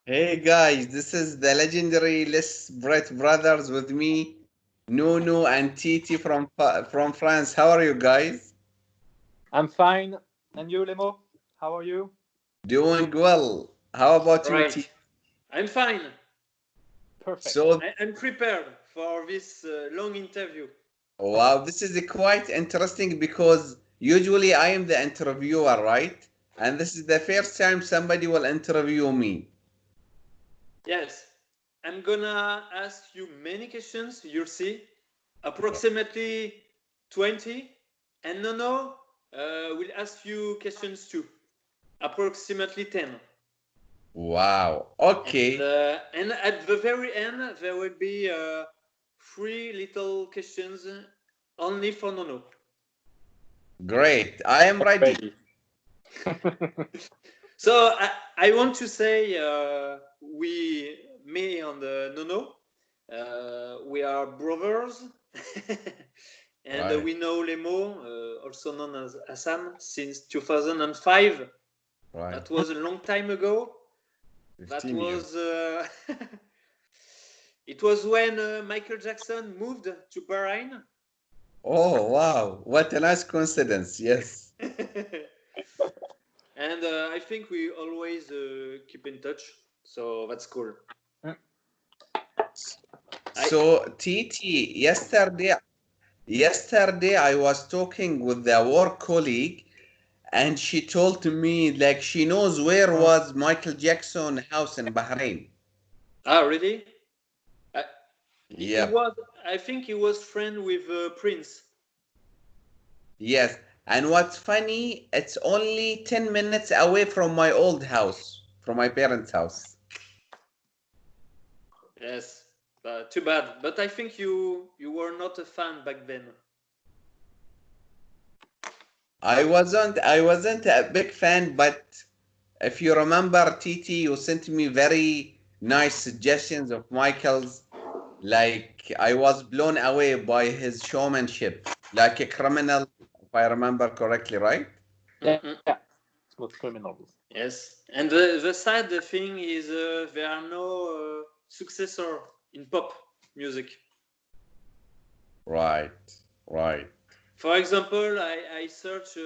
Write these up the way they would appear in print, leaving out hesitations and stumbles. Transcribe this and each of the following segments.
Hey guys, this is the legendary Les Bret Brothers with me, Nuno and Titi from France. How are you guys? I'm fine. And you, Lemo? How are you? Doing well. How about you, Right. Titi? I'm fine. Perfect. So, I'm prepared for this long interview. wow, this is quite interesting because usually I am the interviewer, right? And this is the first time somebody will interview me. Yes. I'm gonna ask you many questions, you'll see. Approximately 20. And Nono will ask you questions too. Approximately 10. Wow. Okay, And at the very end, there will be three little questions only for Nono. great. I am ready. Ready. So I want to say me and Nono, we are brothers, and Right, we know Lemo, also known as Hassan, since 2005. right. That was a long time ago. That 15 years. was it was when Michael Jackson moved to Bahrain. Oh, wow. What a nice coincidence. Yes. And I think we always keep in touch, so that's cool. I So, TT, yesterday I was talking with the work colleague and she told me like she knows where was Michael Jackson house in Bahrain. really? I, he Yep. was. I think he was friend with Prince. Yes. And what's funny, it's only 10 minutes away from my old house, from my parents' house. Yes, too bad. But I think you were not a fan back then. I wasn't a big fan, but if you remember, TT, you sent me very nice suggestions of Michael's. Like I was blown away by his showmanship, like a criminal, if I remember correctly, right? Yeah, Mm-mm. smooth criminals. Yes, and the sad thing is there are no successor in pop music. Right, right. For example, I search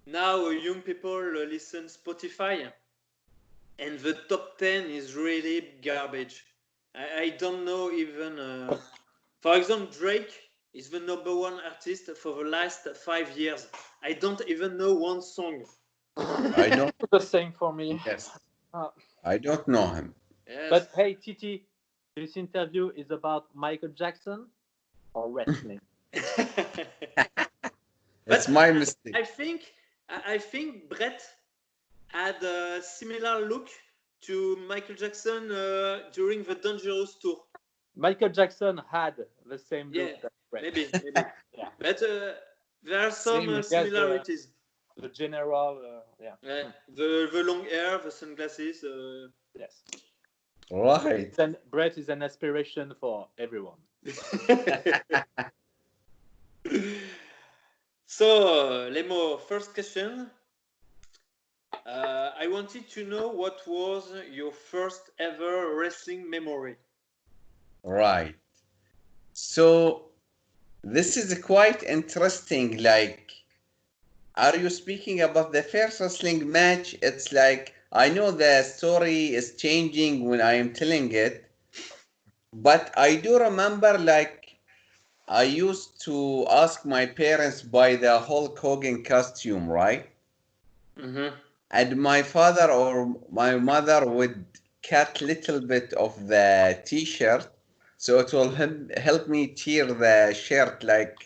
now young people listen Spotify, and the top 10 is really garbage. I don't know even. For example, Drake is the number one artist for the last 5 years. I don't even know one song. I don't. The same for me. Yes, Uh, I don't know him. Yes. but hey, Titi, this interview is about Michael Jackson or wrestling. It's But my mistake. I think Brett had a similar look to Michael Jackson during the Dangerous tour. Michael Jackson had the same Yeah, look that Brett. maybe. Yeah. But there are some Same. Yes, similarities. the general. Yeah. The long hair, the sunglasses. Yes. Right. Then Brett is an aspiration for everyone. So, Lemo, first question. I wanted to know what was your first ever wrestling memory. Right. So this is quite interesting. Like, are you speaking about the first wrestling match? It's like I know the story is changing when I am telling it, but I do remember like I used to ask my parents buy the Hulk Hogan costume, right? Mm-hmm. And my father or my mother would cut little bit of the t-shirt, so it will help me tear the shirt like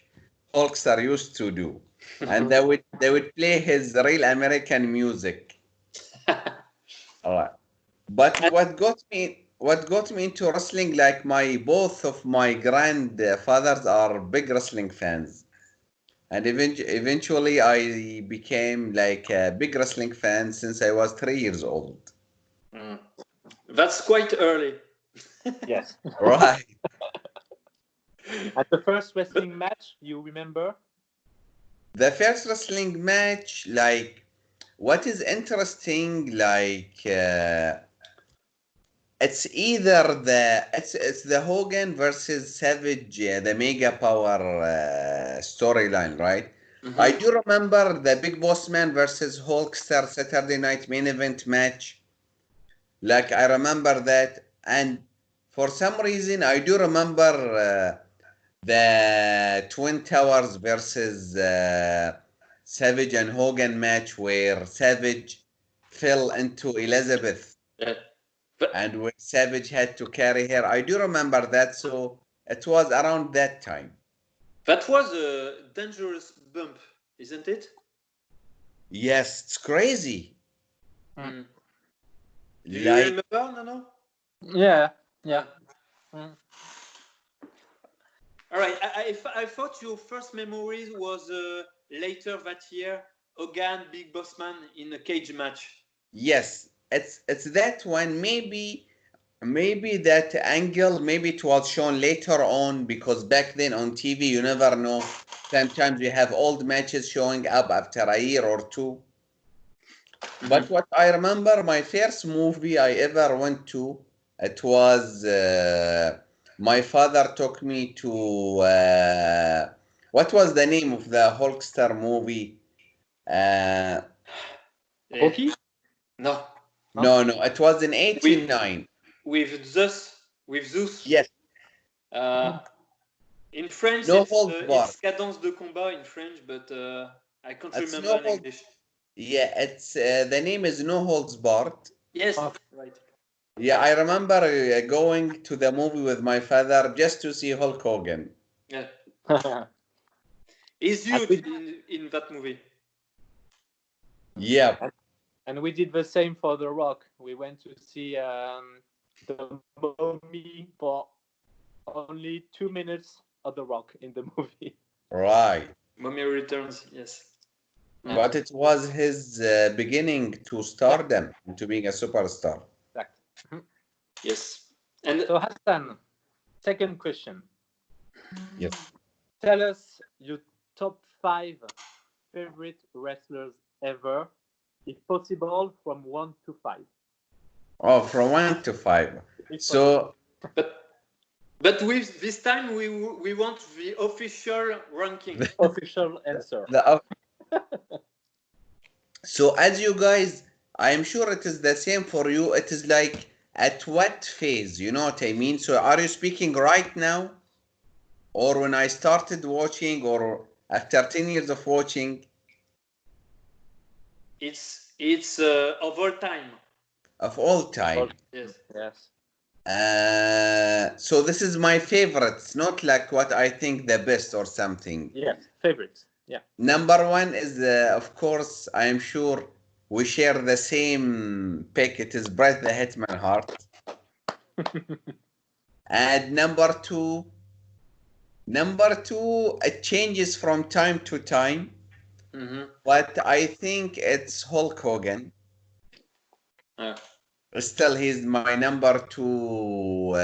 Hulkster used to do. And they would play his real American music. All right. But And what got me into wrestling, like my both of my grandfathers are big wrestling fans. And eventually I became like a big wrestling fan since I was 3 years old. Mm. That's quite early. yes. Right. At the first But wrestling match, you remember? The first wrestling match, like, what is interesting, like, it's either it's the Hogan versus Savage, the Mega Power storyline, right? I do remember the Big Boss Man versus Hulkster Saturday Night Main Event match. Like I remember that, and for some reason I do remember the Twin Towers versus Savage and Hogan match where Savage fell into Elizabeth Yeah. But and where Savage had to carry her. I do remember that, so it was around that time. that was a dangerous bump, isn't it? Yes, it's crazy. Mm. Do you Like, remember, Nano? Yeah, yeah. Mm. All right. I thought your first memory was later that year, Hogan, Big Boss Man in a cage match. yes, it's that one. Maybe that angle, maybe it was shown later on because back then on TV you never know. Sometimes you have old matches showing up after a year or two. But what I remember, my first movie I ever went to, it was my father took me to what was the name of the Hulkster movie? Uh, Hockey? No. no, it was in With '89. Zeus. Yes, In French, No Holds Barred. it's Cadence de Combat in French, but I can't It's remember No in Holds. English. Yeah, it's the name is No Holds Barred. Yes, Okay. right. Yeah, I remember going to the movie with my father just to see Hulk Hogan. Yeah. And He's huge we, in that movie. Yeah, and we did the same for The Rock. We went to see the Mummy for only 2 minutes of The Rock in the movie. right. Mummy Returns, yes. But it was his beginning to stardom, to being a superstar. Exactly. Yes. And So Hassan, second question. Yes. Tell us your top 5 favorite wrestlers ever, if possible, from 1 to 5. Oh, from 1 to 5. If So, but with this time we want the official ranking. Official answer. So as you guys, I am sure it is the same for you. It is like at what phase, you know what I mean? So are you speaking right now? Or when I started watching, or after 10 years of watching? It's of all time. Of all time. Yes. Yes. So this is my favorite. It's not like what I think the best or something. Yes. Favorites. Yeah. Number 1 is, of course, I am sure we share the same pick. It is Bret the Hitman Hart. And number two, it changes from time to time, but I think it's Hulk Hogan. Still, he's my number two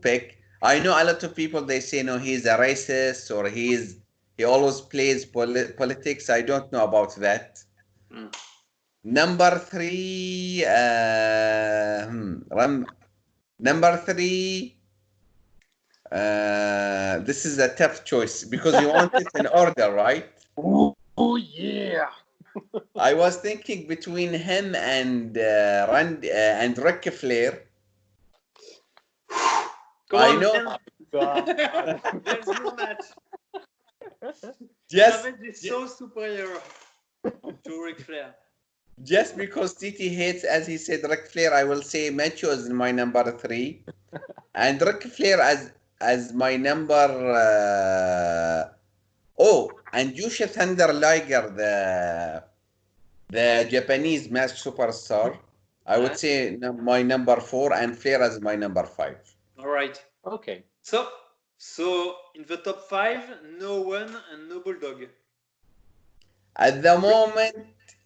pick. I know a lot of people, they say no, he's a racist, or he always plays politics. I don't know about that. Number three, this is a tough choice because you want it in order, right? Oh yeah. I was thinking between him and Ric Flair. I know. There's no match. Yes. Savage is so superior to Ric Flair. Just because Titi hates, as he said, Ric Flair, I will say Macho is my number 3, and Ric Flair as my number. And Yusha Thunder Liger, the Japanese masked superstar. I would say my number 4, and Flair as my number 5. All right. Okay. So in the top 5, no one and no Bulldog. At the moment,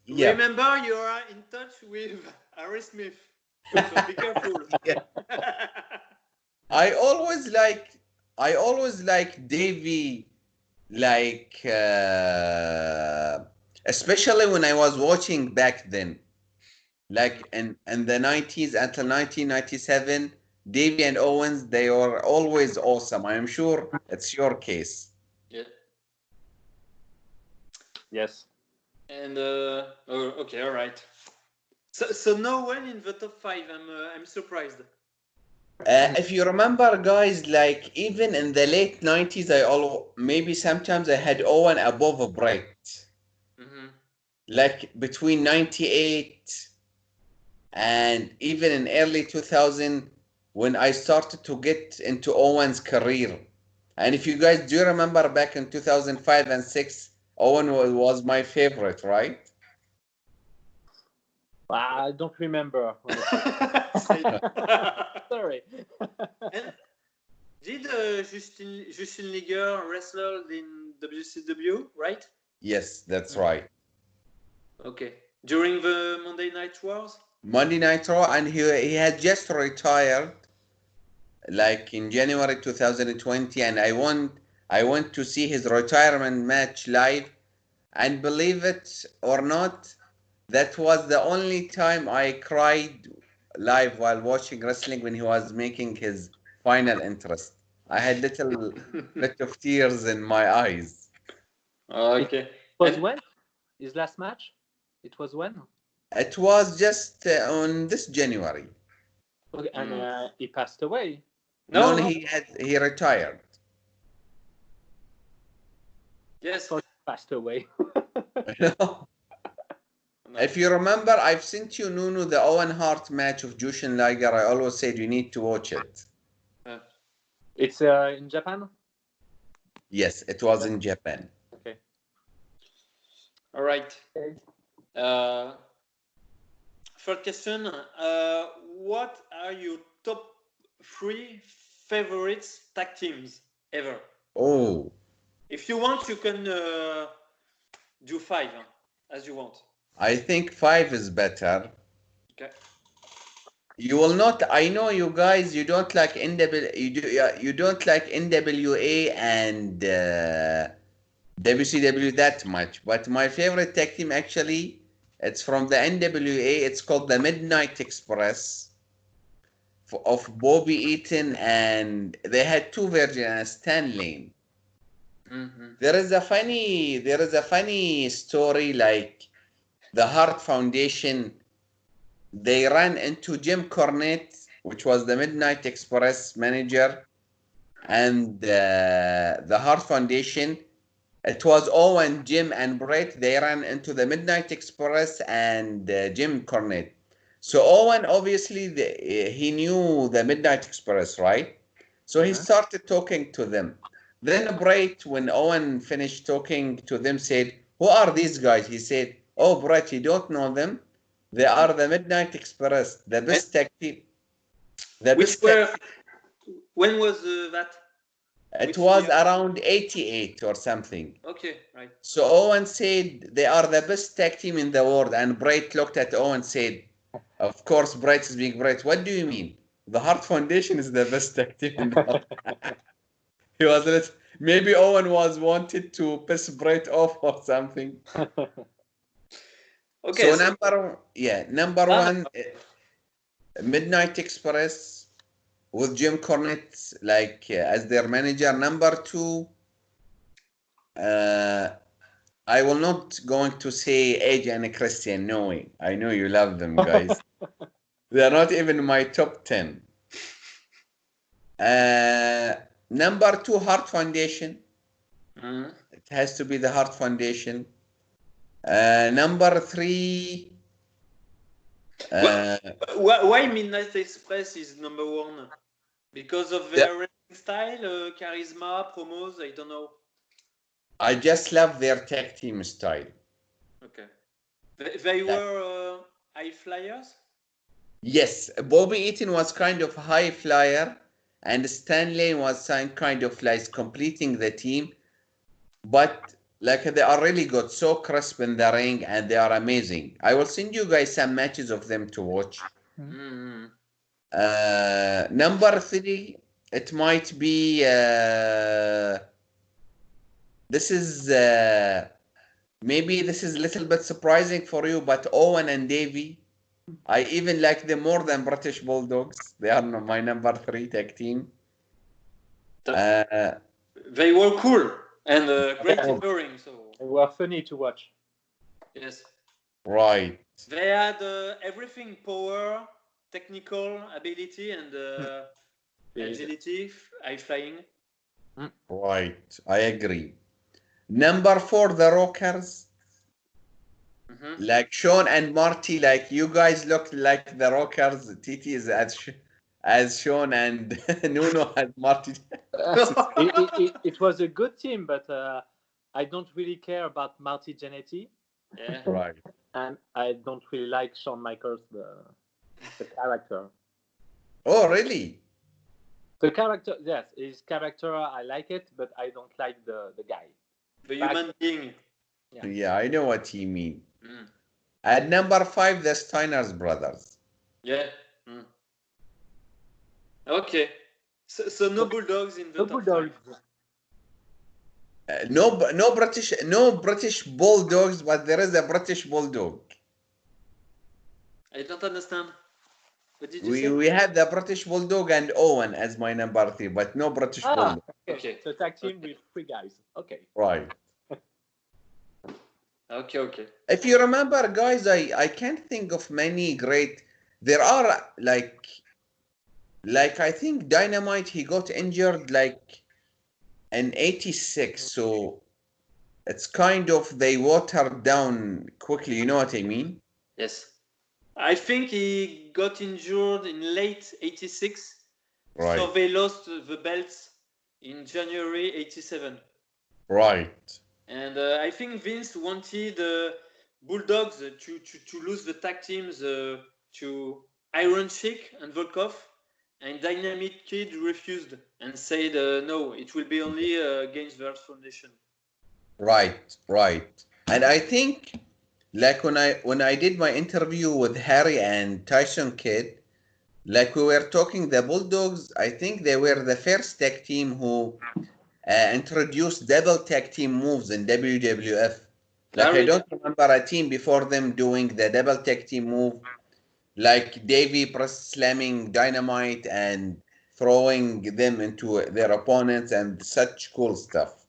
yeah. Remember, you are in touch with Harry Smith, so be careful. I always like Davey, like especially when I was watching back then. Like in the 90s until 1997, Davey and Owens, they were always awesome. I am sure it's your case. Yeah. Yes. And okay, all right. So no one in the top 5. I'm surprised. If you remember, guys, like even in the late 90s, maybe sometimes I had Owen above Bret. Mm-hmm. Like between 98 and even in early 2000 when I started to get into Owen's career. And if you guys do remember back in 2005 and 6, Owen was my favorite, right? I don't remember. Sorry. And did Justin Liger wrestled in WCW, right? Yes, that's right. Okay. During the Monday Night Wars? Monday Night Raw, and he had just retired like in January 2020, and I went to see his retirement match live, and believe it or not, that was the only time I cried live while watching wrestling when he was making his final interest. I had bit of tears in my eyes. Okay. It was And when? His last match? It was when? It was just on this January. Okay, and he passed away. No, no. he retired. Yes. Thought he passed away. No. If you remember, I've sent you Nunu the Owen Hart match of Jushin Liger. I always said you need to watch it. It's in Japan? Yes, it was in Japan. Okay. All right. Okay. Third question. What are your top 3 favorites tag teams ever? Oh, If you want, you can do 5 as you want. I think 5 is better. Okay. You will not. I know you guys. You don't like NW. You don't like NWA and WCW that much. But my favorite tag team actually, it's from the NWA. It's called the Midnight Express of Bobby Eaton, and they had two versions. Stan Lane. Mm-hmm. There is a funny story like the Hart Foundation. They ran into Jim Cornette, which was the Midnight Express manager, and the Hart Foundation. It was Owen, Jim, and Bret. They ran into the Midnight Express and Jim Cornette. So Owen, obviously, he knew the Midnight Express, right? So he started talking to them. Then Bret, when Owen finished talking to them, said, "Who are these guys?" He said, "Oh, Bret, you don't know them. They are the Midnight Express, the best tag team." The Which best tag were? When was that? It Which was year? around 88 or something. Okay, right. So Owen said they are the best tag team in the world, and Bret looked at Owen and said, "Of course, Bret is being Bret. What do you mean? The Hart Foundation is the best tag team in the world." He was maybe Owen was wanted to piss Bret off or something. Okay. So number one, Midnight Express with Jim Cornette like as their manager. Number two, I will not going to say AJ and Christian. No way. I know you love them, guys. They are not even in my top 10. Number two, Heart Foundation. It has to be the Heart Foundation. Number three. Why Midnight Express is number 1? Because of their wrestling style, charisma, promos. I don't know. I just love their tag team style. Okay. They were high flyers? Yes, Bobby Eaton was kind of high flyer, and Stan Lane was kind of like completing the team. But like they are really good, so crisp in the ring, and they are amazing. I will send you guys some matches of them to watch. Mm-hmm. Number three, it might be this is maybe this is a little bit surprising for you, but Owen and Davey. I even like them more than British Bulldogs. They are my number 3 tag team. They were cool and great Yeah. in ring. So They were funny to watch. yes, Right. they had everything: power, technical ability, and agility, high flying. Right. I agree. Number 4, the Rockers. Like Sean and Marty, like you guys look like the Rockers. TT is as Sean and Nuno as Marty. It was a good team, but I don't really care about Marty Jannetty. Yeah. Right. And I don't really like Shawn Michaels, the character. Oh, really? The character, yes, his character, I like it, but I don't like the guy. The human being. Yeah, I know what you mean. At number 5, the Steiner's brothers. Yeah. Okay. So no Bulldogs in the No top Bulldogs. 5. No British Bulldogs, but there is a British Bulldog. I don't understand. What did you say? We had the British Bulldog and Owen as my number 3, but no British Bulldog. Okay. So tag team with 3 guys. Okay. Right. Okay. If you remember, guys, I can't think of many great. There are like I think Dynamite, he got injured like in '86, so it's kind of they watered down quickly. You know what I mean? Yes. I think he got injured in late '86. Right. So they lost the belts in January '87. Right. And I think Vince wanted Bulldogs to lose the tag teams to Iron Sheik and Volkov, and Dynamite Kid refused and said no, it will be only against the Earth Foundation. Right. And I think like when I did my interview with Harry and Tyson Kidd, like we were talking, the Bulldogs, I think they were the first tag team who introduced double tag team moves in WWF. Like I don't remember a team before them doing the double tag team move, like Davey press slamming Dynamite and throwing them into their opponents and such cool stuff.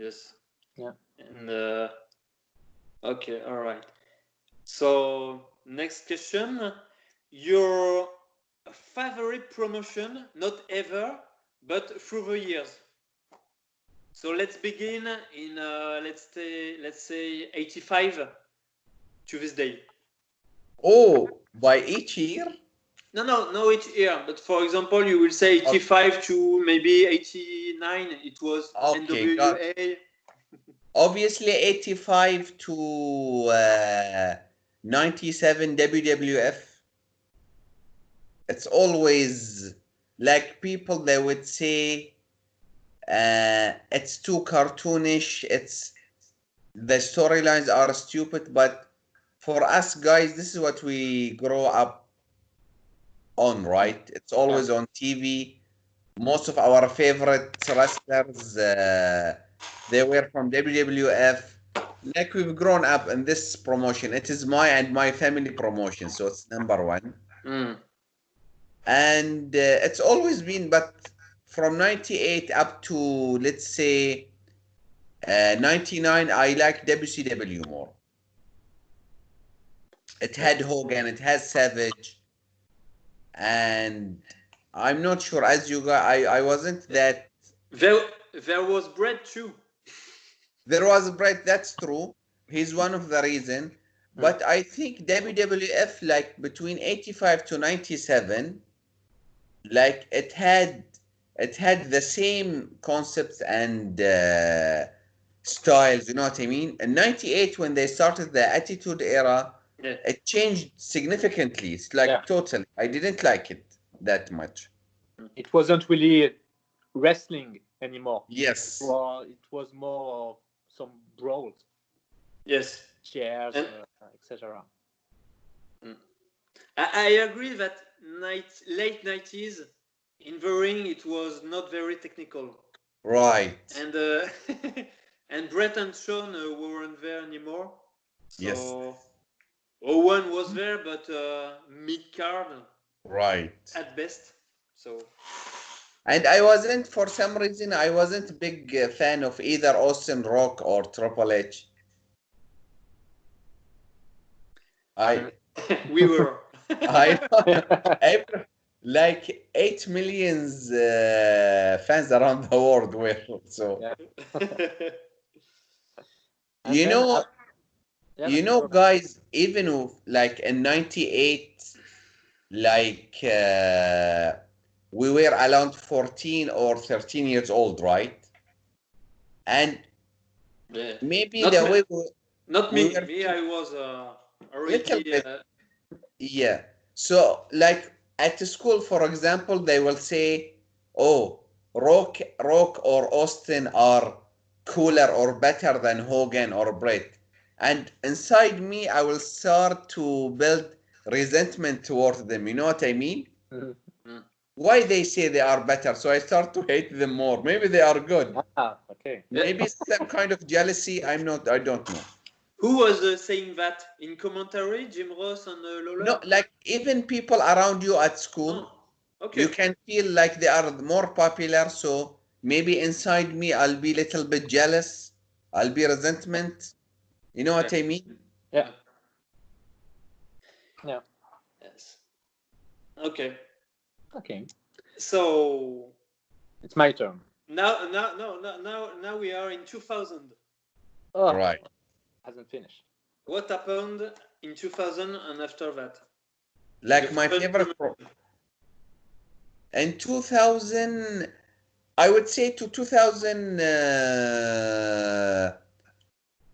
Yes. Yeah. And okay, all right. So next question: your favorite promotion, not ever, but through the years. So let's begin in let's say 85 to this day. Oh, by each year? No, each year. But for example, you will say 85 to maybe 89. It was Okay, NWA. Obviously 85 to 97 WWF. It's always like people, they would say it's too cartoonish, it's the storylines are stupid, but for us guys, this is what we grow up on, right? It's always on TV. Most of our favorite wrestlers, they were from WWF. Like we've grown up in this promotion. It is my and my family promotion, so it's number 1. And it's always been, but from 98 up to, let's say, 99, I like WCW more. It had Hogan, it has Savage, and I'm not sure, as you guys, I wasn't that. There was Bret too. There was Bret, that's true. He's one of the reason. But I think WWF, like between 85 to 97, like it had the same concepts and styles, you know what I mean? In 98, when they started the Attitude Era, it changed significantly. It's like totally. I didn't like it that much. It wasn't really wrestling anymore. Yes. Well, it was more some brawls. Yes. Chairs, etc. I agree that late 90s, in the ring, it was not very technical. Right. And and Bret and Shawn weren't there anymore. So yes. Owen one was there, but mid card Right. at best. So. And I wasn't, for some reason, I wasn't a big fan of either Austin Rock or Triple H. We were. I like 8 million fans around the world were. So Yeah. you then know, yeah, you know, guys, even if, like in '98, like we were around 14 or 13 years old, right? And Yeah. maybe Not the me. way Not we me. were Me, I was little already. bit, yeah. So like at school, for example, they will say, "Oh, Rock or Austin are cooler or better than Hogan or Bret," and inside me, I will start to build resentment towards them. You know what I mean? Mhm. Why they say they are better? So I start to hate them more. Maybe they are good. Okay. Maybe some kind of jealousy. I'm not. I don't know. Who was saying that in commentary? Jim Ross and Lawler? No, like even people around you at school. Oh, okay. You can feel like they are more popular, so maybe inside me I'll be a little bit jealous. I'll be resentment. You know what I mean? Yeah. Yeah. Yes. Okay. Okay. So It's my turn. now we are in 2000. Oh, Right. hasn't finished. What happened in 2000 and after that? Like my favorite in 2000, I would say to 2000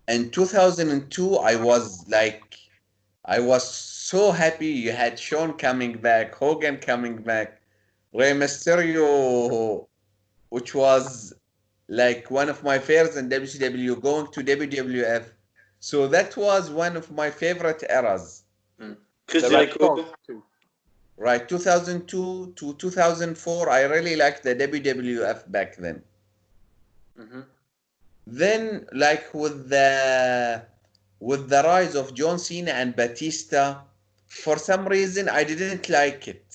in 2002 I was so happy you had Shawn coming back, Hogan coming back, Rey Mysterio, which was like one of my favorites in WCW, going to WWF. So that was one of my favorite eras. Chris The Jericho. Red too. Right, 2002 to 2004, I really liked the WWF back then. Mhm. Then, like with the rise of John Cena and Batista, for some reason I didn't like it.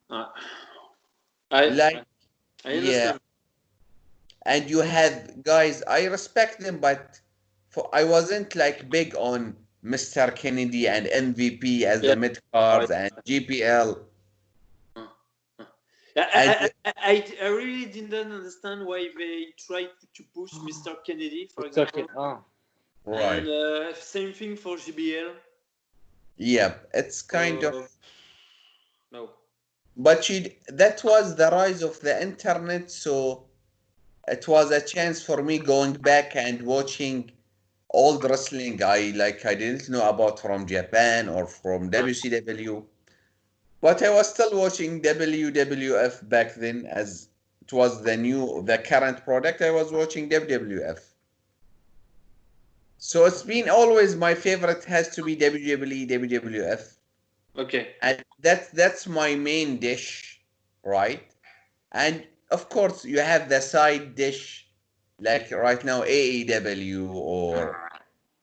Like, I yeah, understand. and you had guys, I respect them, but I wasn't like big on Mr. Kennedy and MVP as the Yeah. mid cards and GPL. And I really didn't understand why they tried to push Mr. Kennedy, for It's okay. example. Oh, right, And same thing for GBL. yeah, it's kind of. No. But that was the rise of the internet, so it was a chance for me going back and watching old wrestling I didn't know about from Japan or from WCW. But I was still watching WWF back then as it was the current product. I was watching WWF. So it's been always my favorite has to be WWE, WWF. Okay. And that's my main dish, right? And of course you have the side dish like right now AEW or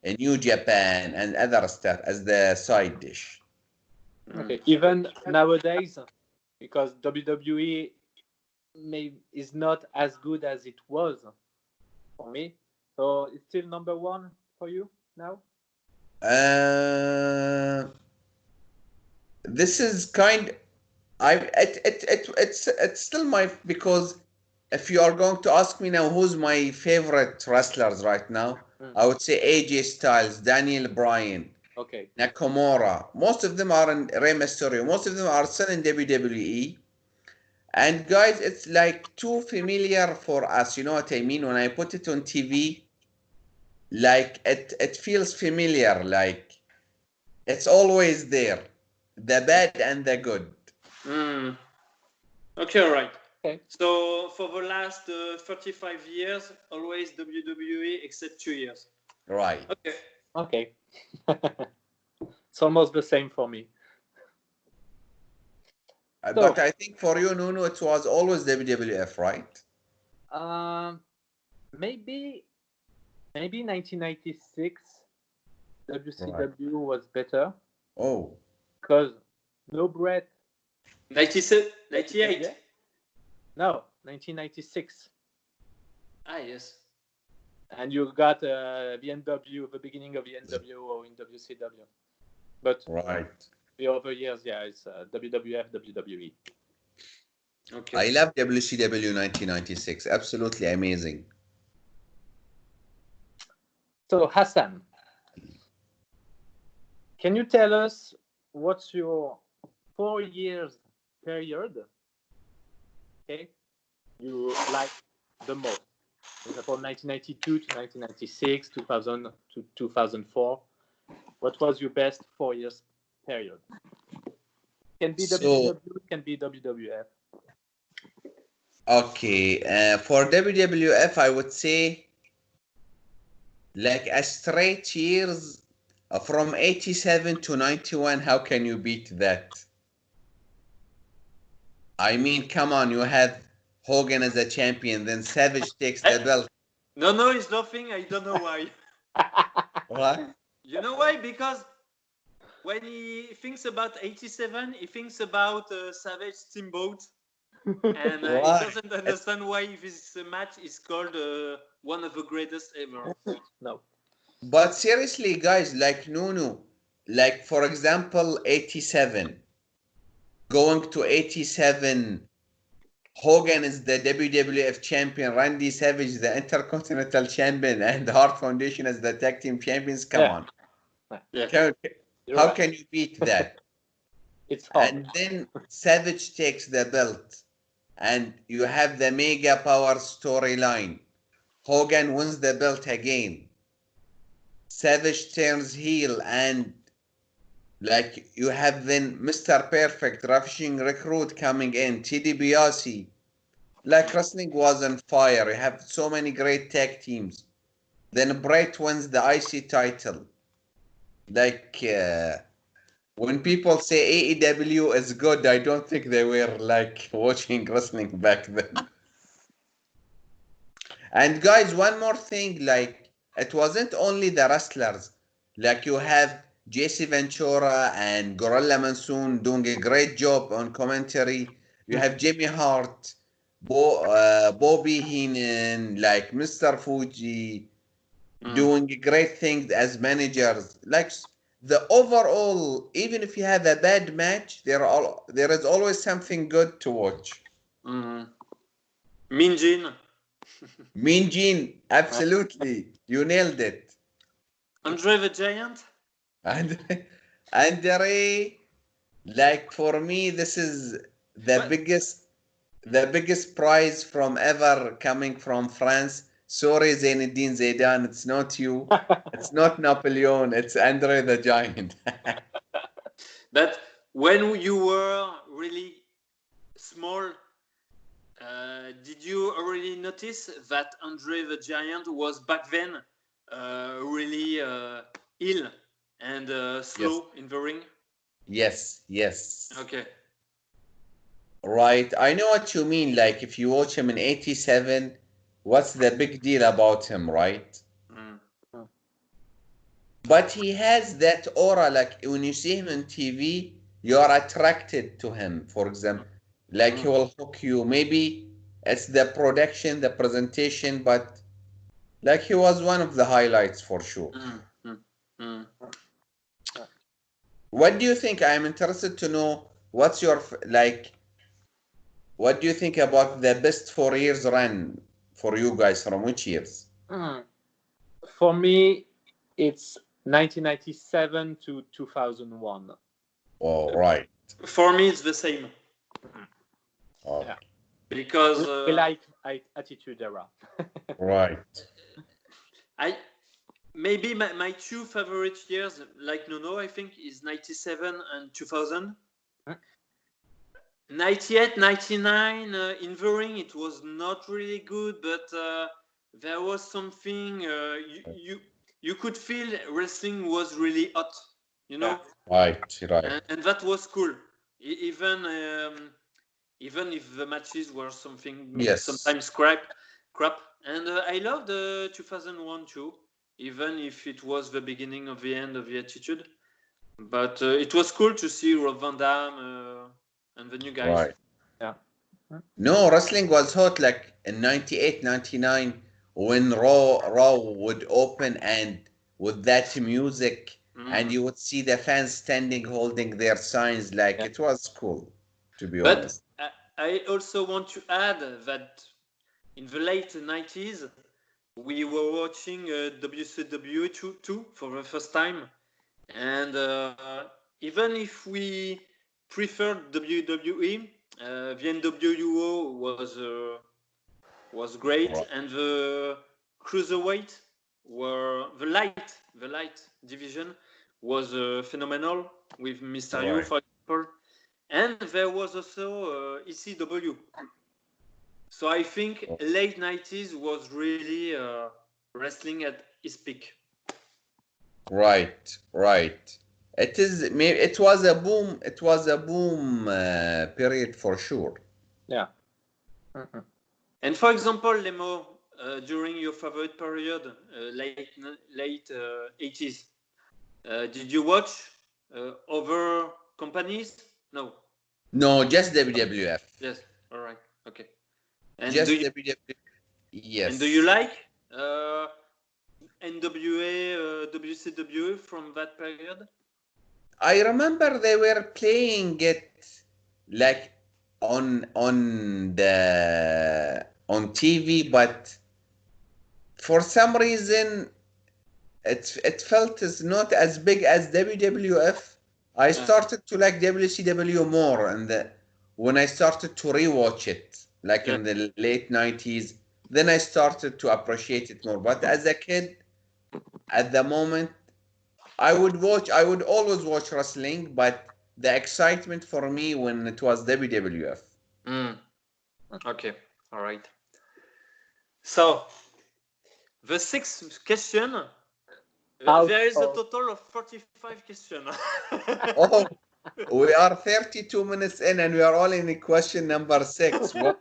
a New Japan and other stuff as the side dish. okay. Even nowadays, because WWE is not as good as it was for me. So it's still number one for you now? This is kind. It's still my because if you are going to ask me now who's my favorite wrestlers right now, I would say AJ Styles, Daniel Bryan, Okay. Nakamura. Most of them are in Rey Mysterio. Most of them are still in WWE. And guys, it's like too familiar for us. You know what I mean? When I put it on TV, like it feels familiar. Like it's always there, the bad and the good. Okay, all right. Okay. So for the last 35 years, always WWE except 2 years. Right. Okay. Okay. It's almost the same for me. But I think for you, Nuno, it was always WWF, right? Maybe 1996, WCW was better Oh, because no Bret. 97, 98. Yeah. No, 1996. Ah, yes. And you got the NW, the beginning of the NWO in WCW. But right. the other years, yeah, it's WWF, WWE. Okay. I love WCW 1996. Absolutely amazing. So, Hassan, can you tell us what's your 4 years period, okay, you like the most? For example, 1992 to 1996, 2000 to 2004. What was your best 4 years period? Can be So, WCW, can be WWF. okay, for WWF, I would say like a straight years from 87 to 91. How can you beat that? I mean, come on, you had Hogan as a champion, then Savage takes the belt. No, it's nothing. I don't know why. What? You know why? Because when he thinks about 87, he thinks about Savage Steamboat. And he Why? doesn't understand why this match is called one of the greatest ever. No. But seriously, guys, like no. Like for example, 87. Going to 87, Hogan is the WWF champion, Randy Savage is the Intercontinental champion, and the Hart Foundation as the tag team champions. Come Yeah. on. Yeah. How Right. can you beat that? It's hard. And then Savage takes the belt, and you have the Mega Power storyline. Hogan wins the belt again. Savage turns heel, and like you have then Mr. Perfect, Ravishing Recruit coming in, Teddy Biasi. Like wrestling was on fire. You have so many great tag teams. Then Bret wins the IC title. Like when people say AEW is good, I don't think they were like watching wrestling back then. And guys, one more thing, like it wasn't only the wrestlers. Like you have JC Ventura and Gorilla Monsoon doing a great job on commentary. You have Jimmy Hart, Bobby Heenan, like Mr. Fuji doing great things as managers. Like the overall, even if you have a bad match, there is always something good to watch. Mean Gene. Mean Gene, absolutely. You nailed it. Andre the Giant. And Andre, like for me, this is the But biggest prize from ever coming from France. Sorry, Zinedine Zidane, it's not you. It's not Napoleon. It's Andre the Giant. but when you were really small, did you already notice that Andre the Giant was back then really ill and slow in the ring? Yes. Okay. Right. I know what you mean. Like if you watch him in 87, what's the big deal about him, right? But he has that aura, like when you see him on TV, you are attracted to him, for example. Like he will hook you. Maybe it's the production, the presentation, but like he was one of the highlights for sure. What do you think? I'm interested to know what's your like. What do you think about the best 4 years run for you guys from which years? For me, it's 1997 to 2001. Oh, right. For me, it's the same. Oh, Yeah. Because We like Attitude Era. right. Maybe my two favorite years, like Nono, I think, is 97 and 2000. 98, 99 in the ring, it was not really good, but there was something you could feel wrestling was really hot, you know. Right. And that was cool. Even if the matches were something Yes. sometimes crap. And I love the 2001 too. even if it was the beginning of the end of the Attitude. But it was cool to see Rob Van Dam and the new guys. Right. Yeah. No, wrestling was hot like in 98, 99 when Raw would open and with that music and you would see the fans standing holding their signs like Yeah. it was cool, to be But honest. I also want to add that in the late 90s, we were watching WCW too for the first time. And even if we preferred WWE, the NWO was great, Right. and the cruiserweight the light division was phenomenal with Mysterio, Right. for example, and there was also ECW. So I think late 90s was really wrestling at its peak. Right, right. It was a boom. It was a boom period for sure. Yeah. Mm-hmm. And for example, Lemo, during your favorite period, late 80s, did you watch other companies? No. No, just WWF. Yes. All right. Okay. And Just do you WWF. Yes. and do you like NWA, WCW from that period? I remember they were playing it like on TV, but for some reason it felt as not as big as WWF. I started to like WCW more, and when I started to rewatch it, like in the late 90s, then I started to appreciate it more. But as a kid, at the moment, I would always watch wrestling, but the excitement for me when it was WWF. Okay, all right. So, the sixth question, there is a total of 45 questions. Oh, we are 32 minutes in and we are all in question number 6. What?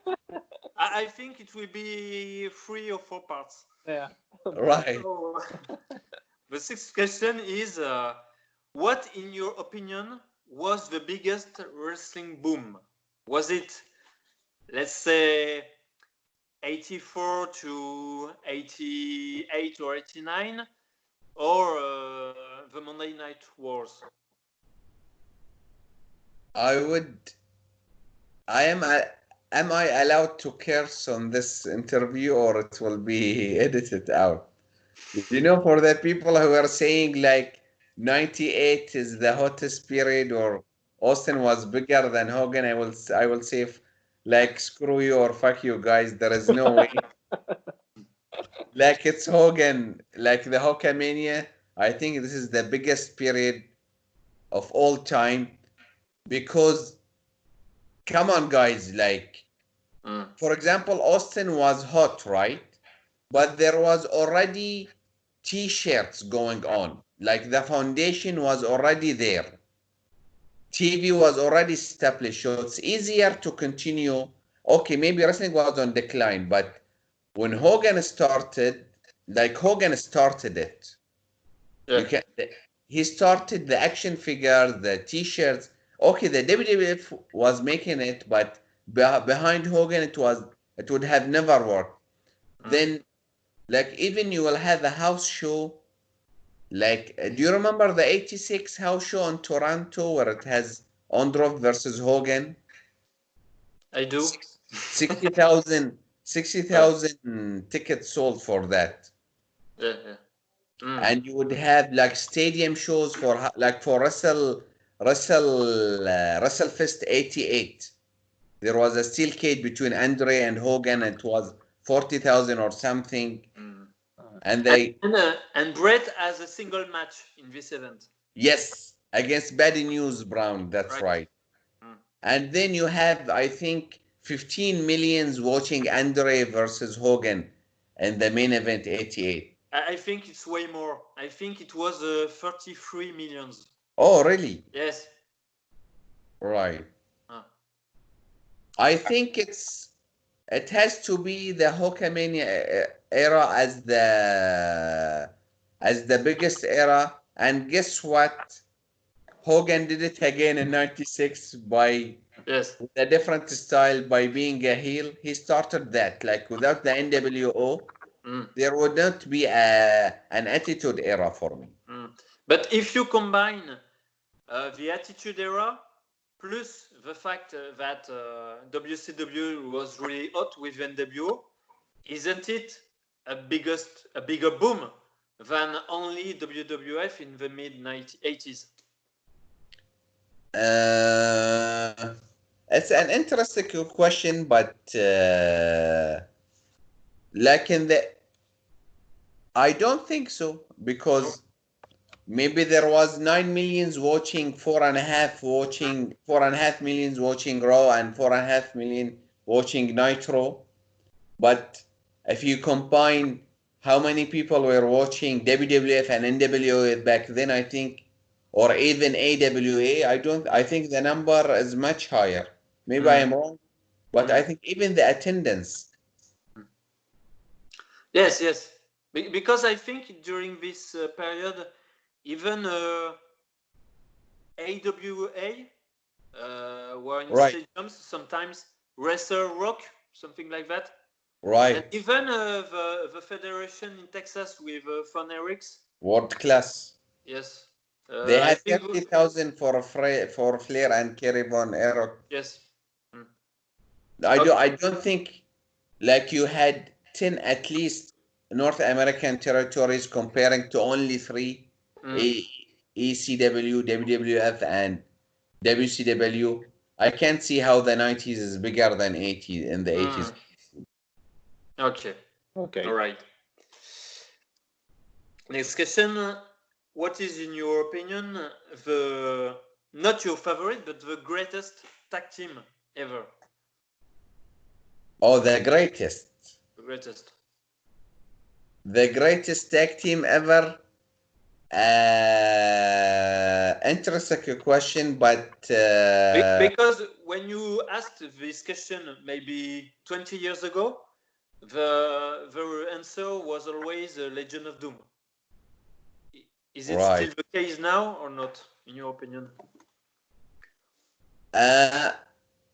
I think it will be 3 or 4 parts. Yeah. Right. So, the sixth question is, what, in your opinion, was the biggest wrestling boom? Was it, let's say, 84 to 88 or 89, or the Monday Night Wars? Am I allowed to curse on this interview or it will be edited out? You know, for the people who are saying like 98 is the hottest period or Austin was bigger than Hogan, I will say like screw you or fuck you guys. There is no way. Like it's Hogan, like the Hulkamania. I think this is the biggest period of all time because come on guys, like for example, Austin was hot, right? But there was already t-shirts going on. Like the foundation was already there. TV was already established, so it's easier to continue. Okay, maybe wrestling was on decline, but when Hogan started, like Hogan started it. You can he started the action figure, the t-shirts. Okay, the WWF was making it, but behind Hogan it would have never worked. Then like even you will have a house show. Like, do you remember the '86 house show in Toronto where it has Ondrov versus Hogan? I do. 60,000 tickets sold for that. Yeah. And you would have like stadium shows for like for WrestleFest '88. There was a steel cage between Andre and Hogan. And it was 40,000 or something. And and Brett has a single match in this event. Yes, against Bad News Brown. That's right. And then you have, I think, 15 millions watching Andre versus Hogan in the main event '88. I think it's way more. I think it was 33 millions. Oh, really? Yes. Right. I think it has to be the Hulkamania era as as the biggest era. And guess what? Hogan did it again in '96 by Yes. with a different style by being a heel. He started that. Like without the NWO, there would not be an attitude era for me. But if you combine the Attitude Era plus the fact that WCW was really hot with NWO, isn't it a bigger boom than only WWF in the mid 80s? It's an interesting question, but like in the, I don't think so, because maybe there was 9 millions watching, 4.5 millions watching Raw, and 4.5 million watching Nitro. But if you combine how many people were watching WWF and NWO back then, I think, or even AWA, I think the number is much higher. Maybe I am wrong, but I think even the attendance. Yes, yes. Because I think during this period, even AWA were in Right. stadiums, sometimes Wrestle Rock, something like that. Right. And even the federation in Texas with Phonerics. World class. Yes. They had 30,000 for Flair and Kerry Von Erich. Yes. I don't think like you had 10 at least North American territories comparing to only 3, ECW, WWF, and WCW. I can't see how the 90s is bigger than 80 in the 80s. Okay. Okay. All right. Next question. What is, in your opinion, the, not your favorite, but the greatest tag team ever? Oh, the greatest. The greatest. The greatest tag team ever. Interesting question, but because when you asked this question maybe 20 years ago, the answer was always Legend of Doom. Is it still the case now or not, in your opinion?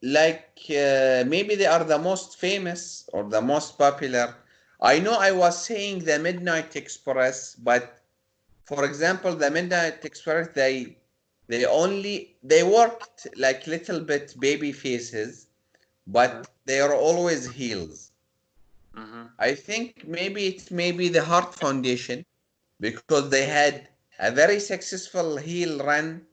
Maybe they are the most famous or the most popular. I know I was saying the Midnight Express, but for example, the Midnight Express, they worked like little bit baby faces, but they are always heels. I think maybe it may be the Heart Foundation, because they had a very successful heel run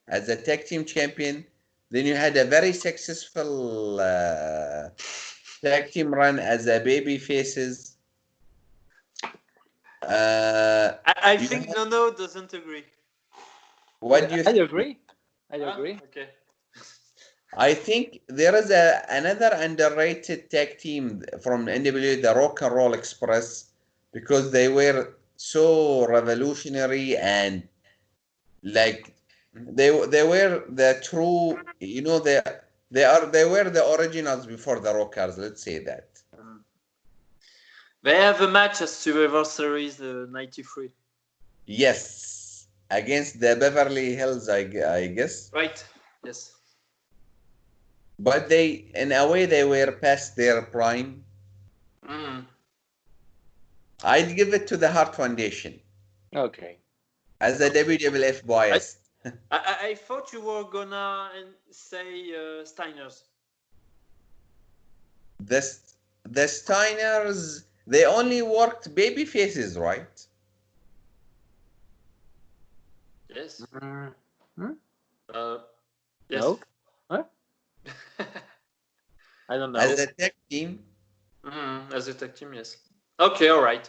as a tag team champion. Then you had a very successful tag team run as a baby faces. I think Nono doesn't agree. What do you think? I agree. Okay. I think there is another underrated tag team from NWA, the Rock and Roll Express, because they were so revolutionary and like they were the true, they were the originals before the Rockers. Let's say that. They have a match at Survivor Series 93. Yes, against the Beverly Hills, I guess. Right. Yes. But they, in a way, they were past their prime. I'd give it to the Heart Foundation. Okay. As a WWF bias. I thought you were gonna say Steiners. The Steiners, they only worked baby faces, right? Yes. Yes. No? Huh? I don't know. As a tag team? As a tag team, yes. Okay, all right.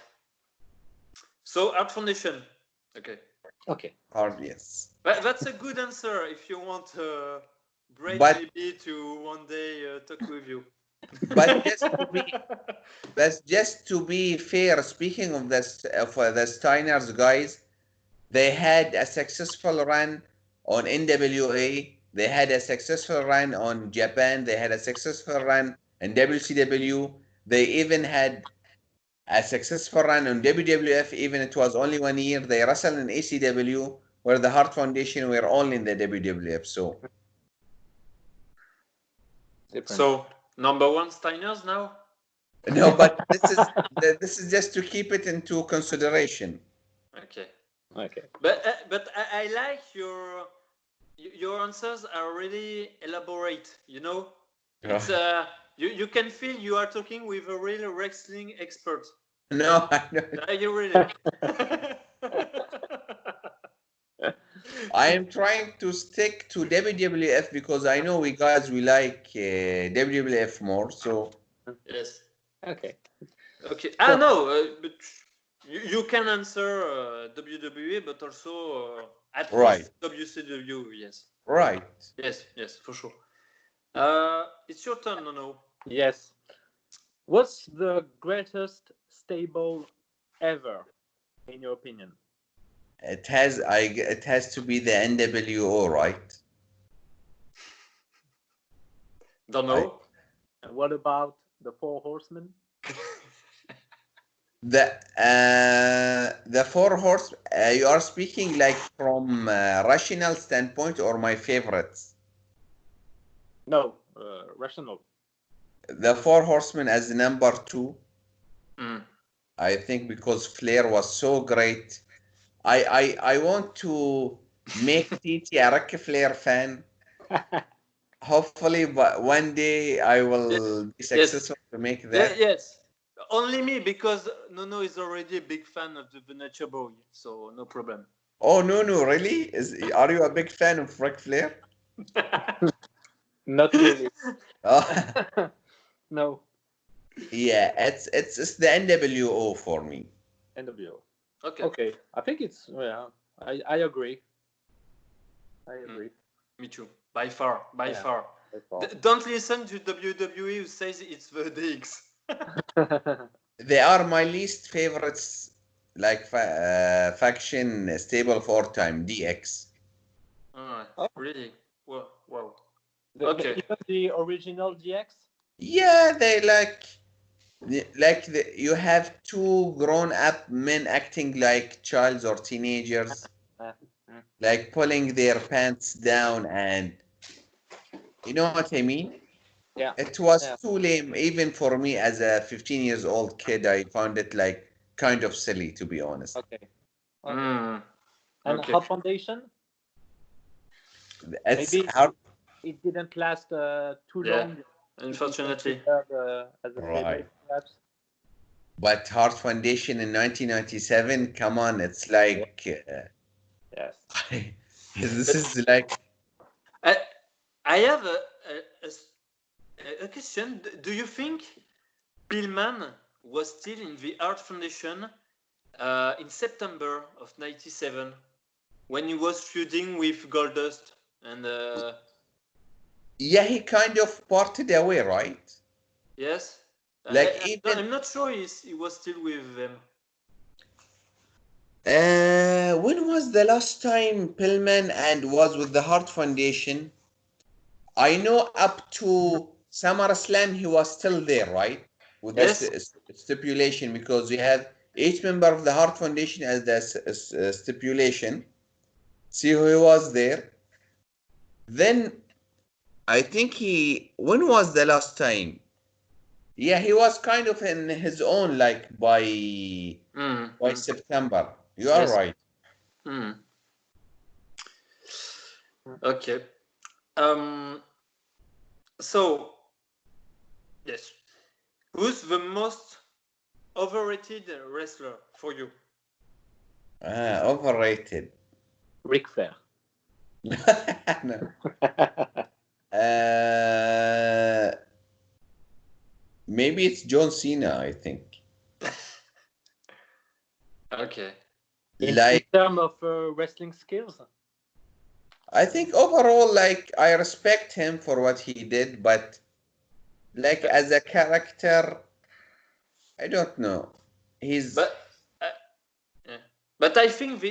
So, Art Foundation. Okay. Okay. Hard, yes. That's a good answer if you want Brett maybe to one day talk with you. But just to be fair, speaking of this, the Steiners guys, they had a successful run on NWA. They had a successful run on Japan. They had a successful run in WCW. They even had a successful run on WWF, even it was only 1 year. They wrestled in ACW, where the Hart Foundation were only in the WWF. So, Different. So number one Steiners now. no, but this is just to keep it into consideration. Okay. Okay. But I like your answers are really elaborate. You know, it's you can feel you are talking with a real wrestling expert. No, I know. You really. I am trying to stick to WWF because I know we guys we like WWF more. So Yes. Okay. Okay. So- No, but you can answer WWE, but also at Right. least WCW. Yes. right. Yes. Yes, for sure. It's your turn, no. Yes. What's the greatest stable ever, in your opinion? It has to be the NWO, right? Don't know. And what about the Four Horsemen? The four horse. You are speaking like from rational standpoint or my favorites. No, rational. The four horsemen as number two. Mm. I think because Flair was so great. I want to make TT a Ric Flair fan. Hopefully, but one day I will be successful to make that. Yes. Only me, because Nono is already a big fan of the Nature Boy, so no problem. Oh no, really? Are you a big fan of Ric Flair? Not really. Oh, No. yeah, it's the NWO for me. NWO. Okay. Okay. I think it's I agree. I agree. Me too. By far. By Yeah. far. That's all. Don't listen to WWE who says it's the DX. They are my least favorites, like faction stable of all time, DX. Oh. Really? Wow. Okay. Okay. Even the original DX? Yeah, they you have two grown-up men acting like childs or teenagers, Uh, like pulling their pants down, and you know what I mean? yeah. It was Yeah. too lame, even for me as a 15 years old kid. I found it like kind of silly, to be honest. Okay. Mm. And Okay. Hot Foundation? It's Maybe hard, it didn't last too Yeah. long. Unfortunately. As a Right. stable, perhaps. but Heart Foundation in 1997, come on, it's like Yes. this is like I have a question. Do you think Pillman was still in the Art Foundation in September of '97 when he was feuding with Goldust and yeah, he kind of parted away, right? yes, Like even I'm not sure he was still with them. when was the last time Pillman and was with the Heart Foundation? I know up to SummerSlam he was still there, right? With Yes. this stipulation, because we have each member of the Heart Foundation as the stipulation. See who he was there. Then I think when was the last time? Yeah, he was kind of in his own like by September. You are Yes. right. Mm. Okay. So yes, who's the most overrated wrestler for you? Overrated. Ric Flair. No. Uh, maybe it's John Cena, I think. Okay. in Like terms of wrestling skills? I think overall, like I respect him for what he did, but like as a character, I don't know. He's But yeah. But I think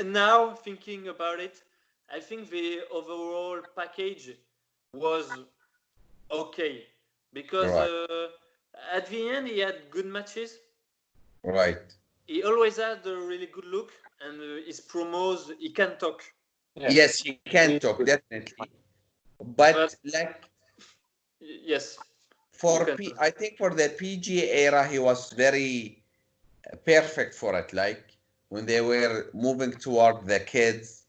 now thinking about it, I think the overall package was okay because right. at the end he had good matches. Right. He always had a really good look, and his promos, he can talk. Yeah. Yes, he can Really talk, good. definitely. But But like yes, you for can. I think for the PG era, he was very perfect for it. Like when they were moving toward the kids,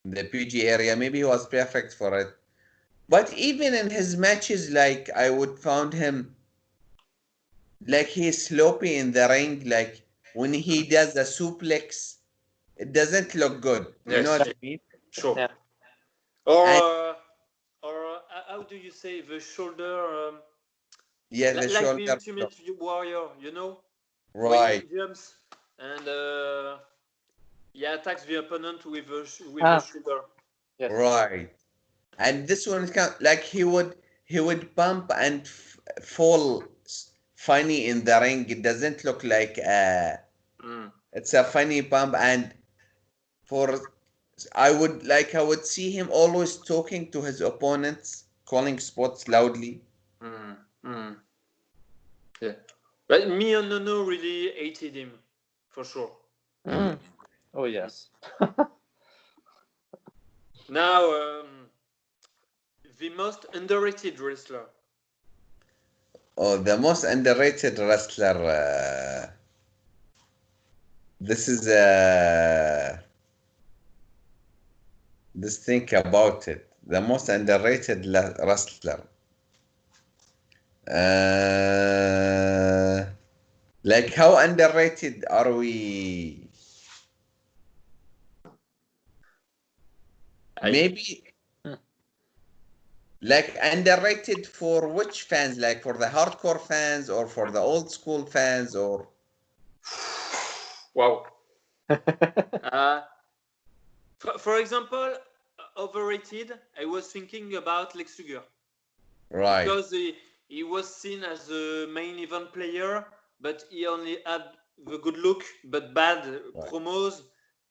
the PG area, maybe he was perfect for it. But even in his matches, like I would found him like he's sloppy in the ring. Like when he does a suplex, it doesn't look good. You know Yes, what I mean? sure. Yeah. Or And how do you say the shoulder? yeah, the Like the shoulder Ultimate drop. Warrior, you know, when Right, he jumps and he attacks the opponent with with the Ah, shoulder. yes. right. And this one like he would bump and fall funny in the ring. It doesn't look like Mm. it's a funny bump. And for I would see him always talking to his opponents, calling spots loudly. Mm. Mm. Yeah. But me and Nono really hated him, for sure. Mm. Oh yes. Now, the most underrated wrestler. Oh, the most underrated wrestler. This is this think about it. The most underrated wrestler. Uh, like how underrated are we? I Maybe Hmm. like underrated for which fans? Like for the hardcore fans or for the old school fans or wow. uh, for example, overrated. I was thinking about Lex Luger right, because he was seen as a main event player, but he only had the good look, but bad right, promos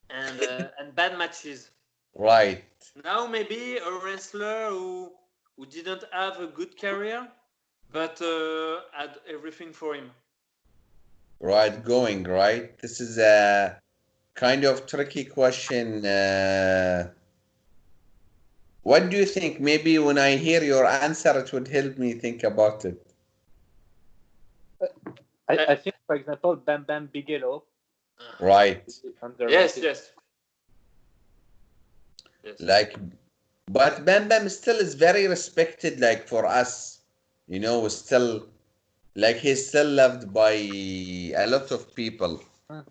and bad matches. right, Now maybe a wrestler who didn't have a good career, but had everything for him. right, going right. This is a kind of tricky question. What do you think? Maybe when I hear your answer, it would help me think about it. I think, for example, Bam Bam Bigelow Right. is Yes, underrated. yes, yes. Like, but Bam Bam still is very respected, like for us, you know, still, like he's still loved by a lot of people. Hmm.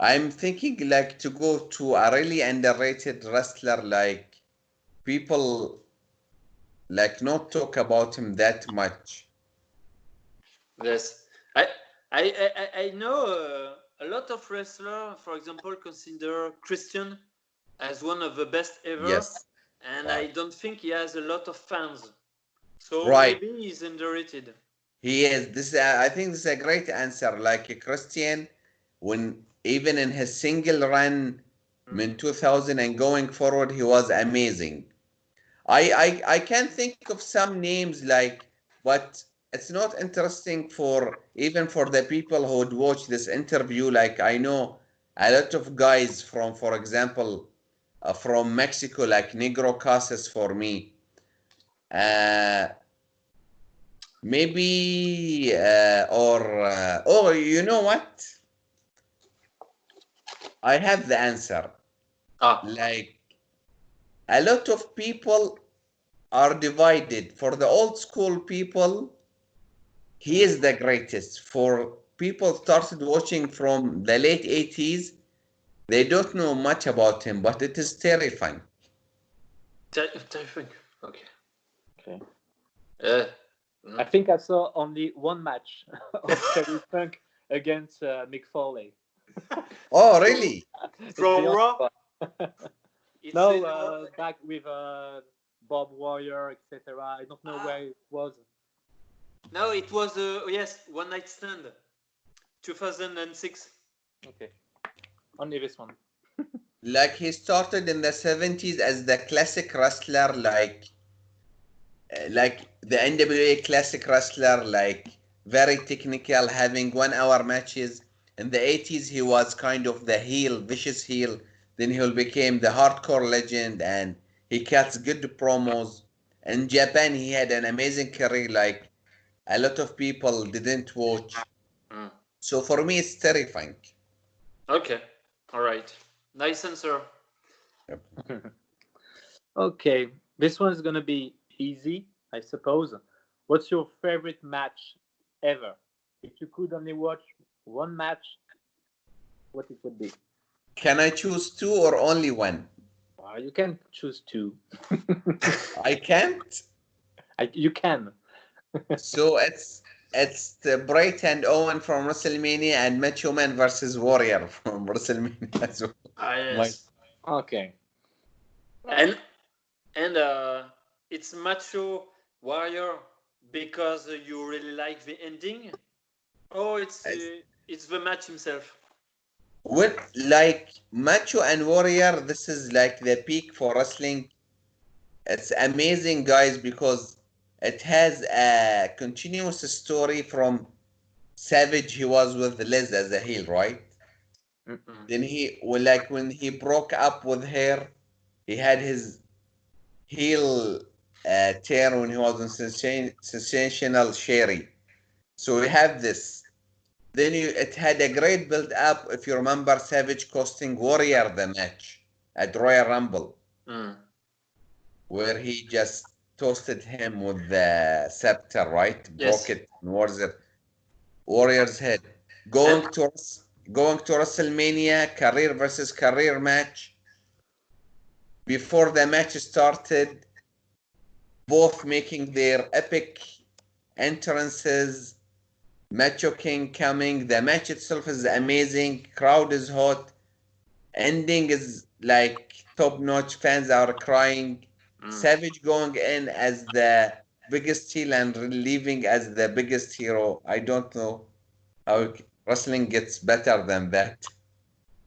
I'm thinking like to go to a really underrated wrestler, like people like not talk about him that much. Yes, I I know a lot of wrestlers, for example, consider Christian as one of the best ever, Yes. and I Right. don't think he has a lot of fans. So Right. maybe he's underrated. He is. This I think this is a great answer. Like Christian, when even in his single run in 2000 and going forward, he was amazing. I can think of some names like, but it's not interesting for even for the people who would watch this interview. Like I know a lot of guys from, for example, from Mexico, like Negro Casas for me. Uh, Maybe or oh, you know what? I have the answer. Ah, Like a lot of people are divided. For the old school people, he is the greatest. For people started watching from the late 80s, they don't know much about him, but it is terrifying. terrific. Okay. Okay. Uh, I think I saw only one match of Terry Funk against Mick Foley. Oh, really? It's the from only Raw, one. it's No, in back with Bob Warrior, etc. I don't know where it was. no, it was yes, One Night Stand, 2006. Okay, only this one. Like he started in the 70s as the classic wrestler, like the NWA classic wrestler, like very technical, having 1 hour matches. in the 80s, he was kind of the heel, vicious heel. Then he became the hardcore legend, and he cuts good promos. In Japan, he had an amazing career, like a lot of people didn't watch. Mm. So for me, it's terrifying. Okay. All right. Nice answer. Okay, this one's gonna be easy, I suppose. What's your favorite match ever? If you could only watch one match, what it would be? Can I choose two or only one? You can choose two. I can't. You can. So it's the Bret and Owen from WrestleMania and Macho Man versus Warrior from WrestleMania as well. Ah, My- yes. Okay. And it's Macho Warrior because you really like the ending. Oh, it's the match himself. With like Macho and Warrior, this is like the peak for wrestling. It's amazing, guys, because it has a continuous story from Savage. He was with Liz as a heel, right? Mm-mm. Then like when he broke up with her, he had his heel turn when he was in Sensational Sherry. So we have this. Then it had a great build up. If you remember, Savage costing Warrior the match at Royal Rumble, where he just toasted him with the scepter, right? Yes. Broke it towards Warrior's head. Going to WrestleMania, career versus career match. Before the match started, both making their epic entrances. Macho King coming. The match itself is amazing. Crowd is hot. Ending is like top notch. Fans are crying. Savage going in as the biggest heel and leaving as the biggest hero. I don't know how wrestling gets better than that.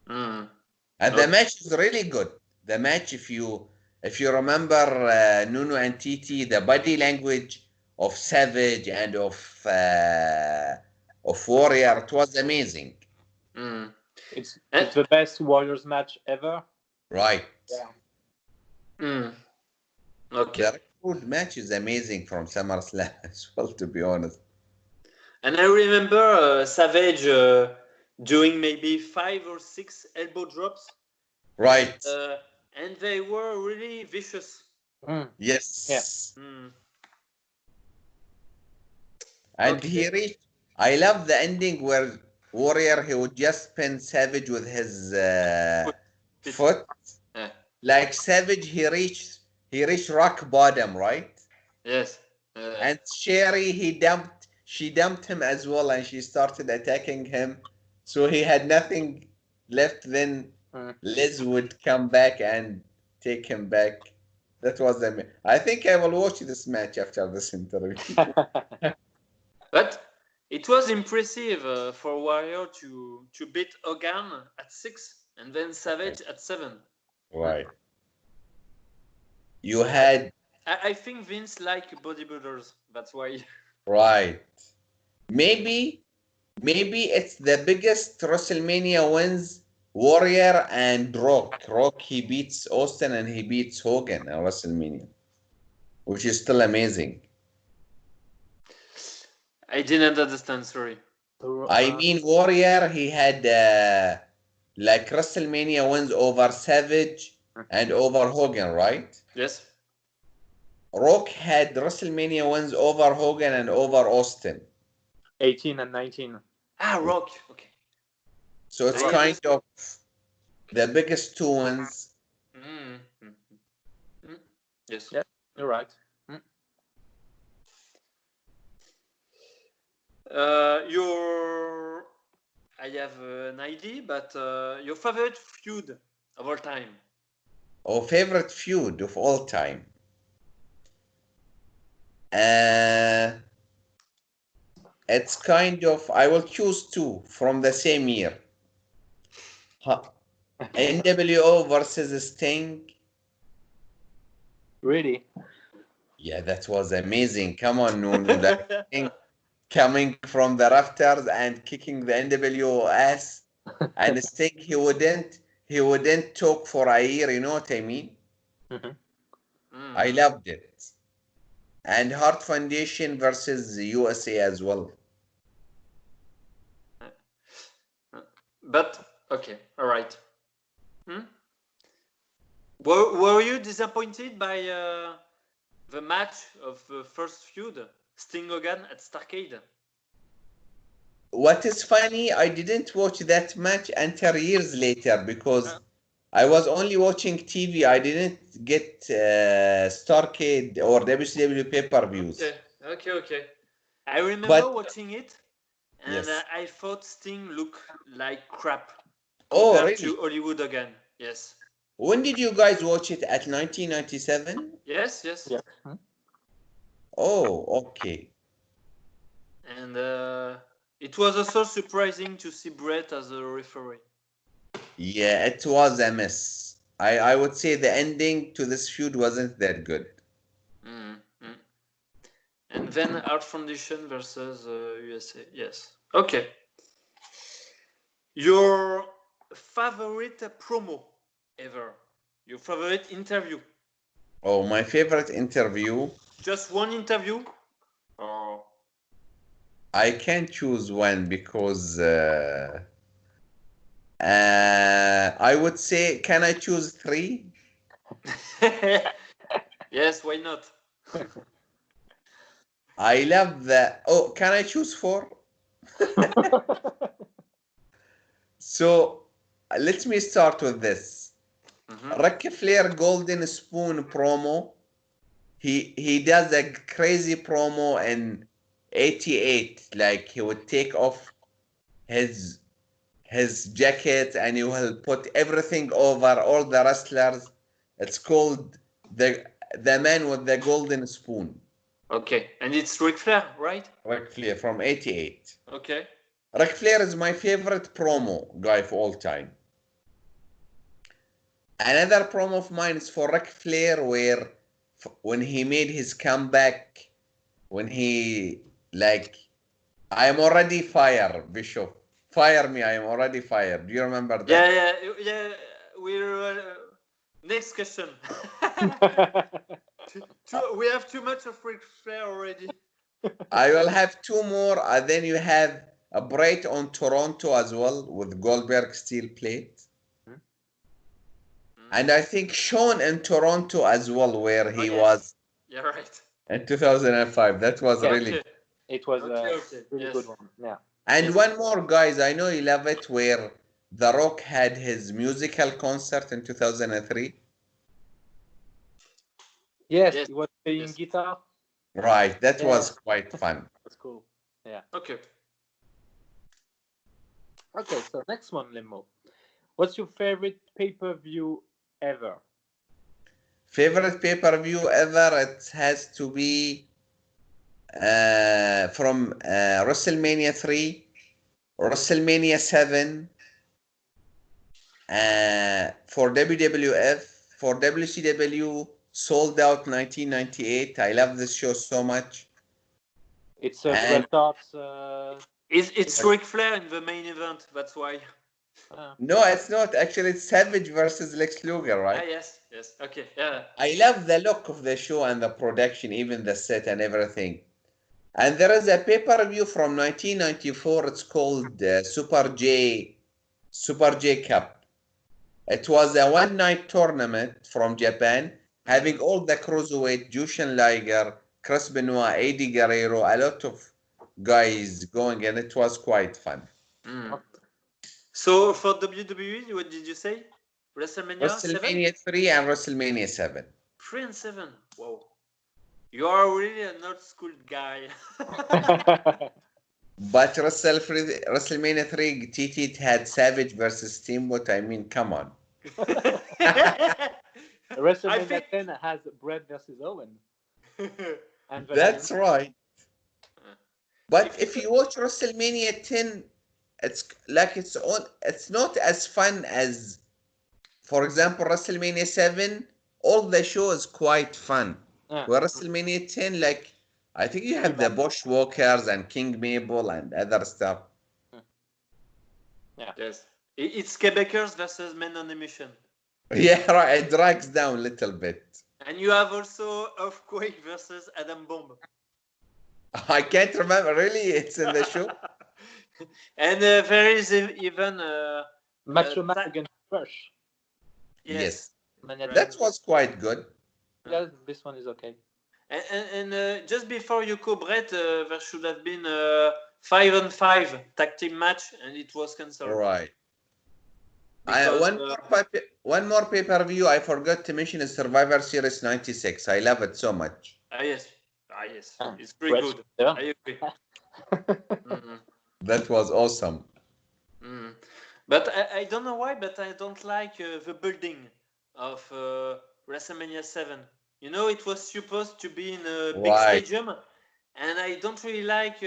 And the match is really good. The match, if you remember Nuno and Titi, the body language of Savage and of Warrior, it was amazing. It's the best Warriors match ever. Right. Yeah. Okay. The record match is amazing from SummerSlam as well, to be honest. And I remember Savage doing maybe 5 or 6 elbow drops. Right. And they were really vicious. Yes. Yeah. And Okay. he reached. I love the ending where Warrior, he would just pin Savage with his foot. Like Savage, he reached rock bottom, right? Yes. And Sherry, she dumped him as well, and she started attacking him. So he had nothing left. Then Liz would come back and take him back. That was I think I will watch this match after this interview. But it was impressive for Warrior to beat Hogan at 6 and then Savage at 7. Right. You had. I think Vince liked bodybuilders. That's why. Right. Maybe it's the biggest WrestleMania wins. Warrior and Rock. Rock, he beats Austin and he beats Hogan at WrestleMania, which is still amazing. I didn't understand, sorry. I mean, Warrior, he had like WrestleMania wins over Savage and over Hogan, right? Yes. Rock had WrestleMania wins over Hogan and over Austin. 18 and 19. Rock. Okay. So it's kind of the biggest two wins. Yes. Yeah, you're right. I have an idea, but your favorite feud of all time? Or favorite feud of all time? It's kind of, I will choose two from the same year. NWO versus Sting. Really? Yeah, that was amazing. Come on, Nuno. coming from the rafters and kicking the NWO ass. And Sting, he wouldn't talk for a year, you know what I mean? Mhm. I loved it. And Heart Foundation versus USA as well. But okay, all right. Were you disappointed by the match of the first feud, Sting Hogan at Starrcade? What is funny, I didn't watch that match until years later because I was only watching TV. I didn't get Starrcade or WCW pay-per-views. Okay. I remember But watching it, and yes. I thought Sting looked like crap Oh, compared really? to Hollywood Hogan. Yes. When did you guys watch it? At 1997? Yes. Yeah. Oh, okay. And it was also surprising to see Bret as a referee. Yeah, it was a mess. I would say the ending to this feud wasn't that good. And then Art Foundation versus USA. Yes. Okay. Your favorite promo ever? Your favorite interview? Oh, my favorite interview. Just one interview? Or I can't choose one because I would say, can I choose three? yes, why not? I love that. Oh, can I choose four? So let me start with this. Ric Flair Golden Spoon promo. He does a crazy promo in '88. Like he would take off his jacket and he will put everything over all the wrestlers. It's called the man with the golden spoon. Okay, and it's Ric Flair, right? Ric Flair from '88. Okay. Ric Flair is my favorite promo guy of all time. Another promo of mine is for Ric Flair where when he made his comeback, when he like, I am already fired, Bishop. Fire me, I am already fired. Do you remember that? Yeah. We're next question. We have too much of Ric Flair already. I will have two more. Then you have a Bret on Toronto as well with Goldberg steel plate. And I think Shawn in Toronto as well, where he was Yeah, right. in 2005. That was really. Okay. It was a really Yes. good one. Yeah. And Yes. one more, guys, I know you love it, where The Rock had his musical concert in 2003. Yes, Yes. he was playing Yes. guitar. Right, that Yeah. was quite fun. That's cool. Yeah. Okay. Okay, so next one, Limo. What's your favorite pay-per-view ever? Favorite pay-per-view ever? It has to be from WrestleMania 3, WrestleMania 7, for WWF, for WCW, Sold Out 1998. I love this show so much. It's And Bret Hart's. It's Ric Flair in the main event. That's why. no, it's not. Actually, it's Savage versus Lex Luger, right? Yes. Okay. Yeah. I love the look of the show and the production, even the set and everything. And there is a pay-per-view from 1994. It's called Super J Cup. It was a one-night tournament from Japan, having all the cruiserweight, Jushin Liger, Chris Benoit, Eddie Guerrero, a lot of guys going, and it was quite fun. So for WWE, what did you say? WrestleMania 7? WrestleMania 3 and WrestleMania 7. 3 and 7. Wow. You are really an old school guy. But WrestleMania 3, TT had Savage versus Steamboat. I mean, come on. WrestleMania 10 has Bret versus Owen. And That's right. But if you watch WrestleMania 10, it's like it's not as fun as, for example, WrestleMania 7. All the show is quite fun. Where WrestleMania 10, like I think you have the Bushwalkers and King Mabel and other stuff. Yeah. Yes. It's Quebecers versus Men on a Mission. Yeah, right. It drags down a little bit. And you have also Earthquake versus Adam Bomb. I can't remember. Really, it's in the show. And there is even Macho Man that- against Crush. Yes, Mania that was quite good. Yeah, this one is okay. And just before you go, Brett, there should have been a 5-on-5 tag team match, and it was cancelled. Right. Because, One more pay-per-view I forgot to mention is Survivor Series 96. I love it so much. yes. It's pretty good. Yeah. I agree. Mhm. That was awesome. Mhm. But I don't know why, but I don't like the building of WrestleMania 7. You know, it was supposed to be in a big Right. stadium, and I don't really like.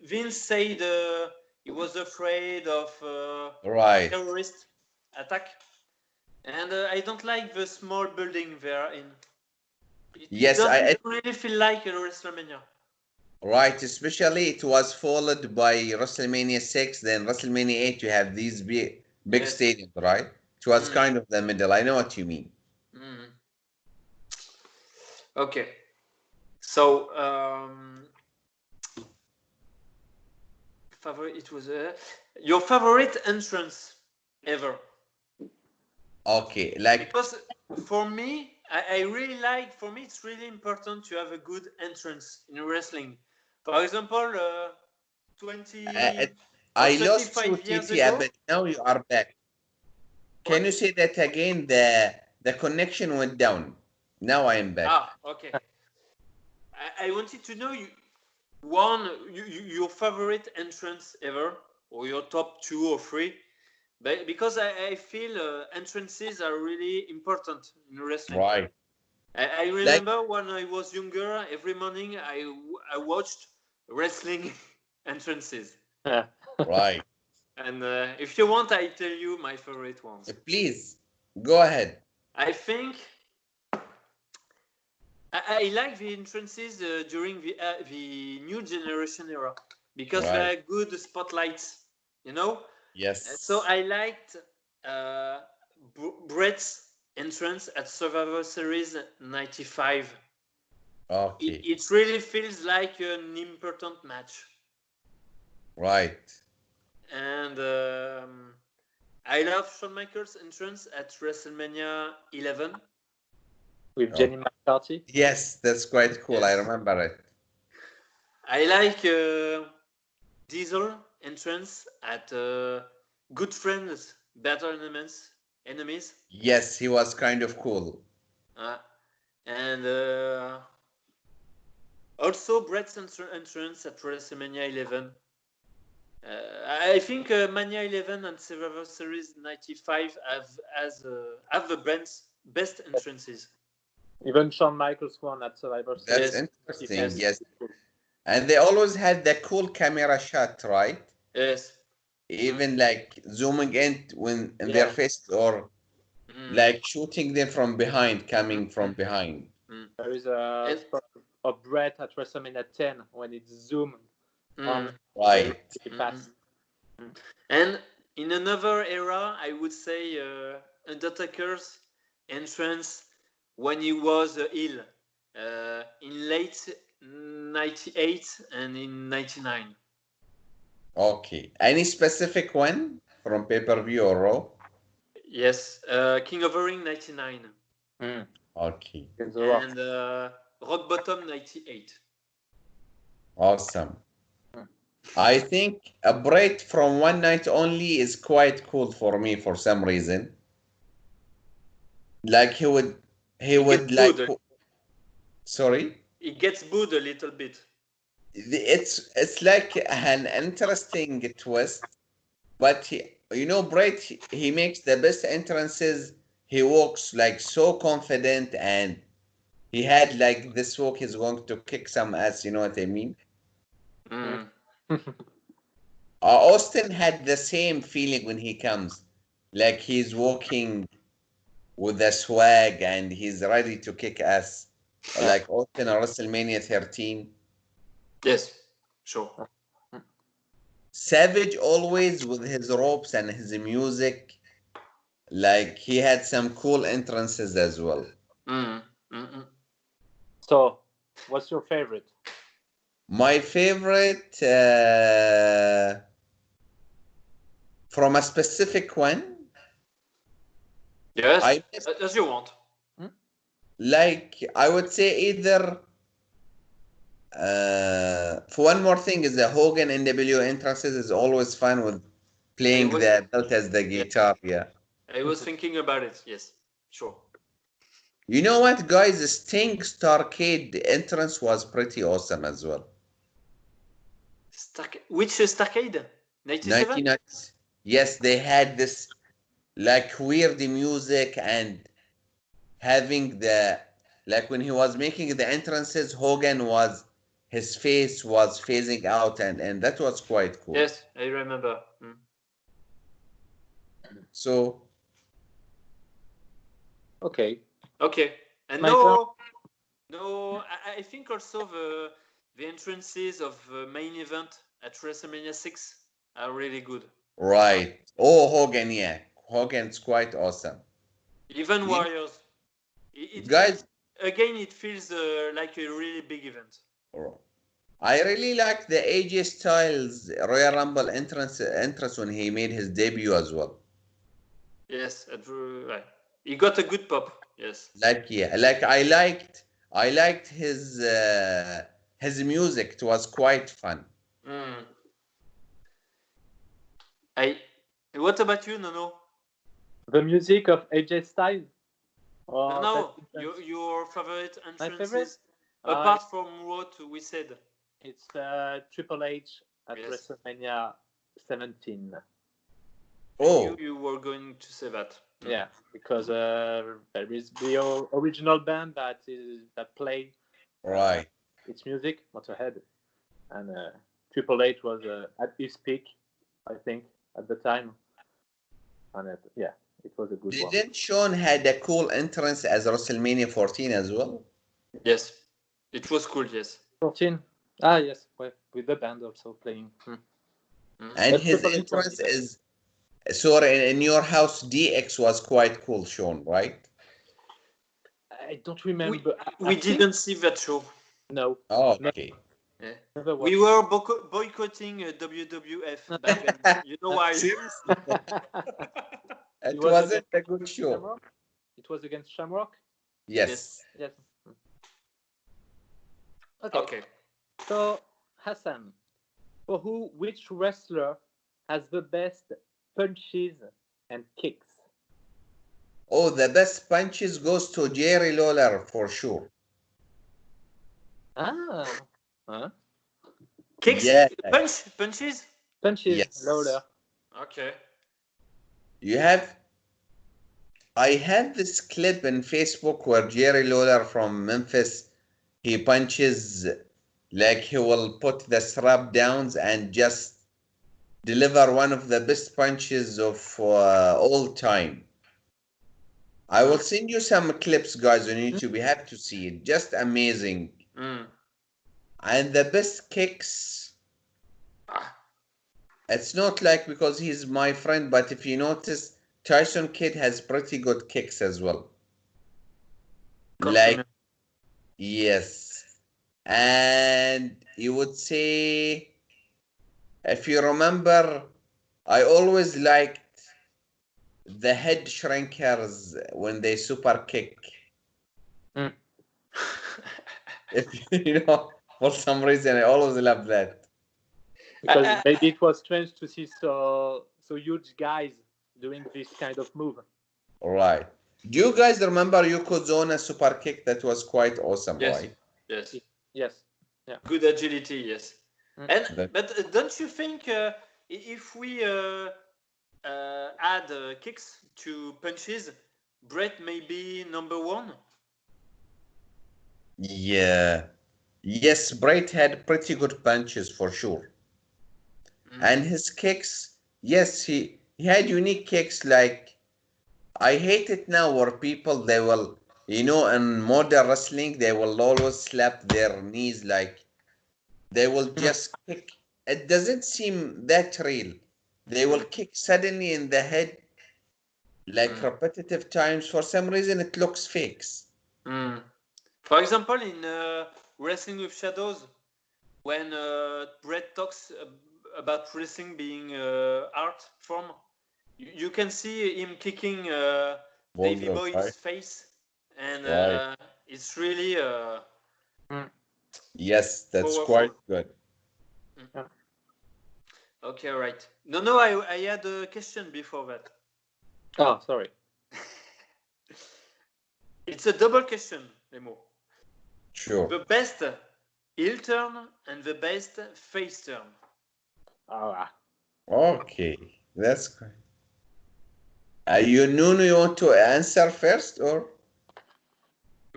Vince said he was afraid of Right. terrorist attack, and I don't like the small building they're in. Yes, it doesn't really feel like a WrestleMania. Right, especially it was followed by WrestleMania 6, then WrestleMania 8, you have these big Yes. stadiums, right? It was Mm. kind of the middle. I know what you mean. Mm. Okay, so favorite. It was your favorite entrance ever. Okay, like, Because for me, I really like. For me, it's really important to have a good entrance in wrestling. For example, 20 I or lost 25 you, years TT, a ago. bit. Now you are back. Can you say that again? The connection went down. Now I am back. Okay. I wanted to know your favorite entrance ever, or your top 2 or 3, because I feel entrances are really important in wrestling. Right. I remember when I was younger, every morning I watched wrestling entrances. Yeah. Right. And if you want, I tell you my favorite ones. Please, go ahead. I think I like the entrances during the new generation era because Right. they're good spotlights, you know. Yes. So I liked Brett's entrance at Survivor Series 95. Okay. It really feels like an important match. Right. And I love Shawn Michaels' entrance at WrestleMania 11. With Jenny McCarthy. Yes, that's quite cool. Yes. I remember it. I like Diesel entrance at Good Friends, Better Enemies. Yes, he was kind of cool. And also Brett's entrance at WrestleMania 11. I think Mania 11 and Survivor Series 95 have the brand's best entrances. Even Shawn Michaels one at Survivor Series. That's interesting. Yes. And they always had the cool camera shot, right? Yes. Even like zooming in their face, or like shooting them from behind, coming from behind. There is a spot of Brett at WrestleMania 10 when it's zoomed on. Right. And in another era, I would say Undertaker's entrance when he was ill in late 98 and in 99. Okay. Any specific one from pay-per-view or Raw? Yes, King of the Ring 99. Okay. And Rock Bottom 98. Awesome. I think a Bret from One Night Only is quite cool for me for some reason. Like he would like. Sorry. It gets booed a little bit. It's like an interesting twist, but Bret, he makes the best entrances. He walks like so confident, and he had like this walk. He's going to kick some ass. You know what I mean? Austin had the same feeling when he comes, like he's walking with a swag and he's ready to kick ass. like Austin or WrestleMania 13. Yes, sure. Savage always with his ropes and his music, like he had some cool entrances as well. So, what's your favorite? My favorite from a specific one, Yes, as you want. like I would say either for one more thing is the Hogan NWO entrances is always fun with playing the belt as the guitar. Yeah. I was thinking about it. Yes, sure. You know what, guys? Sting Starcade entrance was pretty awesome as well. Which Starcade? 97? 1990s. Yes, they had this like weird music and having the like when he was making the entrances, Hogan was his face was phasing out and that was quite cool. Yes, I remember. So okay, and I think also the entrances of main event at WrestleMania 6 are really good. right. Oh, Hogan, yeah, Hogan's quite awesome. Even Warriors. Guys, again, it feels like a really big event. I really like the AJ Styles Royal Rumble entrance when he made his debut as well. Yes, he got a good pop. Yes. Like I liked his music. It was quite fun. What about you, Nono? The music of AJ Styles. No, your favorite entrances? My favorite? Apart from what we said. It's Triple H at WrestleMania 17. Oh, you were going to say that. Yeah, because there is the original band that play its music, Motorhead, and Triple H was at his peak, I think, at the time, and it was a good one. Didn't Shawn had a cool entrance as WrestleMania 14 as well? Yes, it was cool. Yes. 14. Ah, yes, with the band also playing. And his entrance is. So in your house, DX was quite cool, Shawn, right? I don't remember. We didn't see that show. No. Oh, okay. Yeah. We were boycotting WWF back then. You know why? Seriously? It wasn't a good show. Shamrock? It was against Shamrock? Yes. Okay. So, Hassan, which wrestler has the best punches and kicks? Oh, the best punches goes to Jerry Lawler for sure. Kicks? Yeah. Punches? Punches, yes. Lawler. Okay. I have this clip in Facebook where Jerry Lawler from Memphis, he punches like he will put the strap downs and just deliver one of the best punches of all time. I will send you some clips, guys, on YouTube. You have to see it. Just amazing. And the best kicks, it's not like because he's my friend, but if you notice, Tyson Kidd has pretty good kicks as well. Yes. And you would say, if you remember, I always liked the head shrinkers when they super kick. If for some reason I always love that. Because maybe it was strange to see so huge guys doing this kind of move. Right. Do you guys remember Yokozuna super kick? That was quite awesome, right? Yes. Yes. Yeah. Good agility, yes. But don't you think if we add kicks to punches, Bret may be number one? Yeah. Yes, Bret had pretty good punches for sure. And his kicks, yes, he had unique kicks. Like, I hate it now where people, they will, You know, in modern wrestling, they will always slap their knees like they will just kick. It doesn't seem that real. They will kick suddenly in the head like repetitive times. For some reason, it looks fakes. For example, in Wrestling with Shadows, when Brett talks about wrestling being art form, you can see him kicking Davey Bulldog, Boy's right? face, and Right. it's really Yes, that's powerful. quite good. Okay, right. No, I had a question before that. Oh, sorry. It's a double question, Nemo. Sure. The best heel turn and the best face turn. Okay, that's good. Nunu, you want to answer first, or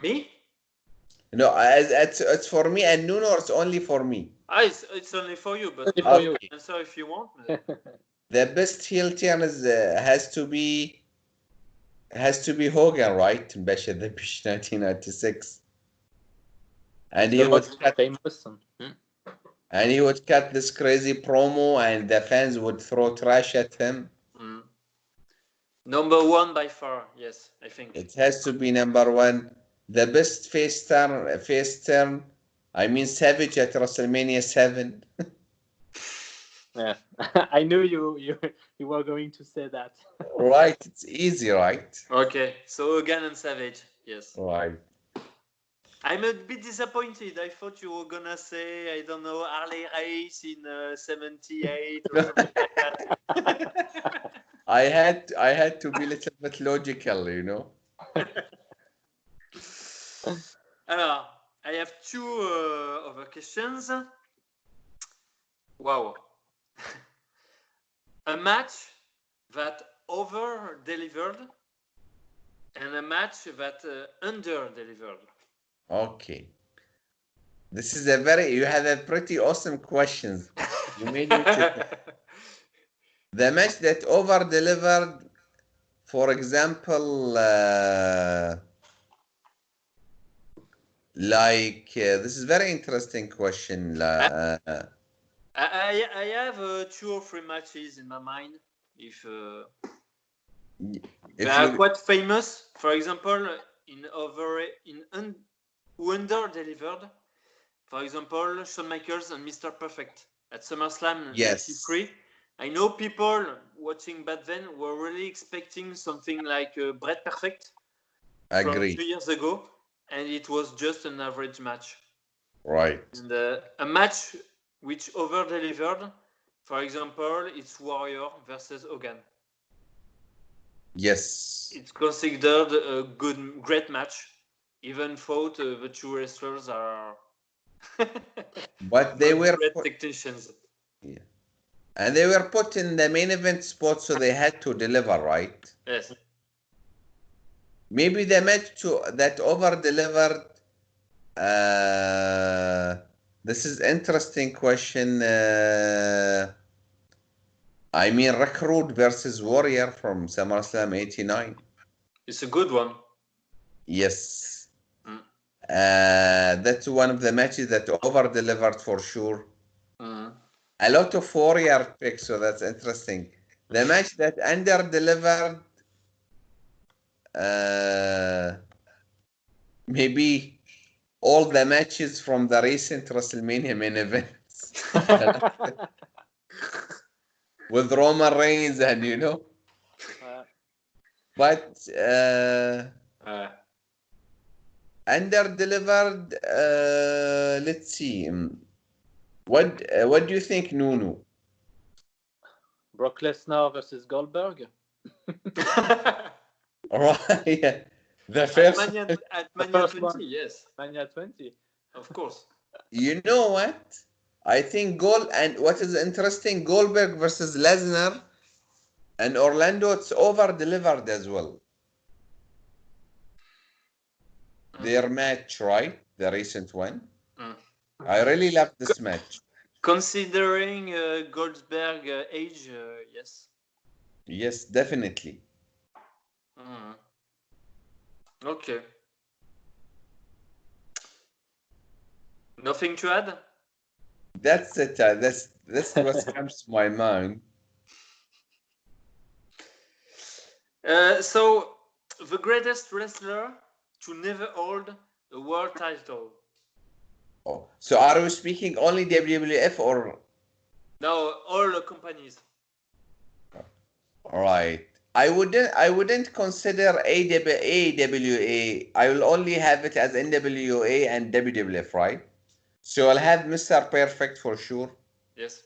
Me? no? It's for me, and Nuno, or it's only for me. It's only for you, but Only for you. you can answer if you want. The best heel turn is has to be Hogan, right? In Bash at the Beach 1996, and he The would most cut famous. and he would cut this crazy promo, and the fans would throw trash at him. Number one by far, yes, I think. It has to be number one. The best face turn. I mean, Savage at WrestleMania 7. Yeah, I knew you were going to say that. Right, it's easy, right? Okay, so Hogan and Savage, yes. Right. I'm a bit disappointed. I thought you were gonna say, I don't know, Harley Race in 78 or something like that. I had to be a little bit logical, you know. Alors, I have two other questions. Wow. A match that over delivered and a match that under delivered. Okay. This is you have a pretty awesome questions. You made me the match that over delivered, for example, this is very interesting question. I have 2 or 3 matches in my mind. If they are quite famous, for example, who under delivered. For example, Shawn Michaels and Mr. Perfect at SummerSlam '93. I know people watching back then were really expecting something like Bret Perfect from 2 years ago, and it was just an average match. Right. And a match which over delivered, for example, it's Warrior versus Hogan. Yes. It's considered a great match, even though the two wrestlers are but they were great technicians. Yeah. And they were put in the main event spot, so they had to deliver, right? Yes. Maybe the match that over delivered. This is interesting question. I mean, Rick Rude versus Warrior from SummerSlam '89. It's a good one. Yes. That's one of the matches that over delivered for sure. A lot of Warrior picks, so that's interesting. The match that under delivered, maybe all the matches from the recent WrestleMania main events with Roman Reigns and but under delivered. Let's see. What do you think, Nunu? Brock Lesnar versus Goldberg. Right. The first at Mania 20, one. yes. Mania 20. Of course. You know what? I think and what is interesting, Goldberg versus Lesnar and Orlando, it's over delivered as well. Their match, right? The recent one. I really love this match. Considering Goldberg age, yes. Yes, definitely. Okay. Nothing to add? That's it. That's what comes to my mind. So, the greatest wrestler to never hold a world title. Oh, so are we speaking only WWF or No, all the companies. right? I wouldn't consider AWA. I will only have it as NWA and WWF, right? So I'll have Mr. Perfect for sure. Yes.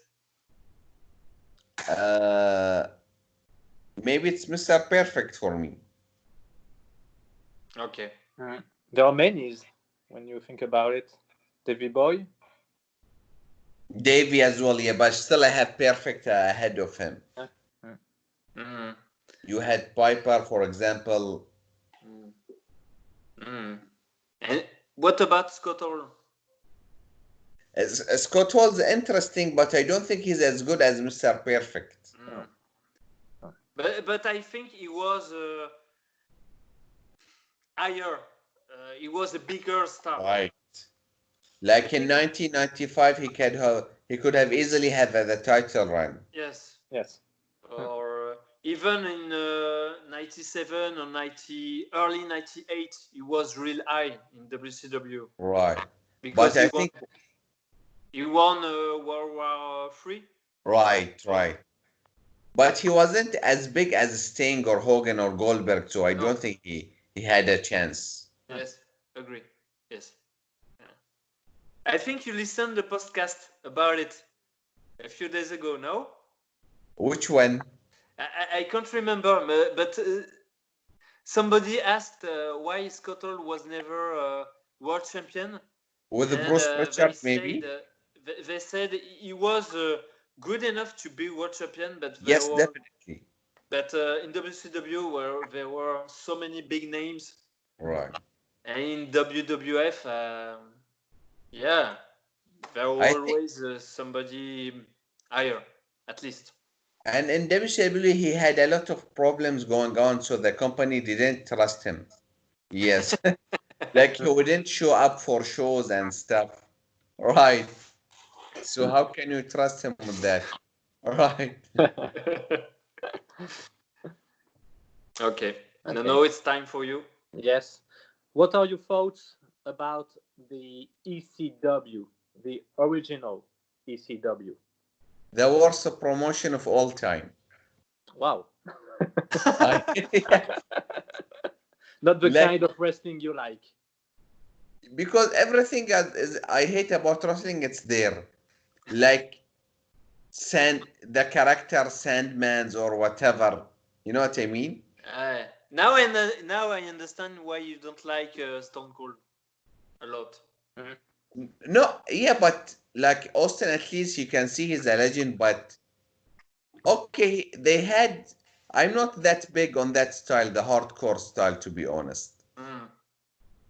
Uh, maybe it's Mr. Perfect for me. Okay. There are many when you think about it. Davy Boy. Davey as well, yeah, but still I have Perfect ahead of him. Mm. You had Piper, for example. And what about Scott Hall? Scott Hall's interesting, but I don't think he's as good as Mr. Perfect. But I think he was higher. He was a bigger star. Right. Like in 1995, he could have easily had the title run. Yes. Yes. Or even in 97 or early 98, he was real high in WCW. Right. Because But I think he won World War III. right. But he wasn't as big as Sting or Hogan or Goldberg, so I No. don't think he had a chance. Yes, agree. Yes. Yeah. I think you listened the podcast about it a few days ago, no? Which one? I can't remember, but somebody asked why Scott Hall was never world champion. With And Bruce Pritchard, maybe? They said he was good enough to be world champion, but Yes, definitely. But in WCW, where there were so many big names, Right. and in WWF, yeah, there were always somebody higher, at least. And in WCW, he had a lot of problems going on, so the company didn't trust him. Yes. Like he wouldn't show up for shows and stuff. Right. So how can you trust him with that? Right. Okay. Now it's time for you. Yes. What are your thoughts about the ECW, the original ECW? The worst promotion of all time. Wow. Yeah. Not the kind of wrestling you like. Because everything I hate about wrestling, it's there. Like the character Sandman's or whatever. You know what I mean? Now I understand why you don't like Stone Cold a lot. No, yeah, but like Austin, at least you can see he's a legend. But okay, I'm not that big on that style, the hardcore style, to be honest.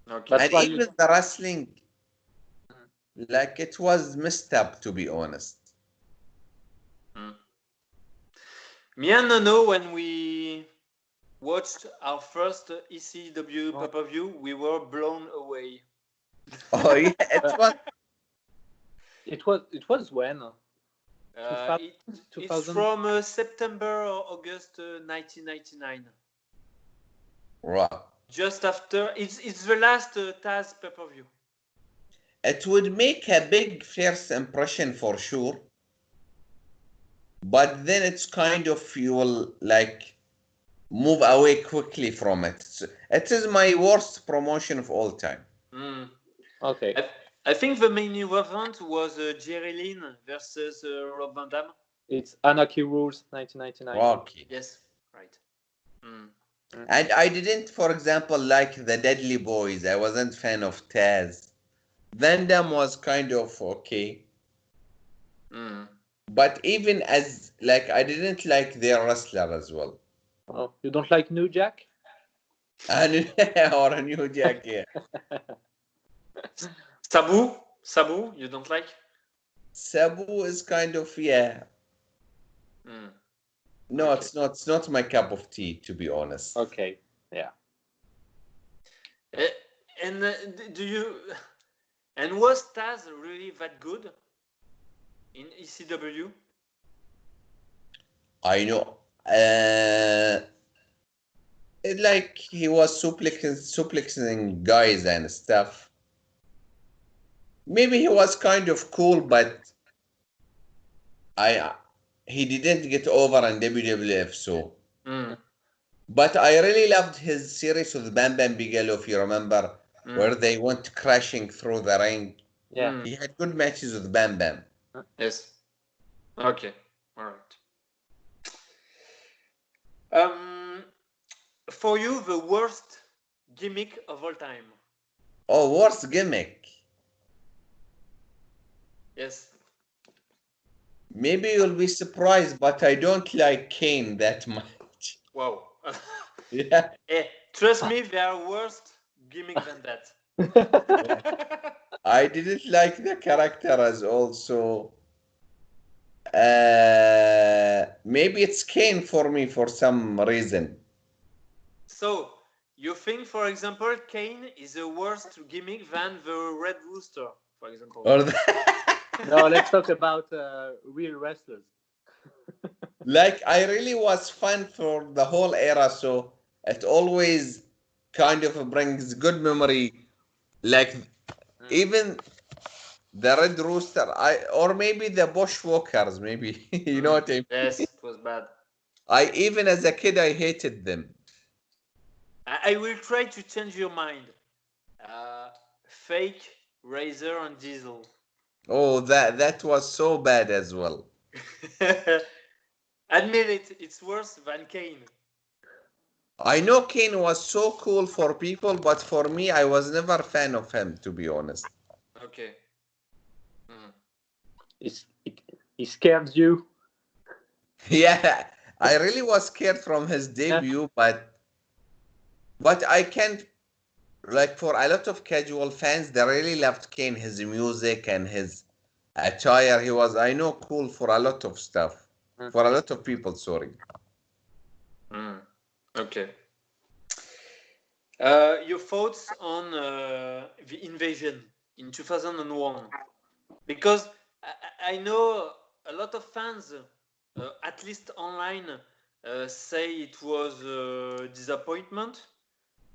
Okay. And even the wrestling, like it was messed up, to be honest. Me and Nono, when we watched our first ECW pay-per-view, we were blown away. Oh yeah, It was when? It's from September or August 1999. Right. Just after, it's the last Taz pay-per-view. It would make a big first impression for sure, but then it's kind of you will like move away quickly from it. It is my worst promotion of all time. Okay. I think the main event was Jerry Lynn versus Rob Van Dam. It's Anarchy Rules 1999. Okay. Yes, right. And I didn't, for example, like the Deadly Boys. I wasn't fan of Taz. Van Dam was kind of okay. But even as, like, I didn't like their wrestler as well. Oh, you don't like New Jack? Or a New Jack, yeah. Sabu, you don't like? Sabu is kind of, yeah. No, okay. It's not my cup of tea, to be honest. Okay, yeah. And do you And was Taz really that good in ECW? I know. Like he was suplexing guys and stuff. Maybe he was kind of cool, but I he didn't get over in WWF. So, but I really loved his series with Bam Bam Bigelow, if you remember, where they went crashing through the ring. Yeah. He had good matches with Bam Bam. Yes. Okay. All right. For you, the worst gimmick of all time? Oh, worst gimmick. Yes. Maybe you'll be surprised, but I don't like Kane that much. Wow. Yeah. Trust me, there are worse gimmick than that. I didn't like the character as also. Maybe it's Kane for me for some reason. So, you think, for example, Kane is a worse gimmick than the Red Rooster, for example? Or No, let's talk about real wrestlers. like I really was fan for the whole era, so it always kind of brings good memory. Like even the Red Rooster, or maybe the Bushwalkers, maybe you know what I mean. Yes, it was bad. I even as a kid I hated them. I will try to change your mind. Fake, Razor, and Diesel. Oh, that was so bad as well. Admit it, it's worse than Kane. I know Kane was so cool for people, but for me, I was never a fan of him, to be honest. Okay. He scared you. Yeah, I really was scared from his debut, but I can't, like, for a lot of casual fans, they really loved Kane, his music and his attire. He was, I know, cool for a lot of stuff, for a lot of people. Sorry. Okay. Your thoughts on the invasion in 2001? Because I know a lot of fans, at least online, say it was a disappointment.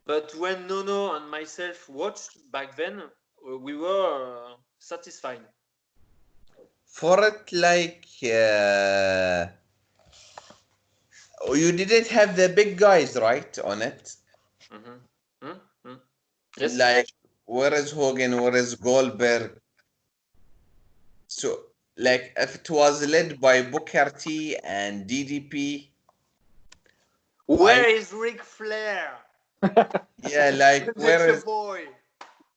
But when Nono and myself watched back then, we were satisfied. For it, like, you didn't have the big guys, right, on it? Yes. Like, where is Hogan? Where is Goldberg? So, like, if it was led by Booker T and DDP, where is Ric Flair? Yeah, like, where is... boy?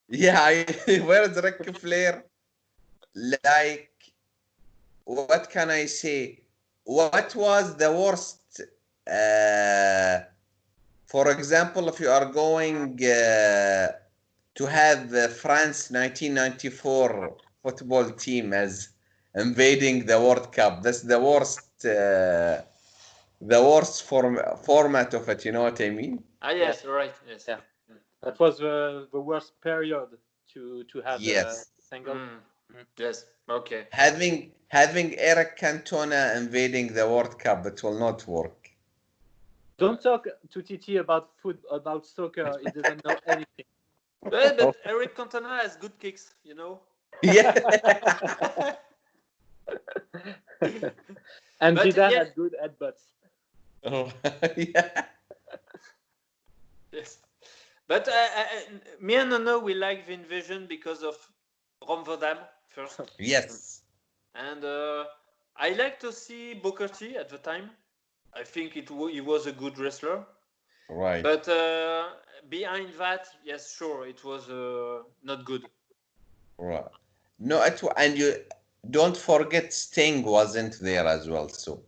Yeah, where is Ric Flair? Like, what can I say? What was the worst? For example, if you are going to have the France 1994 football team as invading the World Cup, that's the worst format of it. You know what I mean? Yes, right. Yes. Yeah. That was the worst period to have Yes. a single. Yes. Okay. Having Eric Cantona invading the World Cup, it will not work. Don't talk to TT about soccer. He doesn't know anything. But Eric Cantona has good kicks, you know. Yeah. And Zidane had good headbutts. Oh, yeah. Yes. But me and Nono, we like the invasion because of Ron Van Dam first. Yes. And I like to see Booker T at the time. I think he was a good wrestler. Right. But behind that, yes, sure, it was not good. Right. No, and you don't forget Sting wasn't there as well. So.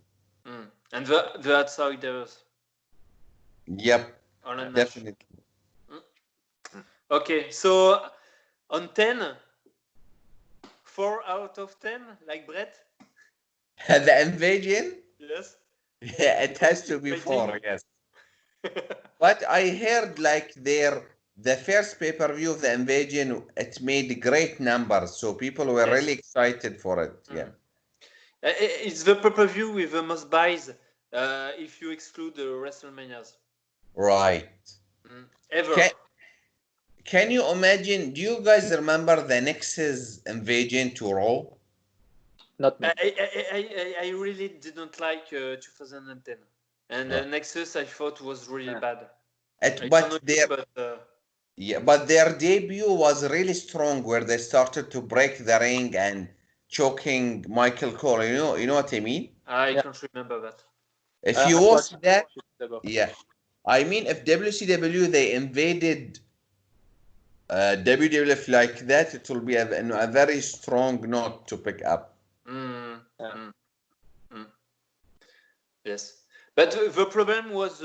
And the Outsiders. Yep. Definitely. Okay, so on 10, 4 out of 10, like Brett? The invasion? Yes. Yeah, it has to be 4, yes. But I heard like their the first pay-per-view of the Invasion, it made great numbers, so people were really excited for it. Yeah. It's the pay-per-view with the most buys if you exclude the WrestleManias. Right. Ever. Can you imagine? Do you guys remember the Nexus Invasion to Raw? Not me. I really didn't like 2010. And Nexus I thought was really bad. But their debut was really strong, where they started to break the ring and choking Michael Cole. You know what I mean? I can't remember that. If you watch that, yeah. I mean, if WCW they invaded WWF like that, it will be a very strong note to pick up. Yes, but the problem was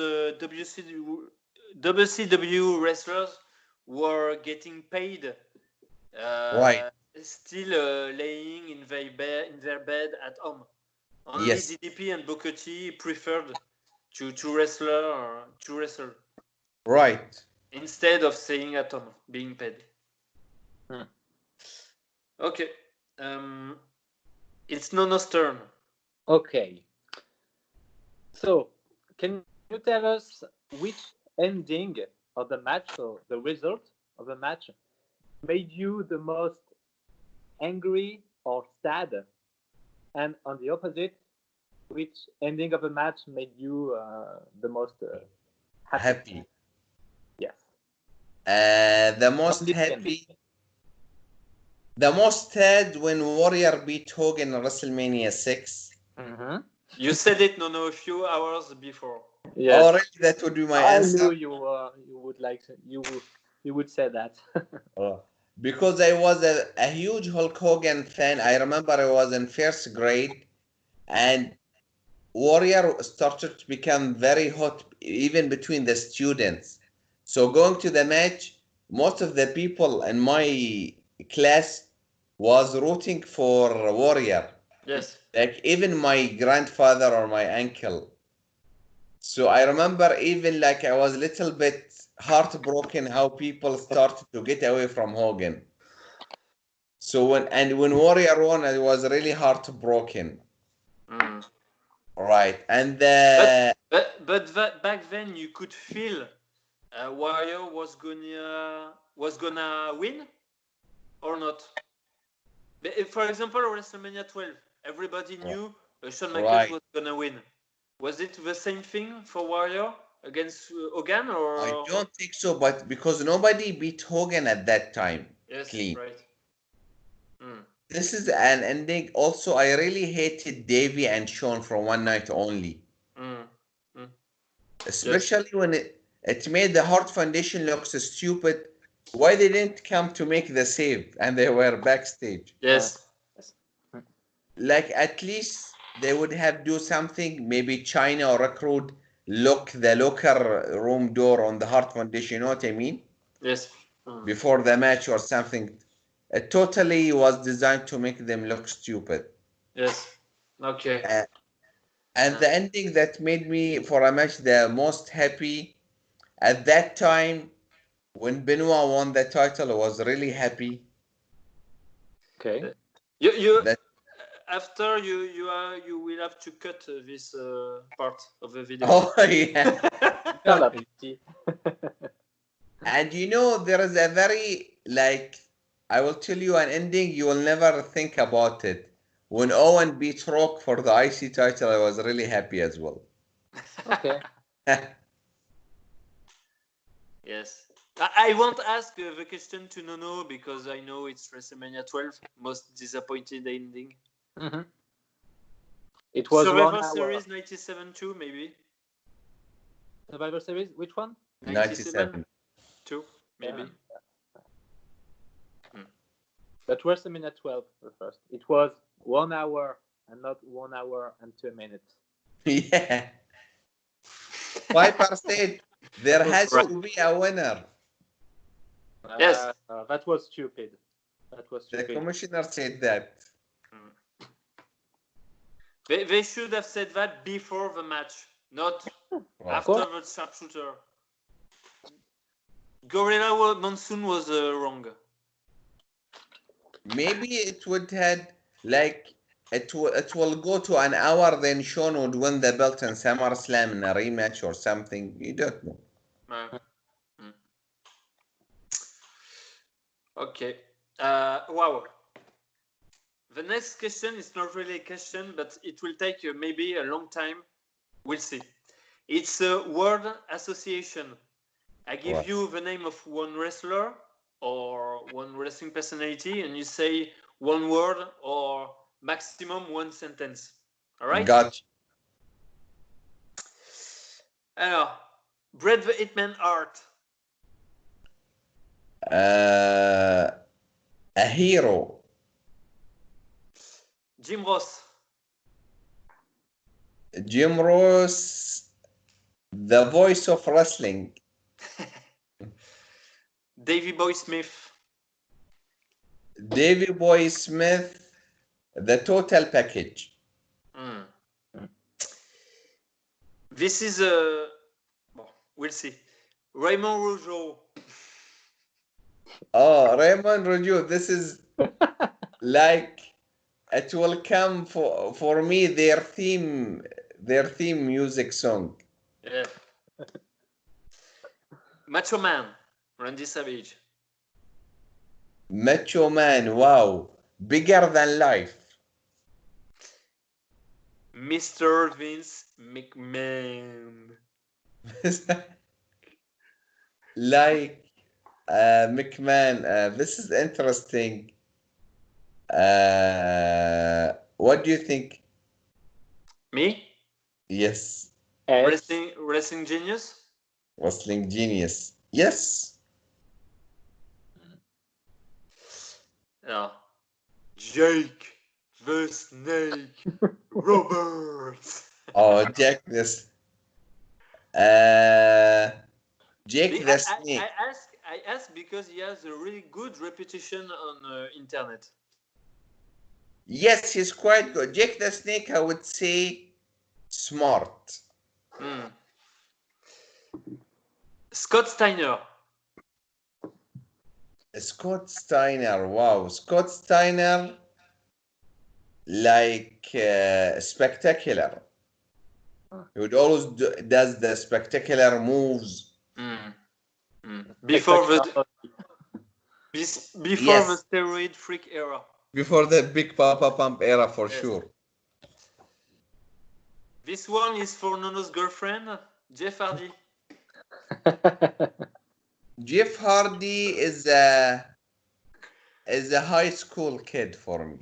WCW wrestlers were getting paid, Right. still laying in their bed at home. Only DDP and Booker T preferred to wrestle. Right. Instead of staying at home, being paid. Okay. It's Nono's turn. Okay. So, can you tell us which ending of the match, so the result of the match, made you the most angry or sad? And on the opposite, which ending of the match made you the most happy? Yes. The most happy. The most sad when Warrior beat Hogan in WrestleMania 6. You said it, Nono, a few hours before. Yes. Already, that would be my answer. I knew you would like to, you would say that. Because I was a huge Hulk Hogan fan. I remember I was in first grade, and Warrior started to become very hot even between the students. So going to the match, most of the people in my class was rooting for Warrior. Yes. Like even my grandfather or my uncle. So I remember even like I was a little bit heartbroken how people started to get away from Hogan. So when Warrior won, I was really heartbroken. Right, and but back then you could feel Warrior was gonna win or not. For example, WrestleMania 12, everybody knew Shawn Michaels was gonna win. Was it the same thing for Warrior against Hogan, or? I don't think so, but because nobody beat Hogan at that time. Yes, clean. right. This is an ending. Also, I really hated Davey and Shawn from One Night Only. Especially when it made the Hart Foundation look so stupid. Why they didn't come to make the save and they were backstage? Yes. Like at least they would have do something. Maybe China or Recruit lock the locker room door on the Hart Foundation. You know what I mean? Yes. Before the match or something. It totally was designed to make them look stupid. Yes. Okay. And the ending that made me for a match the most happy at that time when Benoit won the title, I was really happy. Okay. You after you will have to cut this part of the video. Oh yeah. And you know there is a very I will tell you an ending you will never think about it. When Owen beat Rock for the IC title, I was really happy as well. Okay. Yes. I won't ask the question to Nono because I know it's WrestleMania 12, most disappointed ending. It was Survivor Series 97 too, maybe. Survivor Series, which one? 97 2, maybe. But WrestleMania 12 first. It was 1 hour and not 1 hour and 2 minutes. Yeah. Piper said there has to be a winner. Yes. That was stupid. The commissioner said that. They should have said that before the match, not after the sharpshooter. Gorilla Monsoon was wrong. Maybe it would had like it will go to an hour, then Sean would win the belt in SummerSlam in a rematch or something. You don't know. Okay. Wow. The next question is not really a question, but it will take maybe a long time. We'll see. It's a word association. I give What? you the name of one wrestler or one wrestling personality, and you say one word or maximum one sentence. All right? Gotcha. Alors, Bret the Hitman Hart. A hero. Jim Ross. Jim Ross, the voice of wrestling. Davey Boy Smith. Davey Boy Smith, the total package. This is we'll see. Raymond Rougeau. Oh, Raymond Rougeau, this is like it will come for me their theme music song. Yeah. Macho Man. Randy Savage. Macho Man, wow, bigger than life. Mr. Vince McMahon. Like McMahon, this is interesting. What do you think? Me? Yes. Wrestling genius? Wrestling genius. Yes. Yeah. Jake the Snake Roberts. Oh, Jack this. Jake the Snake. I ask because he has a really good reputation on internet. Yes, he's quite good. Jake the Snake, I would say, smart. Scott Steiner. Scott Steiner, wow. Scott Steiner, like spectacular. He would always does the spectacular moves. Before the Yes. steroid freak era. Before the big Papa Pump era, for sure. This one is for Nono's girlfriend, Jeff Hardy. Jeff Hardy is a high school kid for me.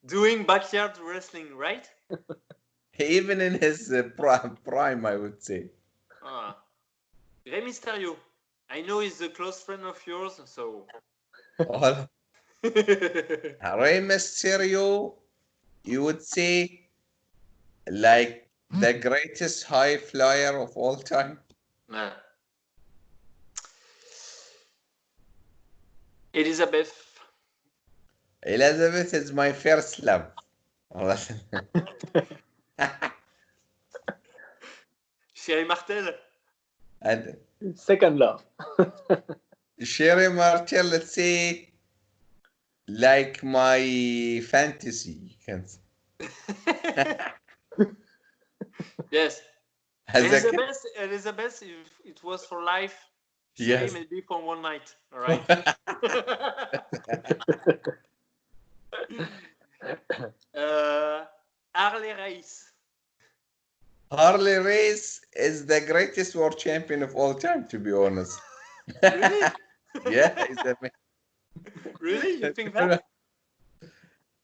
Doing backyard wrestling, right? Even in his prime, I would say. Rey Mysterio. I know he's a close friend of yours, so. Rey Mysterio, you would say, like the greatest high flyer of all time. Elizabeth is my first love. Sherry Martel. And second love. Sherry Martel, let's say, like my fantasy, you can say. Yes. Elizabeth, if it was for life, Sherry maybe for one night. All right. Harley Race. Harley Race is the greatest world champion of all time, to be honest. Really? Yeah, he's amazing. Really? You think that?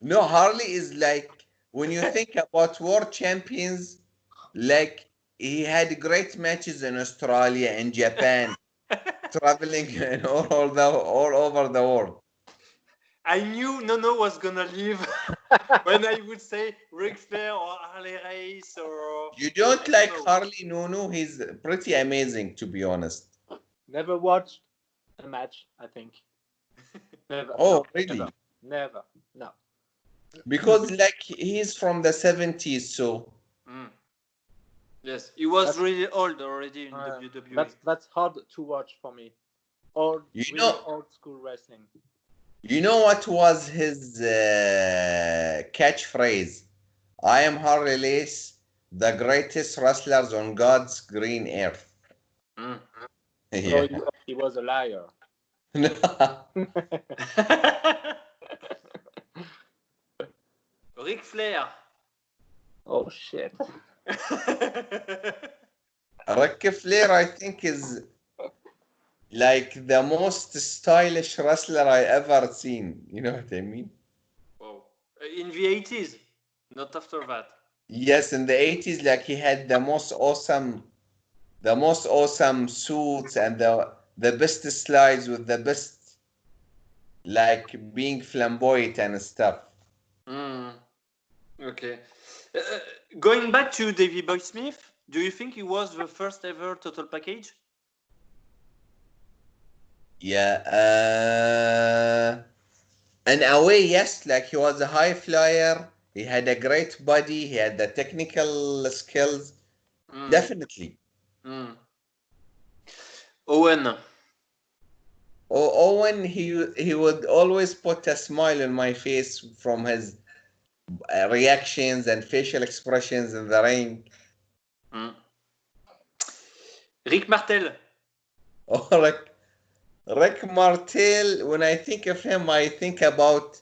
No, Harley is like, when you think about world champions, like he had great matches in Australia and Japan, traveling in all over the world. I knew Nono was gonna leave when I would say Ric Flair or Harley Race or. You don't like Harley? No, he's pretty amazing, to be honest. Never watched a match, I think. Never. Oh, no, really? Never. No. Because like he's from the 70s, so. Yes, he was That's- really old already in WWE. That's hard to watch for me. Old, You really know, old school wrestling. you know what was his catchphrase? I am Harley Lace, the greatest wrestlers on God's green earth. Mm. So Yeah. he was a liar. Ric Flair. Oh shit. Ric Flair, I think, is like the most stylish wrestler I ever seen. You know what I mean? Wow. In the 80s, not after that. Yes, in the 80s, like he had the most awesome suits and the best slides with the best, like being flamboyant and stuff. Mm. Okay. Going back to Davey Boy Smith, do you think he was the first ever total package? Yeah, in a way, yes. Like he was a high flyer. He had a great body. He had the technical skills. Mm. Definitely. Mm. Owen. Owen, he would always put a smile on my face from his reactions and facial expressions in the ring. Mm. Rick Martel. Or Rick Martel, when I think of him, I think about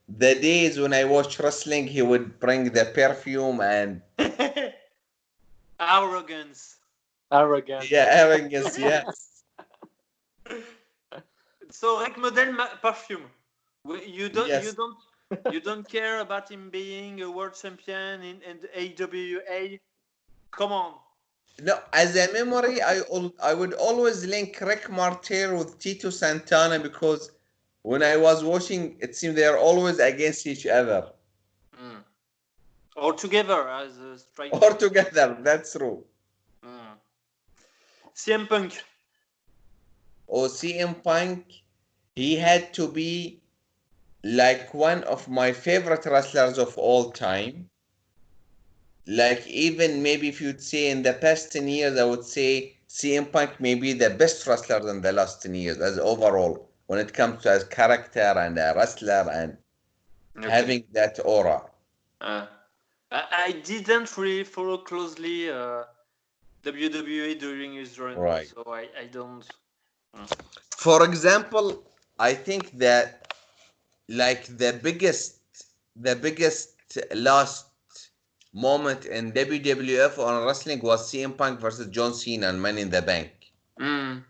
the days when I watched wrestling. He would bring the perfume and Arrogance. Arrogant. yeah, arrogance. Yes, So Rick Model perfume. You don't yes. you don't care about him being a world champion in AWA? Come on. No, as a memory, I would always link Rick Martel with Tito Santana because when I was watching, it seemed they are always against each other Mm. Or together as a strike. or together. That's true. Mm. CM Punk. Or CM Punk, he had to be like one of my favorite wrestlers of all time. Like even maybe if you'd say in the past 10 years, I would say CM Punk may be the best wrestler in the last 10 years as overall when it comes to as character and a wrestler and having that aura. I didn't really follow closely WWE during his run, Right. so I don't. For example, I think that like the biggest last moment in WWF on wrestling was CM Punk versus John Cena and Money in the Bank. Mm.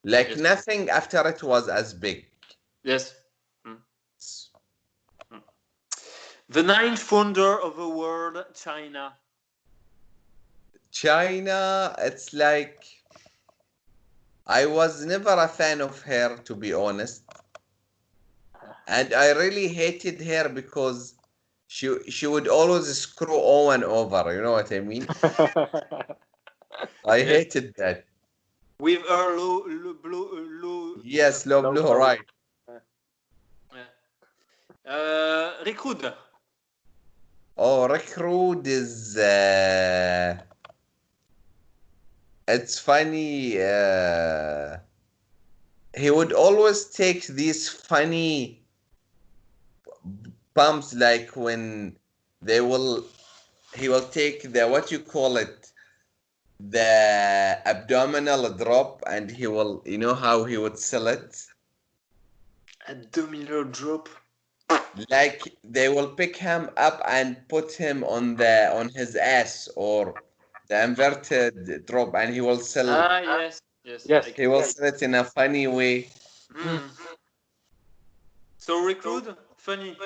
Like Yes. nothing after it was as big. Yes. Mm. The ninth wonder of the world, China. China, it's like I was never a fan of her, to be honest. And I really hated her because she would always screw Owen over, you know what I mean? I Yes. hated that. With her low. Yes, low Low blue, blow. right. Rick Rude. Oh, Rick Rude is it's funny. He would always take these funny bumps, like when they will he will take the what you call it, the abdominal drop, and he will, you know how he would sell it, Abdominal drop. like they will pick him up and put him on his ass or the inverted drop, and he will sell Yes. Yes. he will sell it in a funny way. Mm. So Rick Rude, funny,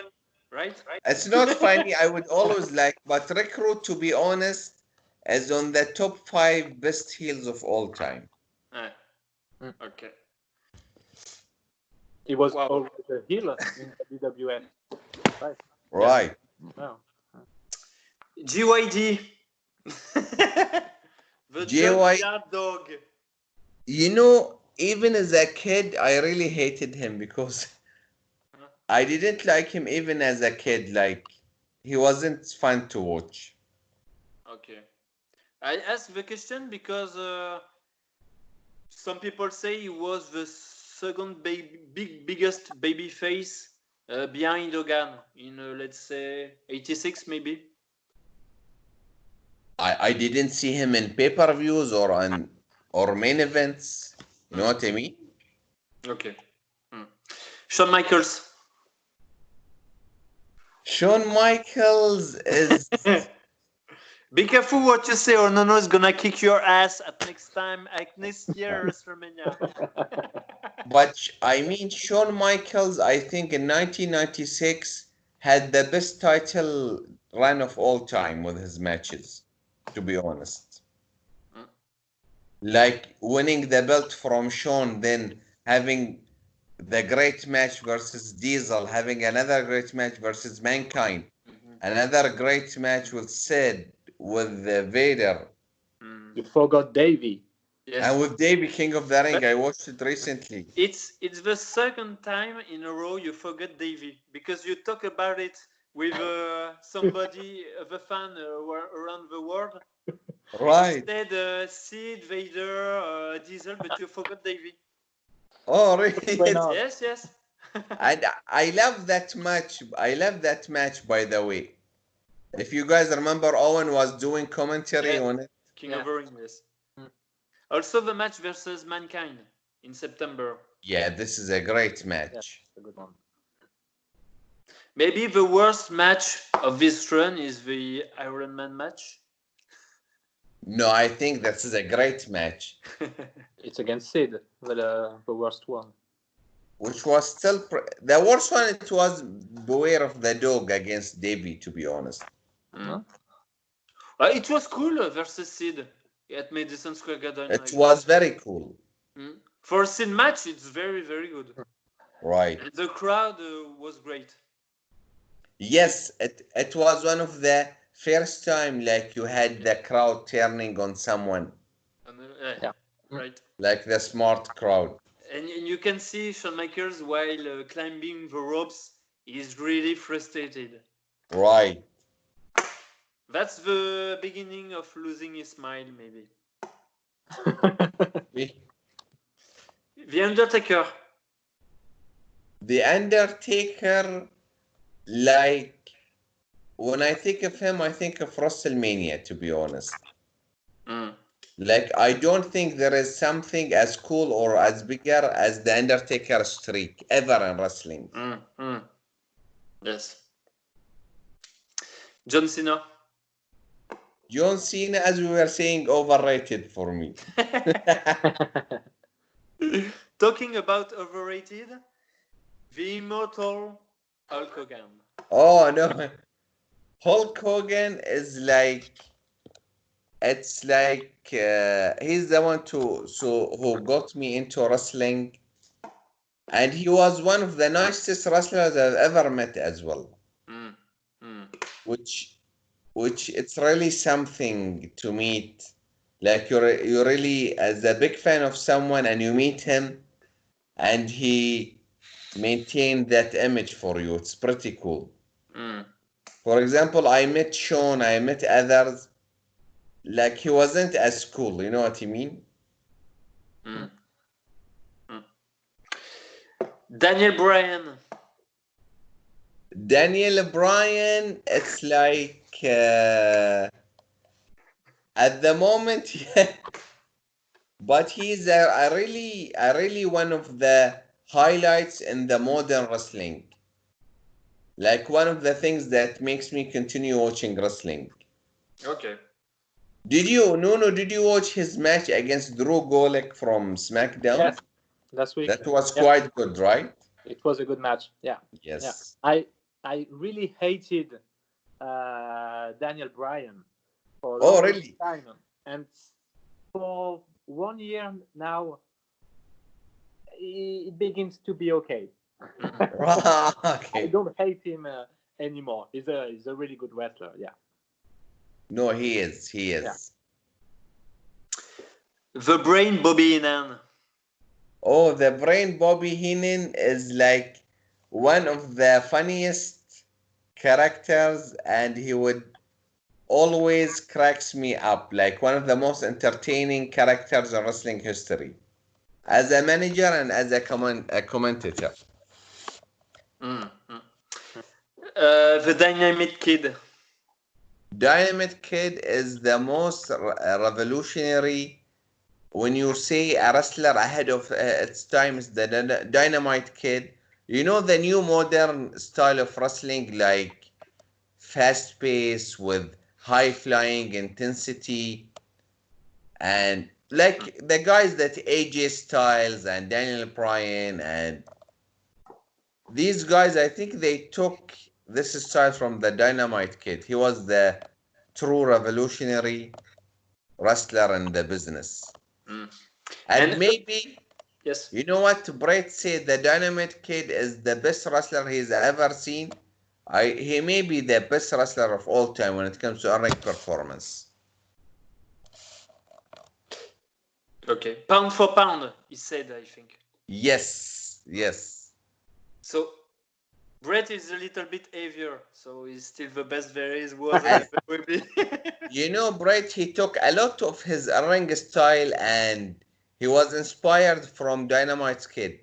right? It's not funny. I would always like, but Rick Rude, to be honest, is on the top 5 best heels of all time. Okay. He was Wow. always a heel in WWF. Right. Right. Wow. GYD. The JY, junkyard dog. you know, even as a kid, I really hated him because I didn't like him even as a kid. Like, he wasn't fun to watch. Okay. I asked the question because some people say he was the second biggest baby face behind Hogan in let's say 86 maybe. I didn't see him in pay-per-views or main events. You know what I mean? Okay. Shawn Michaels. Shawn Michaels is Be careful what you say, or Nono is gonna kick your ass at next year WrestleMania. but I mean Shawn Michaels, I think in 1996 had the best title run of all time with his matches, to be honest. Like winning the belt from Shawn, then having the great match versus Diesel, having another great match versus Mankind, another great match with Sid, with Vader, You forgot Davey. Yes. and with Davey King of the Ring. I watched it recently. It's the second time in a row you forget Davey because you talk about it with somebody, the fan around the world. Right. Instead, Sid, Vader, Diesel, but you forgot Davey. Oh, really? Why not? Yes, yes. And I love that match. I love that match, by the way. If you guys remember, Owen was doing commentary Yes. on it. King of the Ring, yes. Also the match versus Mankind in September. Yeah, this is a great match. A good one. Maybe the worst match of this run is the Iron Man match. No, I think this is a great match, It's against Sid, the worst one. which was still the worst one. It was Beware of the Dog against Davey, to be honest. It was cool versus Sid at Madison Square Garden. It was very cool. For a Sid match, it's very, very good. Right. And the crowd was great. Yes, it was one of the first time like you had the crowd turning on someone. Yeah. Right. Like the smart crowd. And you can see Shawn Michaels while climbing the ropes, he's really frustrated. Right. That's the beginning of losing his smile, maybe. The Undertaker. The Undertaker, like, when I think of him, I think of WrestleMania, to be honest. Like, I don't think there is something as cool or as bigger as the Undertaker streak ever in wrestling. Yes. John Cena. John Cena, as we were saying, overrated for me. Talking about overrated, the immortal Hulk Hogan. Oh, no. Hulk Hogan is like, it's like he's the one who got me into wrestling, and he was one of the nicest wrestlers I've ever met as well. Which it's really something to meet. Like you're really as a big fan of someone and you meet him, and he maintained that image for you. It's pretty cool. For example, I met Sean, I met others. Like he wasn't as cool, you know what I mean? Daniel Bryan. Daniel Bryan, it's like at the moment, yeah, but he's a really one of the highlights in the modern wrestling. Like one of the things that makes me continue watching wrestling. Okay. Did you watch his match against Drew Gulak from SmackDown? Yes, last week. That was quite good, right? It was a good match. Yeah. Yes. Yeah. I really hated Daniel Bryan for a Oh, long really? time, and for 1 year now, it begins to be okay. Okay. I don't hate him anymore. He's a really good wrestler. Yeah. No, he is. Yeah. The Brain Bobby Heenan. Oh, the Brain Bobby Heenan is like one of the funniest characters, and he would always cracks me up, like one of the most entertaining characters in wrestling history, as a manager and as a commentator. The Dynamite Kid. Dynamite Kid is the most revolutionary. When you say a wrestler ahead of its time is the Dynamite Kid, you know the new modern style of wrestling, like fast pace with high flying intensity, and like the guys that AJ Styles and Daniel Bryan and these guys, I think they took this style from the Dynamite Kid. He was the true revolutionary wrestler in the business. And maybe, yes, you know what Bret said, the Dynamite Kid is the best wrestler he's ever seen. He may be the best wrestler of all time when it comes to a ring performance. Okay, pound for pound, he said, I think. Yes, yes. So Bret is a little bit heavier, so he's still the best there is was and ever will be. You know, Bret, he took a lot of his ring style and he was inspired from Dynamite's Kid.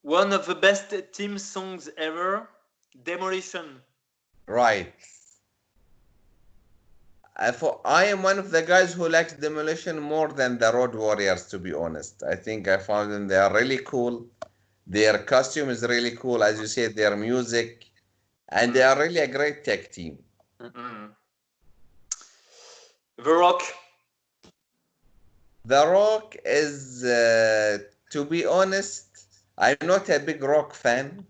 One of the best theme songs ever, Demolition. Right. I am one of the guys who likes Demolition more than the Road Warriors, to be honest. I think I found them, they are really cool. Their costume is really cool, as you said, their music, and they are really a great tech team. The Rock. The Rock is, to be honest, I'm not a big Rock fan,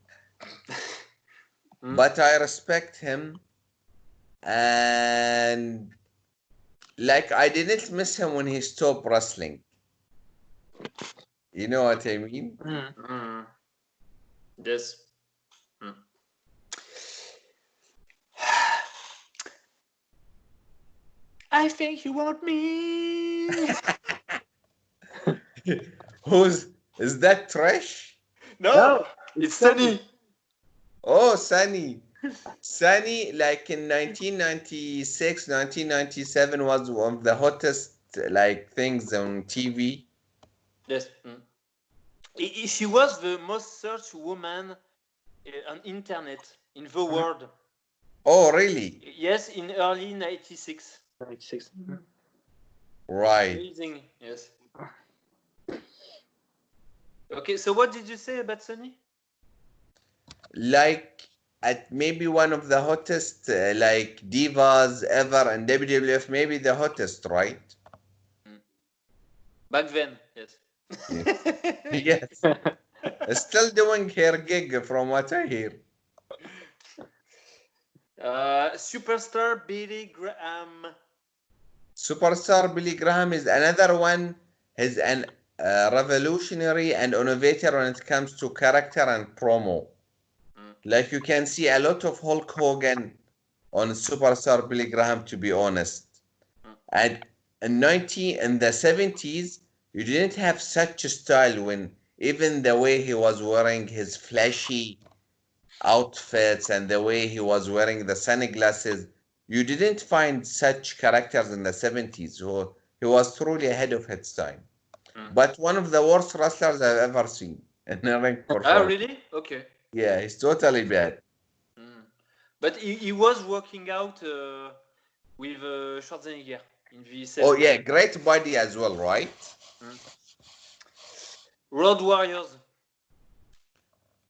but I respect him, and like I didn't miss him when he stopped wrestling. You know what I mean? Yes. I think you want me. Is that Trash? No, it's Sunny. Oh, Sunny. Sunny, like in 1996, 1997 was one of the hottest like things on TV. Yes. She was the most searched woman on internet in the world. Oh, really? Yes, in early 96. 96. Right. Amazing. Yes. Okay, so what did you say about Sunny? Like at maybe one of the hottest like divas ever in WWF, maybe the hottest, right? Back then, yes. Yes. Still doing her gig from what I hear. Superstar Billy Graham. Superstar Billy Graham is another one. He's an revolutionary and innovator when it comes to character and promo. Like you can see a lot of Hulk Hogan on Superstar Billy Graham, to be honest. And in the 70s, you didn't have such a style when even the way he was wearing his flashy outfits and the way he was wearing the sunglasses, you didn't find such characters in the 70s. So he was truly ahead of his time. But one of the worst wrestlers I've ever seen in a ring performance. Oh, really? Okay. Yeah, he's totally bad. But he was working out with Schwarzenegger in the 70s. Oh, yeah, great body as well, right? Road Warriors.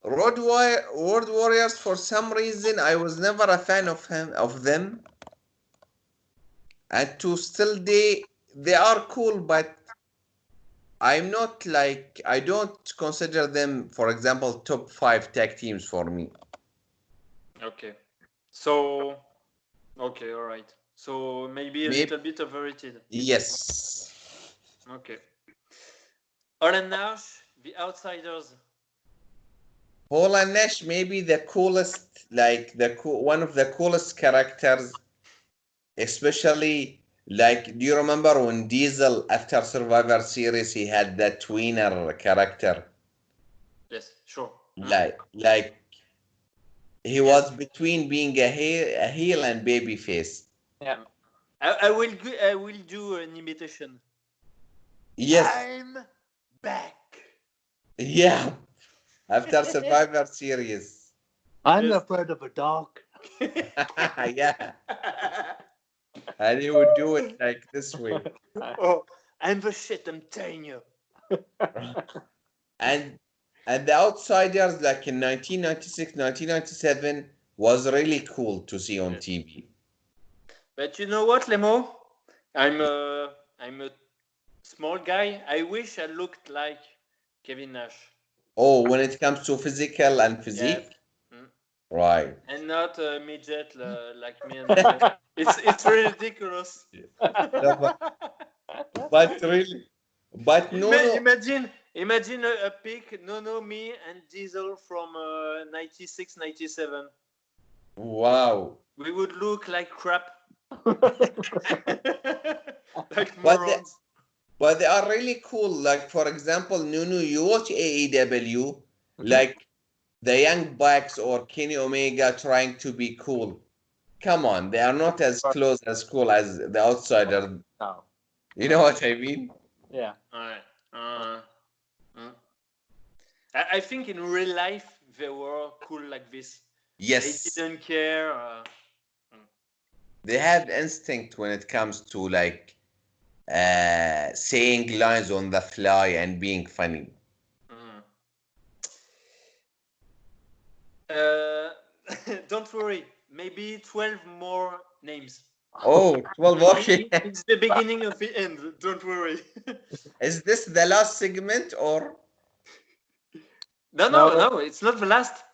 Road Warriors, for some reason, I was never a fan of them. And to still they are cool, but I'm not like, I don't consider them, for example, top 5 tag teams for me. Okay. So, okay, all right. So maybe a little bit overrated. Yes. Okay. Hall and Nash, The Outsiders. Hall and Nash, maybe the coolest, like one of the coolest characters, especially like, do you remember when Diesel after Survivor Series he had that tweener character? Yes, sure. Like he was between being a heel and baby face. Yeah. I will do an imitation. Yes, I'm back. yeah. After Survivor Series. I'm Yes. afraid of a dog. Yeah. And he would do it like this way. Oh, I'm the shit, I'm telling you. And the Outsiders, like in 1996, 1997, was really cool to see on Yes. TV. But you know what, Lemo? I'm a small guy. I wish I looked like Kevin Nash. Oh, when it comes to physical and Yes. physique, Mm. right. And not a midget like me and Lemo. It's ridiculous. No, but really, but no, Imagine a pic, no, me and Diesel from 96, 97. wow. We would look like crap. Like But they, morons. but they are really cool. Like for example, Nunu, you watch AEW, like the Young Bucks or Kenny Omega trying to be cool. Come on, they are not as close as cool as the Outsider. No. You know what I mean? Yeah. Alright. I think in real life they were cool like this. Yes. They didn't care. They have instinct when it comes to like saying lines on the fly and being funny. Don't worry. Maybe 12 more names. Oh, 12, okay. It's the beginning of the end. Don't worry. Is this the last segment or? No, it's not the last.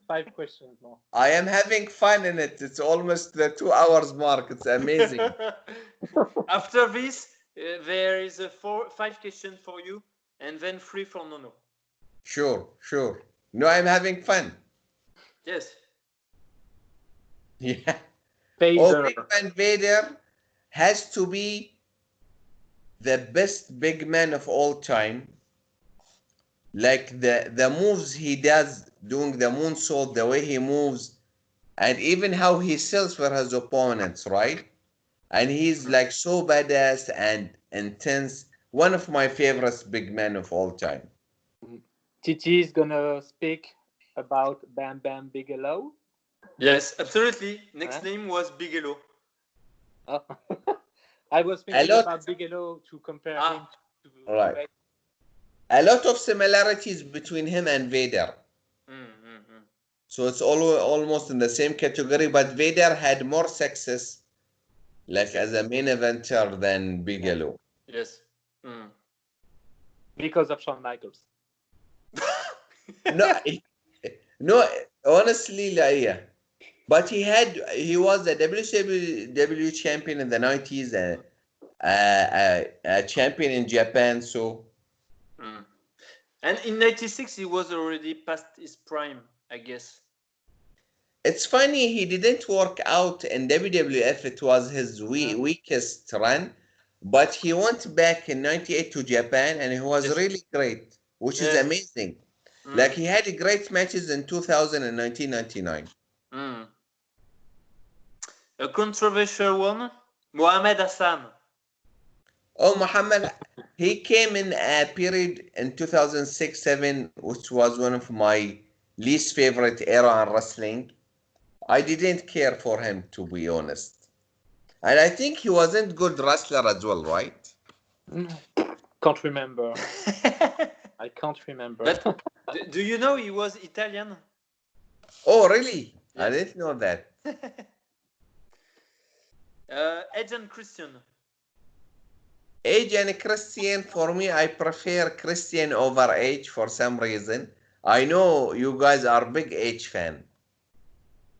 Five questions more. I am having fun in it. It's almost the 2 hours mark. It's amazing. After this, there is a 5 questions for you, and then 3 for Nono. Sure. No, I'm having fun. Yes. Yeah. Vader. Big Man Vader has to be the best big man of all time. Like the moves he does, doing the moonsault, the way he moves, and even how he sells for his opponents, right? And he's like so badass and intense. One of my favorites big men of all time. TT is gonna speak about Bam Bam Bigelow. Yes, absolutely. Next name was Bigelow. Oh. I was thinking about Bigelow to compare him to right. A lot of similarities between him and Vader. So it's almost in the same category, but Vader had more success like as a main eventer than Bigelow. Yes. Because of Shawn Michaels. No, honestly, yeah. But he was a WCW champion in the 90s, a champion in Japan, so. And in 96, he was already past his prime, I guess. It's funny, he didn't work out in WWF. It was his weakest run. But he went back in 98 to Japan, and he was really great, which is amazing. Like, he had great matches in 2000 and 1999. A controversial one, Mohamed Hassan. Oh, Muhammad, he came in a period in 2006-7, which was one of my least favorite era in wrestling. I didn't care for him, to be honest. And I think he wasn't good wrestler as well, right? Can't remember. I can't remember. But do you know he was Italian? Oh, really? Yes. I didn't know that. Edge and Christian. Edge and Christian, for me, I prefer Christian over Edge for some reason. I know you guys are big Edge fan.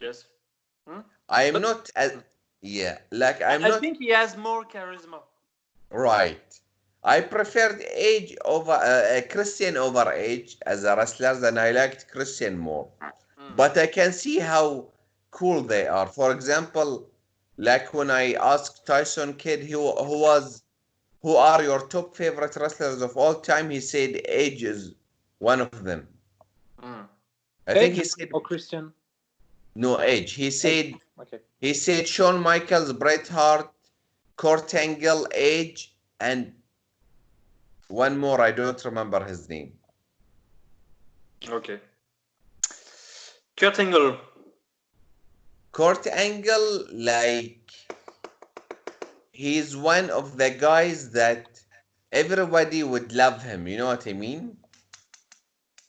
Yes. I am not as... Yeah, like I'm not... I think he has more charisma. Right. I preferred Edge over... Christian over Edge as a wrestler, and I liked Christian more. But I can see how cool they are. For example, like when I asked Tyson Kidd who are your top favorite wrestlers of all time, he said Edge is one of them. I think he Edge said or Christian? no Edge. He said Okay. Shawn Michaels, Bret Hart, Kurt Angle, Edge, and one more. I don't remember his name. Okay. Kurt Angle. Kurt Angle, like he's one of the guys that everybody would love him. You know what I mean?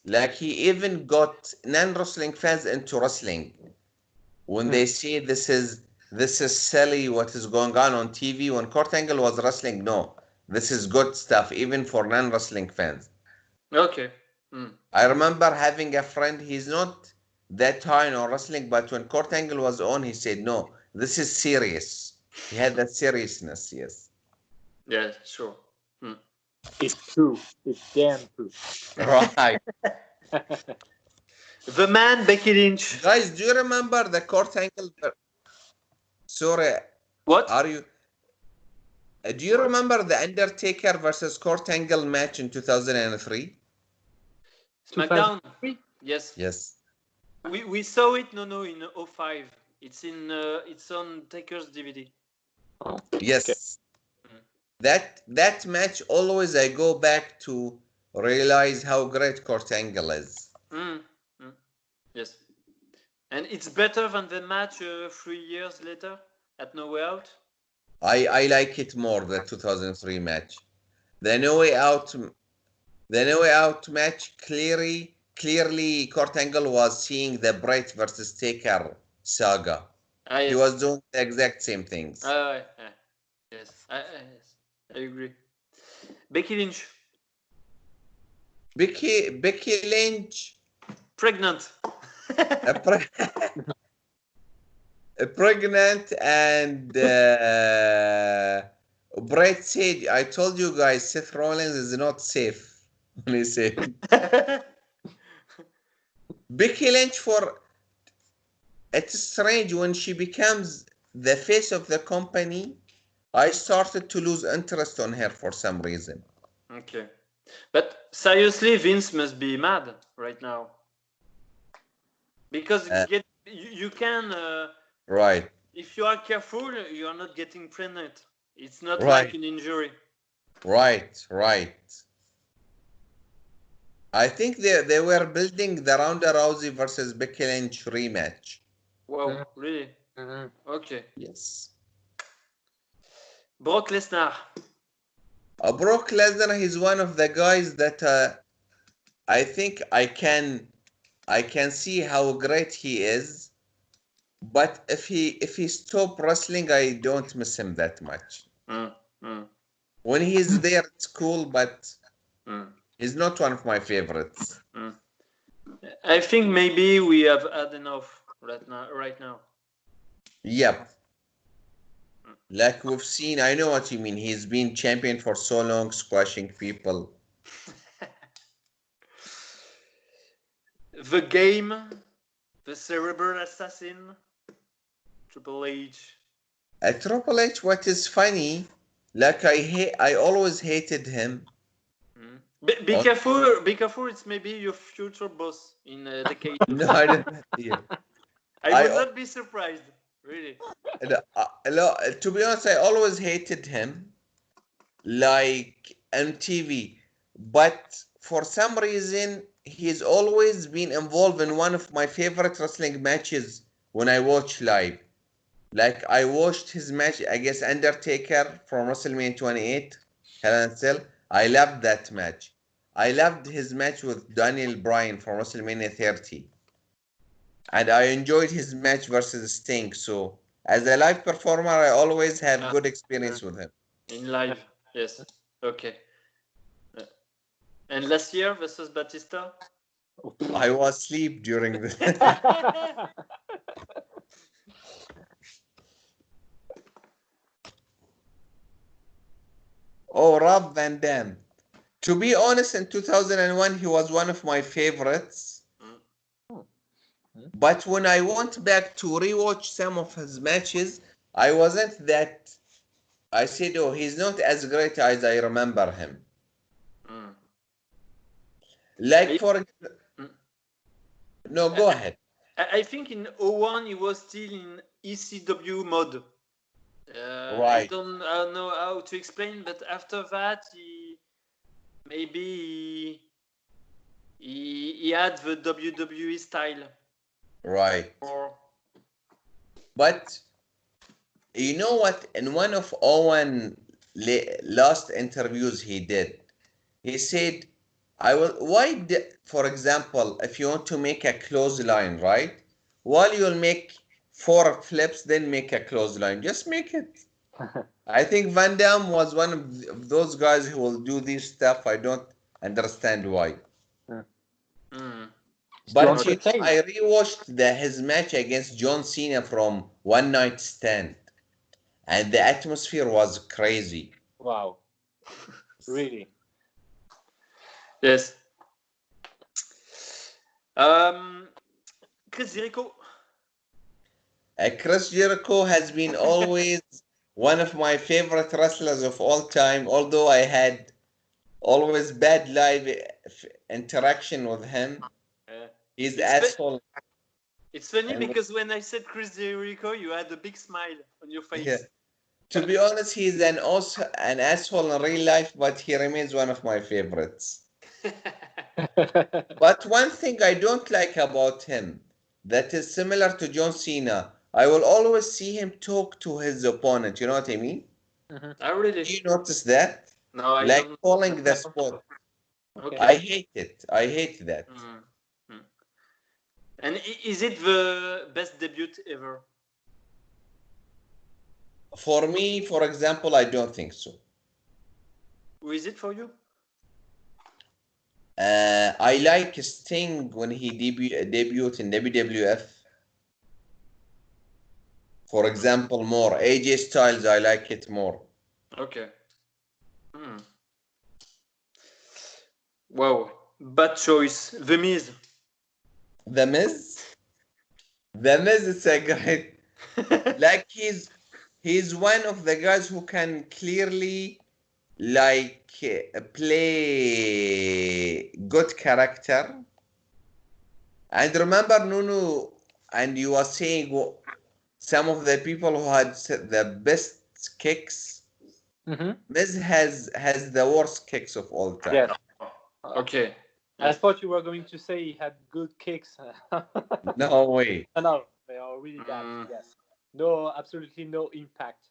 Like he even got non-wrestling fans into wrestling when they say this is silly what is going on TV. When Kurt Angle was wrestling, no, this is good stuff even for non-wrestling fans. Okay. I remember having a friend, he's not that high on wrestling, but when Kurt Angle was on, he said, no, this is serious. He had that seriousness, yes. Yeah, sure. It's true. It's damn true. Right. The man, Becky Lynch. Guys, do you remember the Kurt Angle? Sorry. What? Are you? Do you remember the Undertaker versus Kurt Angle match in 2003? SmackDown. Yes. Yes. We saw it. No, in 05. It's on Taker's DVD. Yes. Okay. That match always I go back to realize how great Kurt Angle is. Yes. And it's better than the match 3 years later at No Way Out. I like it more, the 2003 match. The No Way Out match clearly Kurt Angle was seeing the Bret versus Taker saga. Yes. He was doing the exact same things. Yes. I agree. Becky Lynch. Becky Lynch. Pregnant. Pregnant, and Bret said, I told you guys Seth Rollins is not safe. He said. Becky Lynch, it's strange when she becomes the face of the company, I started to lose interest on her for some reason. Okay. But seriously, Vince must be mad right now. Because you can... right. If you are careful, you are not getting pregnant. It's not right. like an injury. Right. I think they were building the Ronda Rousey versus Becky Lynch rematch. Wow, really? Okay. Yes. Brock Lesnar. Brock Lesnar, he's one of the guys that I think I can see how great he is, but if he stop wrestling, I don't miss him that much. When he's there, it's cool, but he's not one of my favorites. I think maybe we have had enough right now. Yep. Like we've seen, I know what you mean. He's been champion for so long, squashing people. The Game, the Cerebral Assassin, Triple H. Triple H, what is funny, like I always hated him. Be careful, it's maybe your future boss in a decade. No, I don't. Yeah. I would not be surprised, really. To be honest, I always hated him, like MTV, but for some reason, he's always been involved in one of my favorite wrestling matches when I watch live. Like I watched his match against Undertaker from WrestleMania 28, Hell in a Cell. I loved that match. I loved his match with Daniel Bryan from WrestleMania 30. And I enjoyed his match versus Sting. So as a live performer, I always have good experience with him. In live, yes. Okay. And last year versus Batista? I was asleep during the... Oh, Rob Van Dam. To be honest, in 2001, he was one of my favorites. But when I went back to rewatch some of his matches, I wasn't that... I said, oh, he's not as great as I remember him. Like No, go ahead. I think in 01 he was still in ECW mode. I Right. don't know how to explain, but after that he had the WWE style. Right. Or But you know what? In one of Owen last interviews he did, he said, "I will." For example, if you want to make a clothesline, right? While you'll make four flips, then make a clothesline. Just make it. I think Van Damme was one of those guys who will do this stuff. I don't understand why. mm, But to you know, entertain. I rewatched his match against John Cena from One Night Stand, and the atmosphere was crazy. Wow, really. yes. Chris Jericho. Chris Jericho has been always one of my favorite wrestlers of all time, although I had always bad live interaction with him. He's It's fu- asshole. it's funny And because when I said Chris Jericho, you had a big smile on your yeah, face. to be honest, he's an asshole in real life, but he remains one of my favorites. But one thing I don't like about him that is similar to John Cena, I will always see him talk to his opponent. You know what I mean? Oh, really? Do you notice that? No, I Like don't. calling the spot. Okay. I hate it. I hate that. Mm. And is it the best debut ever? For me, for example, I don't think so. Who is it for you? I like Sting when he debuted in WWF. For example, more. AJ Styles, I like it more. Okay. Hmm. Wow. Bad choice. The Miz. The Miz? The Miz is a great. Like he's one of the guys who can clearly like play good character. And remember Nunu, and you were saying some of the people who had the best kicks. Miz has the worst kicks of all time. Yes. Okay. I thought you were going to say he had good kicks. No way. No, they are really bad. Yes. No, absolutely no impact.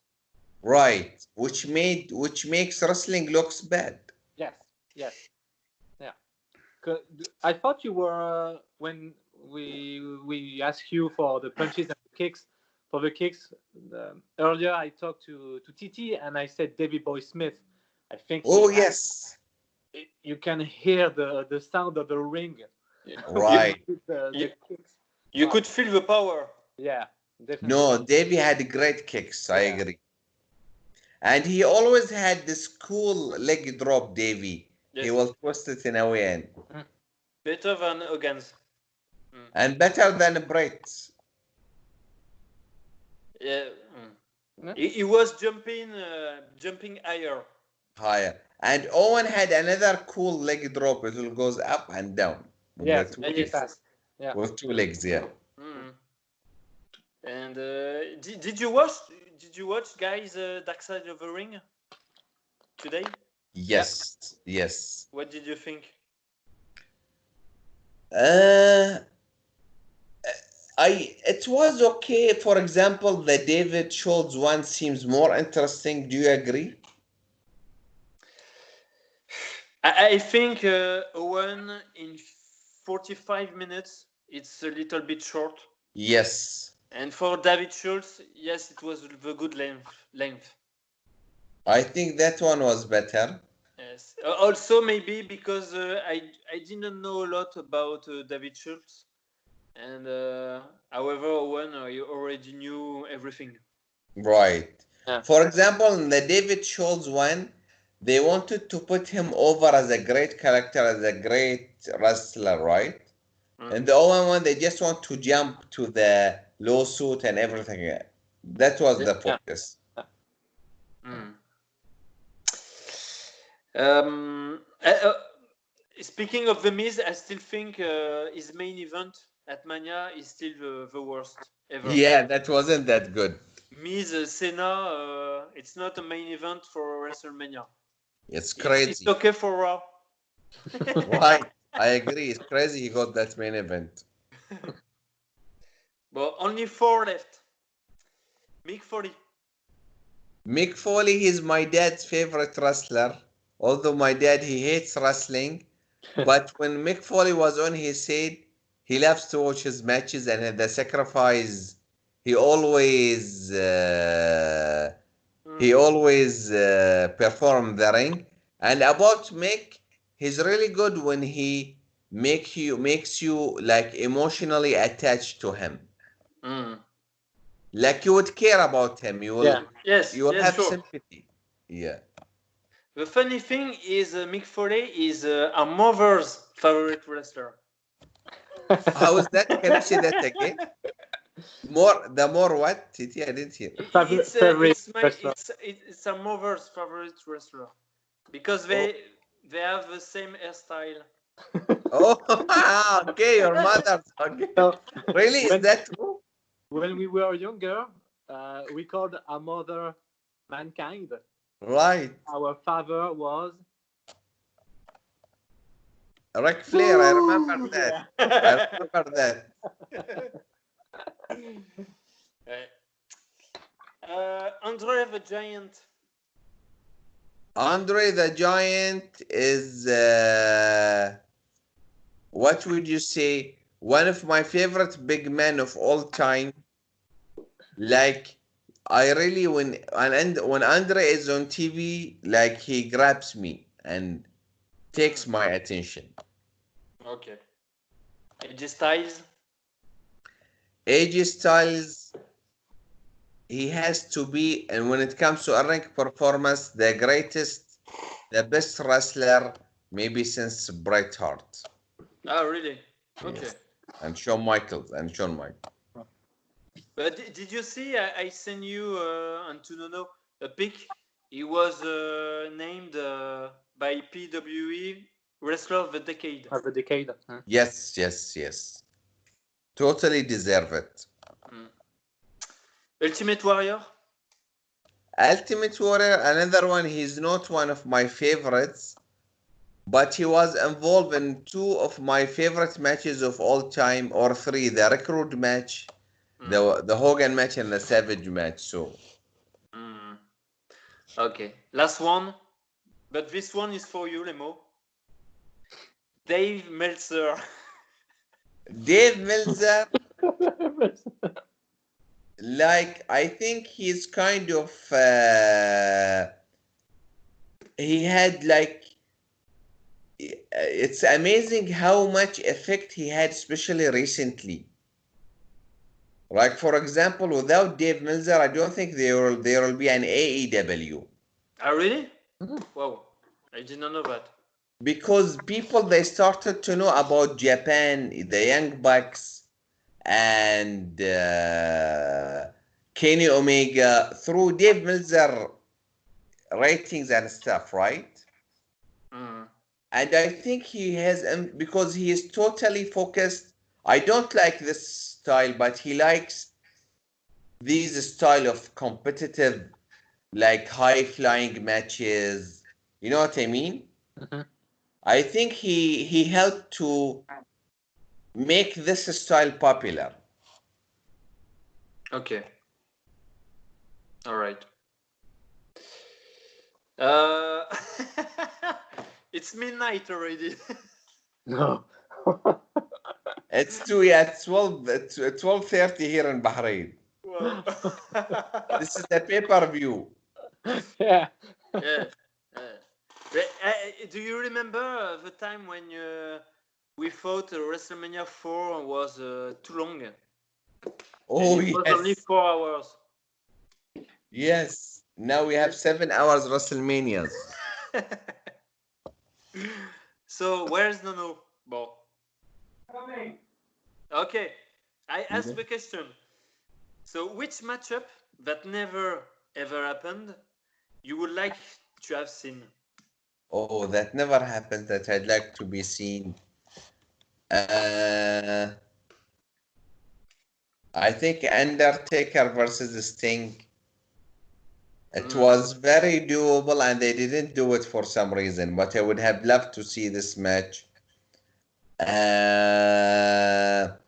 Right. Which makes wrestling looks bad. Yes. Yes. Yeah. I thought you were when we asked you for the punches and the kicks. For the kicks, earlier I talked to TT and I said Davey Boy Smith. I think Oh yes. you can hear the sound of the ring. Right. The kicks. You could feel the power. Yeah, definitely. No, Davey had great kicks. I Yeah. agree. And he always had this cool leg drop, Davey. Yes. He will twist it in a way in. Better than Hogan's. And better than Bret. Yeah. He was jumping higher. Higher. And Owen had another cool leg drop. It will goes up and down. With Yes, the two very legs. fast. Yeah. With two legs, yeah. And did you watch guys Dark Side of the Ring today? Yes. Yeah. Yes. What did you think? It was okay. For example, the David Schultz one seems more interesting. Do you agree? I think Owen in 45 minutes, it's a little bit short. Yes. And for David Schultz, yes, it was the good length. I think that one was better. Yes. Also, maybe because I didn't know a lot about David Schultz, and however, Owen, you already knew everything. Right. Yeah. For example, in the David Schultz one, they wanted to put him over as a great character, as a great wrestler, right? In the Owen one, they just want to jump to the lawsuit and everything. That was the focus. Speaking of the Miz, I still think his main event at Mania is still the worst ever. Yeah, that wasn't that good. Miz Cena, it's not a main event for WrestleMania. It's It's crazy. okay for Raw. Right. I agree. It's crazy he got that main event. But only 4 left. Mick Foley. Mick Foley is my dad's favorite wrestler. Although my dad, he hates wrestling. But when Mick Foley was on, he said he loves to watch his matches and the sacrifice. He always perform the ring. And about Mick, he's really good when he makes you like emotionally attached to him. Like you would care about him. You will have sure. sympathy. Yeah. The funny thing is Mick Foley is our mother's favorite wrestler. How is that? Can you say that again? The more what? Titi, I didn't hear. It's our mother's favorite wrestler because they have the same hairstyle. Oh, okay, your mother's. Okay. So, Really? Is that true? When we were younger, we called our mother Mankind. Right. Our father was Ric Flair, I remember that. I remember that. Andre the Giant. Andre the Giant is, what would you say, one of my favorite big men of all time. Like, I really, when Andre is on TV, like he grabs me and takes my attention. Okay. AJ Styles. AJ Styles, he has to be, and when it comes to a ring performance, the greatest, the best wrestler, maybe since Bret Hart. Oh, really? Okay. Yes. And Shawn Michaels. But did you see? I sent you and to Nono a pic. He was named by PWE Wrestler of the Decade. of the decade. Huh? Yes. Totally deserve it. Ultimate Warrior. Ultimate Warrior, another one. He's not one of my favorites, but he was involved in 2 of my favorite matches of all time, or 3: the Recruit match, the Hogan match, and the Savage match. So. Okay, last one, but this one is for you, Lemo. Dave Meltzer. Dave Meltzer, like, I think he's kind of, he had like, it's amazing how much effect he had, especially recently. Like, for example, without Dave Meltzer, I don't think there will be an AEW. Oh, really? Wow, I did not know that. Because people, they started to know about Japan, the Young Bucks, and Kenny Omega through Dave Meltzer ratings and stuff, right? And I think he has, because he is totally focused. I don't like this style, but he likes these style of competitive, like high flying matches. You know what I mean? I think he helped to make this style popular. Okay. All right. It's midnight already. No. It's 12:30 here in Bahrain. Wow. This is the pay-per-view. Yeah. Do you remember the time when we thought WrestleMania 4 was too long? Oh, it was only 4 hours. Yes. Now we have 7 hours WrestleManias. So where's Nono? Bo. Coming. Okay. I asked the question. So which matchup that never ever happened you would like to have seen? Oh, that never happened that I'd like to be seen. I think Undertaker versus Sting. It was very doable, and they didn't do it for some reason. But I would have loved to see this match. Another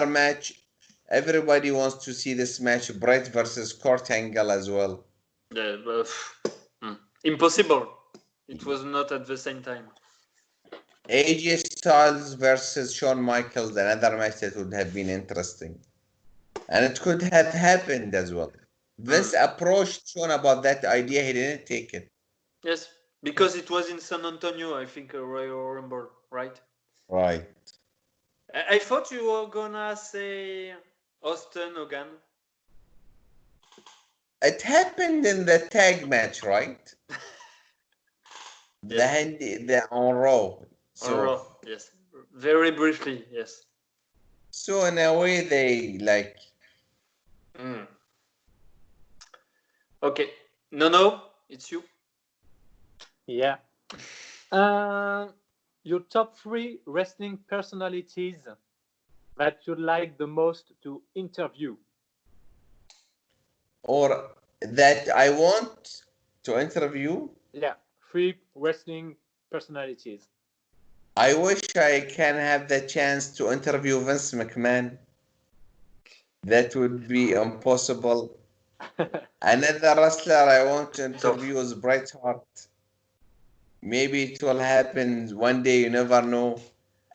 match. Everybody wants to see this match. Bret versus Kurt Angle as well. Yeah, but, impossible. It was not at the same time. AJ Styles versus Shawn Michaels, another match that would have been interesting. And it could have happened as well. Vince approached Shawn about that idea, he didn't take it. Yes, because it was in San Antonio, I think, Royal Rumble, right? Right. I thought you were gonna say Austin Hogan. It happened in the tag match, right? Yes. The on Raw. So, On Raw, yes. Very briefly, yes. So in a way, they like. Okay. No, it's you. Yeah. Your top 3 wrestling personalities that you like the most to interview. Or that I want to interview. Yeah, 3 wrestling personalities. I wish I can have the chance to interview Vince McMahon. That would be impossible. Another wrestler I want to interview is Bret Hart. Maybe it will happen one day, you never know.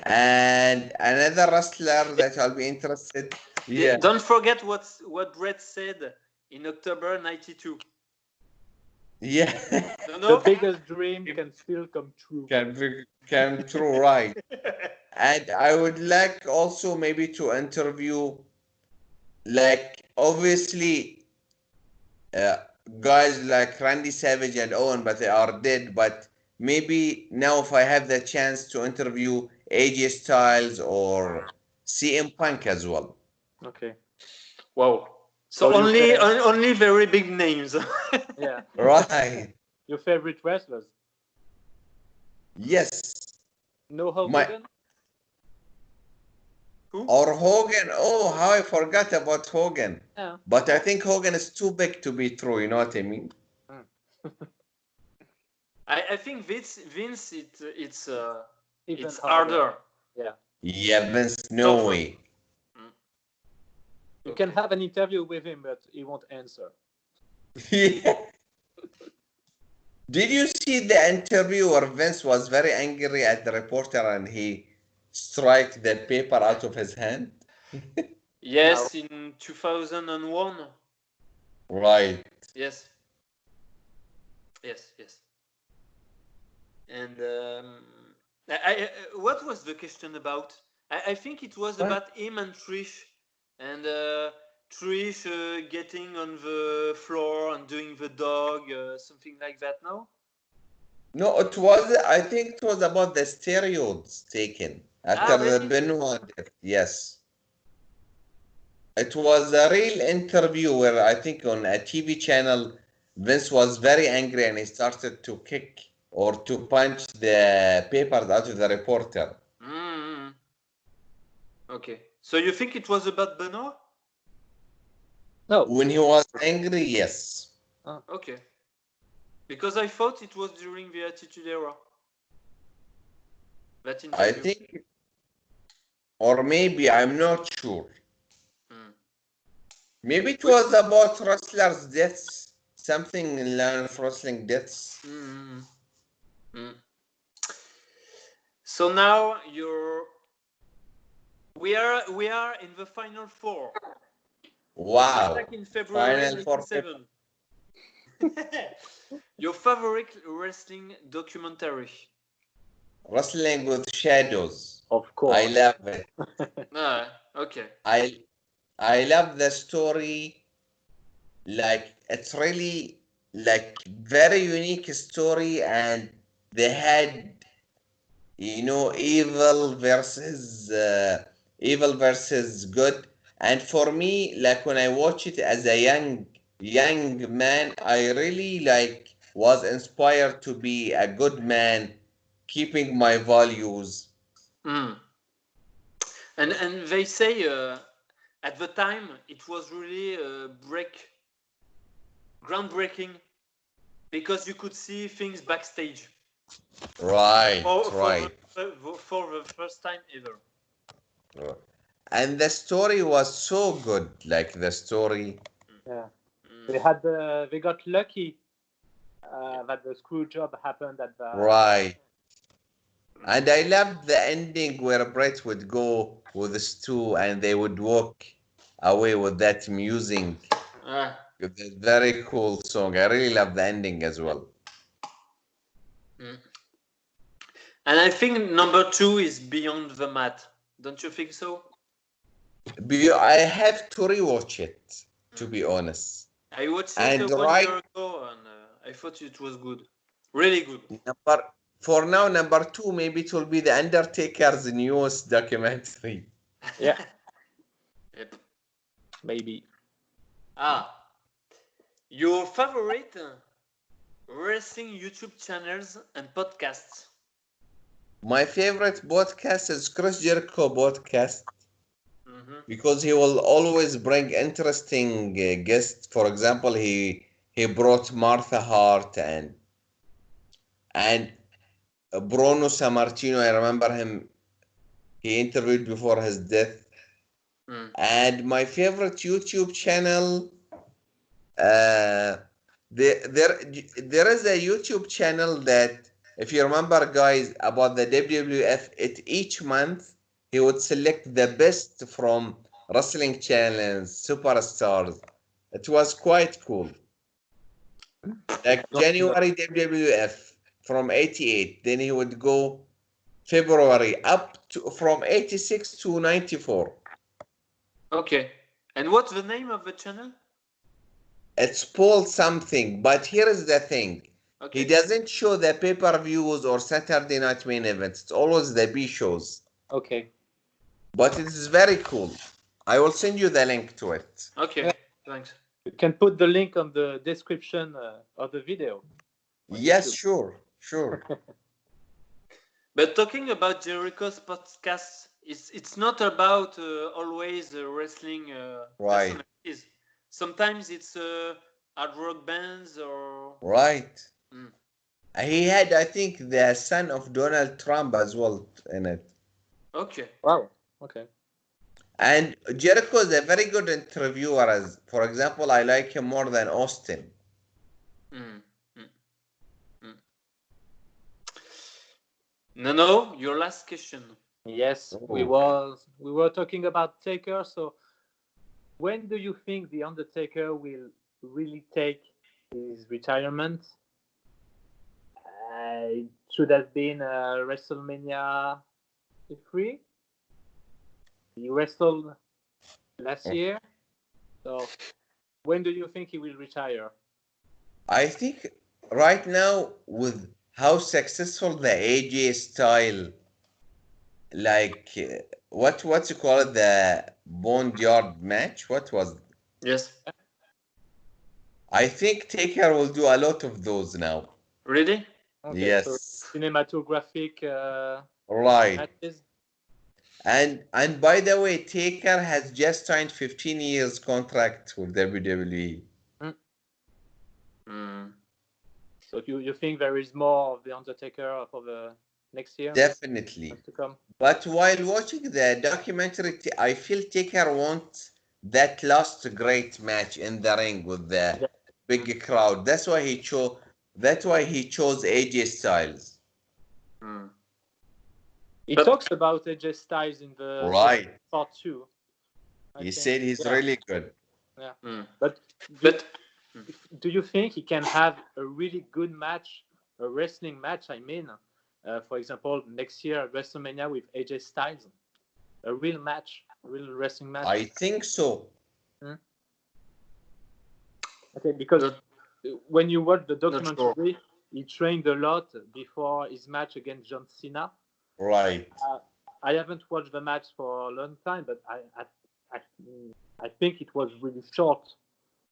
And another wrestler that I'll be interested. Yeah. Don't forget what Bret said in October '92. Yeah. The biggest dream can still come true. Come true, right. And I would like also maybe to interview, like, obviously, guys like Randy Savage and Owen, but they are dead. But maybe now if I have the chance to interview AJ Styles or CM Punk as well. Okay. Wow. So only very big names. Yeah. Right. Your favorite wrestlers? Yes. No Hogan? Who? Or Hogan. Oh, how I forgot about Hogan. Yeah. But I think Hogan is too big to be true. You know what I mean? I think Vince it's harder. Yeah. Yeah, Vince, no way. You can have an interview with him, but he won't answer. Yeah. Did you see the interview where Vince was very angry at the reporter and he struck the paper out of his hand? Yes, in 2001. Right. Yes. And what was the question about? I think it was about him and Trish, and Trish getting on the floor and doing the dog, something like that. No. No, it was. I think it was about the steroids taken after the Benoit death. Yes. It was a real interview where I think on a TV channel, Vince was very angry and he started to kick or to punch the papers out of the reporter. Okay. So you think it was about Benoit? No. When he was angry, yes. Okay. Because I thought it was during the Attitude Era. That interview. I think, or maybe, I'm not sure. Maybe it was about wrestlers' deaths, something in line of wrestling deaths. So now we are in the final 4. Wow. Back in February 1997. Your favorite wrestling documentary? Wrestling with Shadows. Of course. I love it. Okay. I love the story. Like, it's really like very unique story, and they had, evil versus good. And for me, like when I watch it as a young man, I really was inspired to be a good man, keeping my values. And they say at the time, it was really groundbreaking because you could see things backstage Right, for right. the first time ever. And the story was so good. Like the story. Yeah, Mm. they got lucky that the screw job happened at the Right. And I loved the ending where Brett would go with the stew and they would walk away with that music. Ah, It's a very cool song. I really love the ending as well. mm. And I think number 2 is Beyond the Mat. Don't you think so? I have to rewatch it, to be honest. I watched it And 1 year ago, and I thought it was good, really good. number for now, number 2, maybe it will be the Undertaker's newest documentary. Yeah. Yep. maybe. Your favorite wrestling YouTube channels and podcasts? My favorite podcast is Chris Jericho podcast Mm-hmm. because he will always bring interesting guests. For example, he brought Martha Hart and Bruno Sammartino. I remember him. He interviewed before his death. Mm. And my favorite YouTube channel, uh, there is a YouTube channel that, if you remember, guys, about the WWF, each month he would select the best from wrestling channels, superstars. It was quite cool. Like January WWF from 88, then he would go February up to from 86 to 94. Okay. And what's the name of the channel? It's Paul something, but here is the thing. Okay. He doesn't show the pay-per-views or Saturday night main events. It's always the B shows. Okay. But it is very cool. I will send you the link to it. Okay. Yeah. Thanks. You can put the link on the description of the video. Yes, sure, sure. But talking about Jericho's podcast, it's not about always wrestling Right. personalities. Sometimes it's hard rock bands or. Right. Mm. He had, I think, the son of Donald Trump as well in it. Okay. Wow. Okay. And Jericho is a very good interviewer. As, for example, I like him more than Austin. Mm. Mm. Mm. No, your last question. Yes, we were talking about Taker. So, when do you think the Undertaker will really take his retirement? It should have been WrestleMania 3. He wrestled last year. So, when do you think he will retire? I think right now, with how successful the AJ style, like what's you call it, the Boneyard match? What was? Yes. I think Taker will do a lot of those now. Really? Okay, Yes. so cinematographic Right. matches. And by the way, Taker has just signed 15 years contract with WWE. Mm. So you think there is more of the Undertaker for the next year? Definitely. To come? But while watching the documentary, I feel Taker wants that last great match in the ring with the big crowd. That's why he chose. That's why he chose AJ Styles. Mm. He talks about AJ Styles in the Right. part 2. He said he's really good. Yeah. Mm. But do you think he can have a really good match, a wrestling match? I mean, for example, next year at WrestleMania with AJ Styles, a real match, a real wrestling match. I think so. Okay, because when you watch the documentary, he trained a lot before his match against John Cena. Right. I haven't watched the match for a long time, but I think it was really short.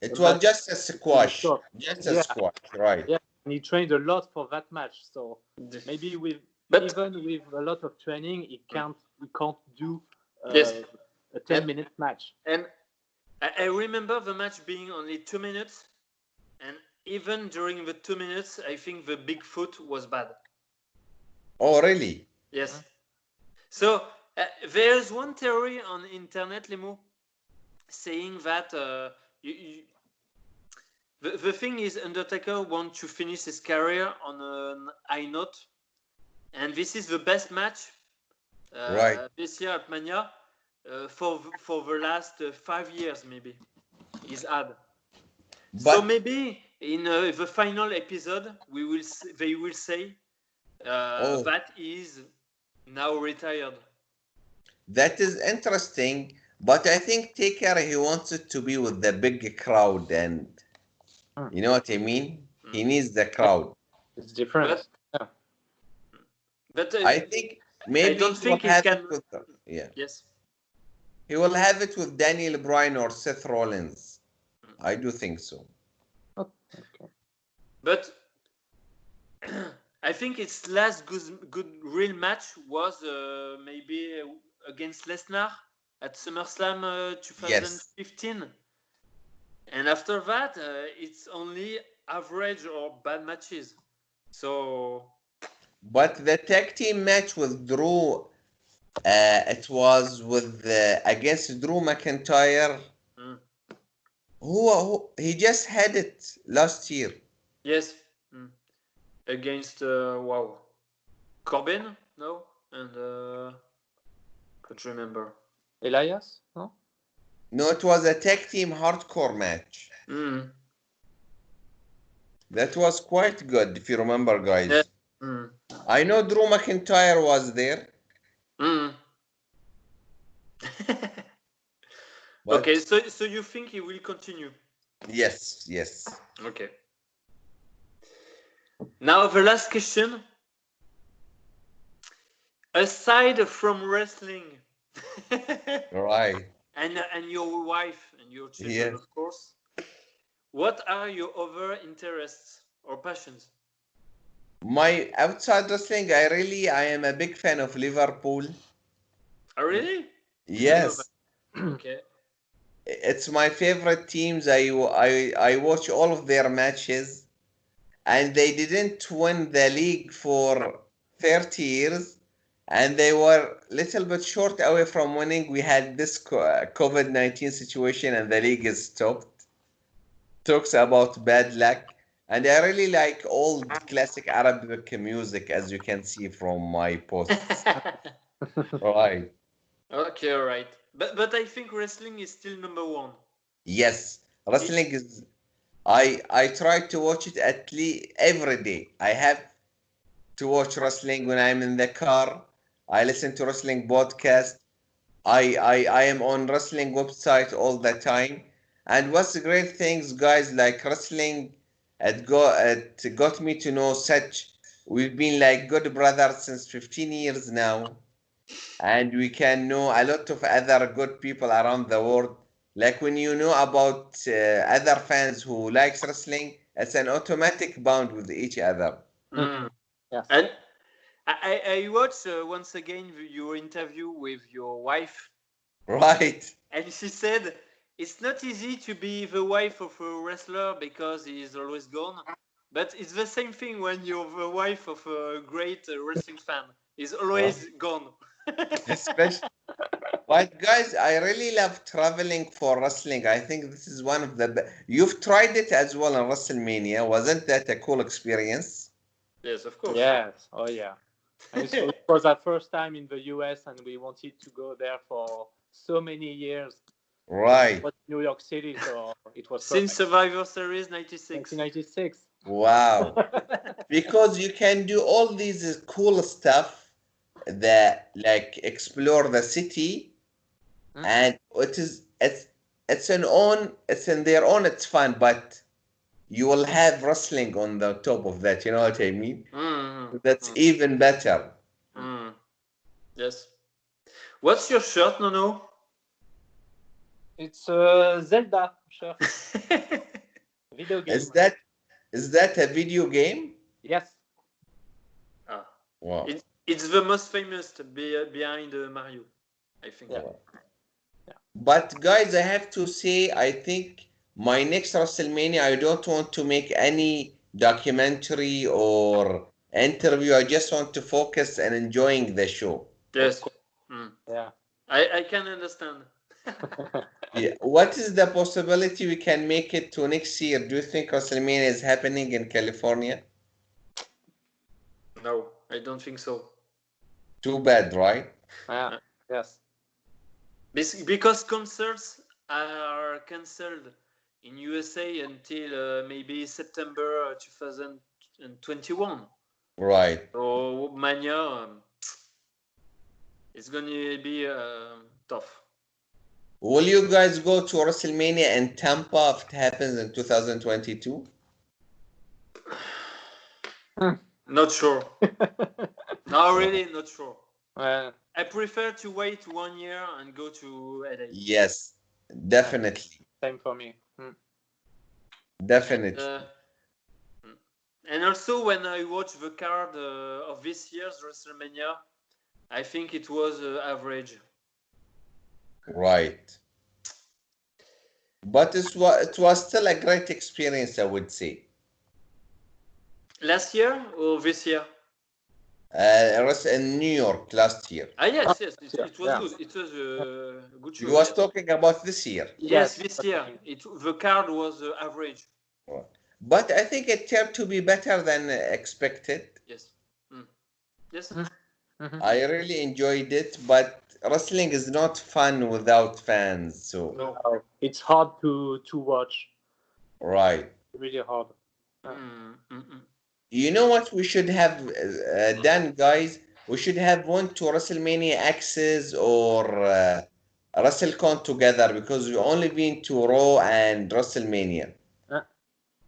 It was just a squash. Just a squash, right. Yeah, and he trained a lot for that match. So maybe even with a lot of training, he can't do a 10-minute match. And I remember the match being only 2 minutes, and even during the 2 minutes, I think the Bigfoot was bad. Oh, really? Yes. So there's one theory on internet, Lemo, saying that the thing is Undertaker wants to finish his career on a high note, and this is the best match Right. this year at Mania for the last 5 years maybe. He's had. So But maybe in the final episode they will say that is now retired. that is interesting. But I think Taker, he wants it to be with the big crowd, and you know what I mean? He needs the crowd. It's different. But I think maybe I don't he will think he have can. it with Yes. he will have it with Daniel Bryan or Seth Rollins. I do think so. Okay. But I think its last good real match was maybe against Lesnar at SummerSlam 2015. And after that, it's only average or bad matches. So. But the tag team match with Drew, it was with against Drew McIntyre. Who he just had it last year. Yes. Against wow, Corbin? No, and can't remember. Elias? No. No, it was a tag team hardcore match. That was quite good, if you remember, guys. Yeah. I know Drew McIntyre was there. Okay, so you think he will continue? Yes. Okay. Now the last question. Aside from wrestling, Right. and your wife and your children, of course, what are your other interests or passions? My outside wrestling, I am a big fan of Liverpool. Oh, really? Yes. Okay. It's my favorite teams. I watch all of their matches, and they didn't win the league for 30 years, and they were a little bit short away from winning. We had this COVID-19 situation, and the league is stopped. Talks about bad luck. And I really like old classic Arabic music, as you can see from my posts. Right. Okay, all right. But I think wrestling is still number one. Yes, wrestling is. I try to watch it at least every day. I have to watch wrestling when I'm in the car. I listen to wrestling podcast. I am on wrestling website all the time. And what's the great things, guys, like wrestling, it got me to know such. We've been like good brothers since 15 years now, and we can know a lot of other good people around the world. Like when you know about other fans who likes wrestling, it's an automatic bond with each other. Yes. And I watched once again your interview with your wife. Right. And she said it's not easy to be the wife of a wrestler because he is always gone. But it's the same thing when you're the wife of a great wrestling fan. He's always gone. Especially. But guys, I really love traveling for wrestling. I think this is one of the You've tried it as well in WrestleMania. Wasn't that a cool experience? Yes, of course. Yes. Oh, yeah. And it was our first time in the US, and we wanted to go there for so many years. Right. But New York City, so it was Since perfect. Survivor Series 96. 1996. Wow. Because you can do all these cool stuff that like explore the city, and it's in their own, it's fun, but you will have wrestling on the top of that, you know what I mean? That's even better. Yes. What's your shirt, Nono? It's a Zelda shirt. Video game. Is that a video game? Yes. Wow. It's the most famous behind Mario, I think. Yeah. But guys, I have to say, I think my next WrestleMania, I don't want to make any documentary or interview. I just want to focus and enjoying the show. Yes. Yeah. I can understand. Yeah. What is the possibility we can make it to next year? Do you think WrestleMania is happening in California? No, I don't think so. Too bad, right? Yeah. Yes. Because concerts are cancelled in USA until maybe September 2021. Right. So Mania, it's going to be tough. Will you guys go to WrestleMania in Tampa if it happens in 2022? Not sure. No, really not sure. Well, I prefer to wait 1 year and go to LA. Yes, definitely. same for me. Definitely. And also, when I watch the card of this year's WrestleMania, I think it was average. Right. But it was still a great experience, I would say. Last year or this year? It was in New York last year. Yes, it was Yeah. good. It was a good show. You was yes. talking about this year. Yes, Yes, this year. The card was average. But I think it turned to be better than expected. Yes. Yes. I really enjoyed it, but wrestling is not fun without fans. So, No, it's hard to watch. right. Really hard. You know what we should have done, guys? We should have went to WrestleMania Access or WrestleCon together because we only been to Raw and WrestleMania.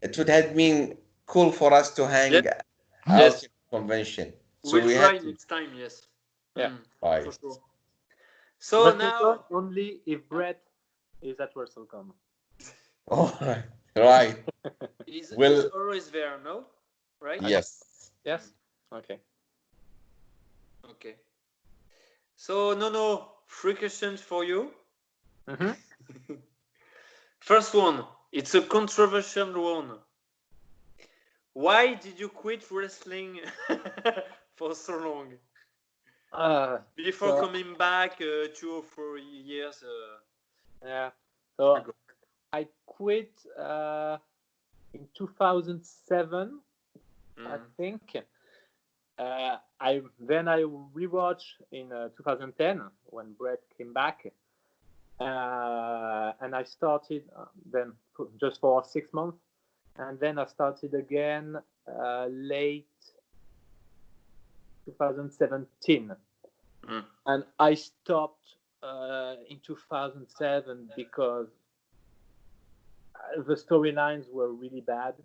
It would have been cool for us to hang out Yes. in convention. So We'll we try had to. next time. Yes. Yeah. Right. For sure. So But now, only if Brett is at WrestleCon. All right. Right. he's Well, always there, no? Right? yes. Yes. Okay. Okay. So, no, 3 questions for you. First one, it's a controversial one. Why did you quit wrestling for so long? Before coming back 2 or 4 years. Yeah. So I quit in 2007, I think. I rewatched in 2010 when Brett came back, and I started then just for 6 months, and then I started again late 2017, and I stopped in 2007 because the storylines were really bad.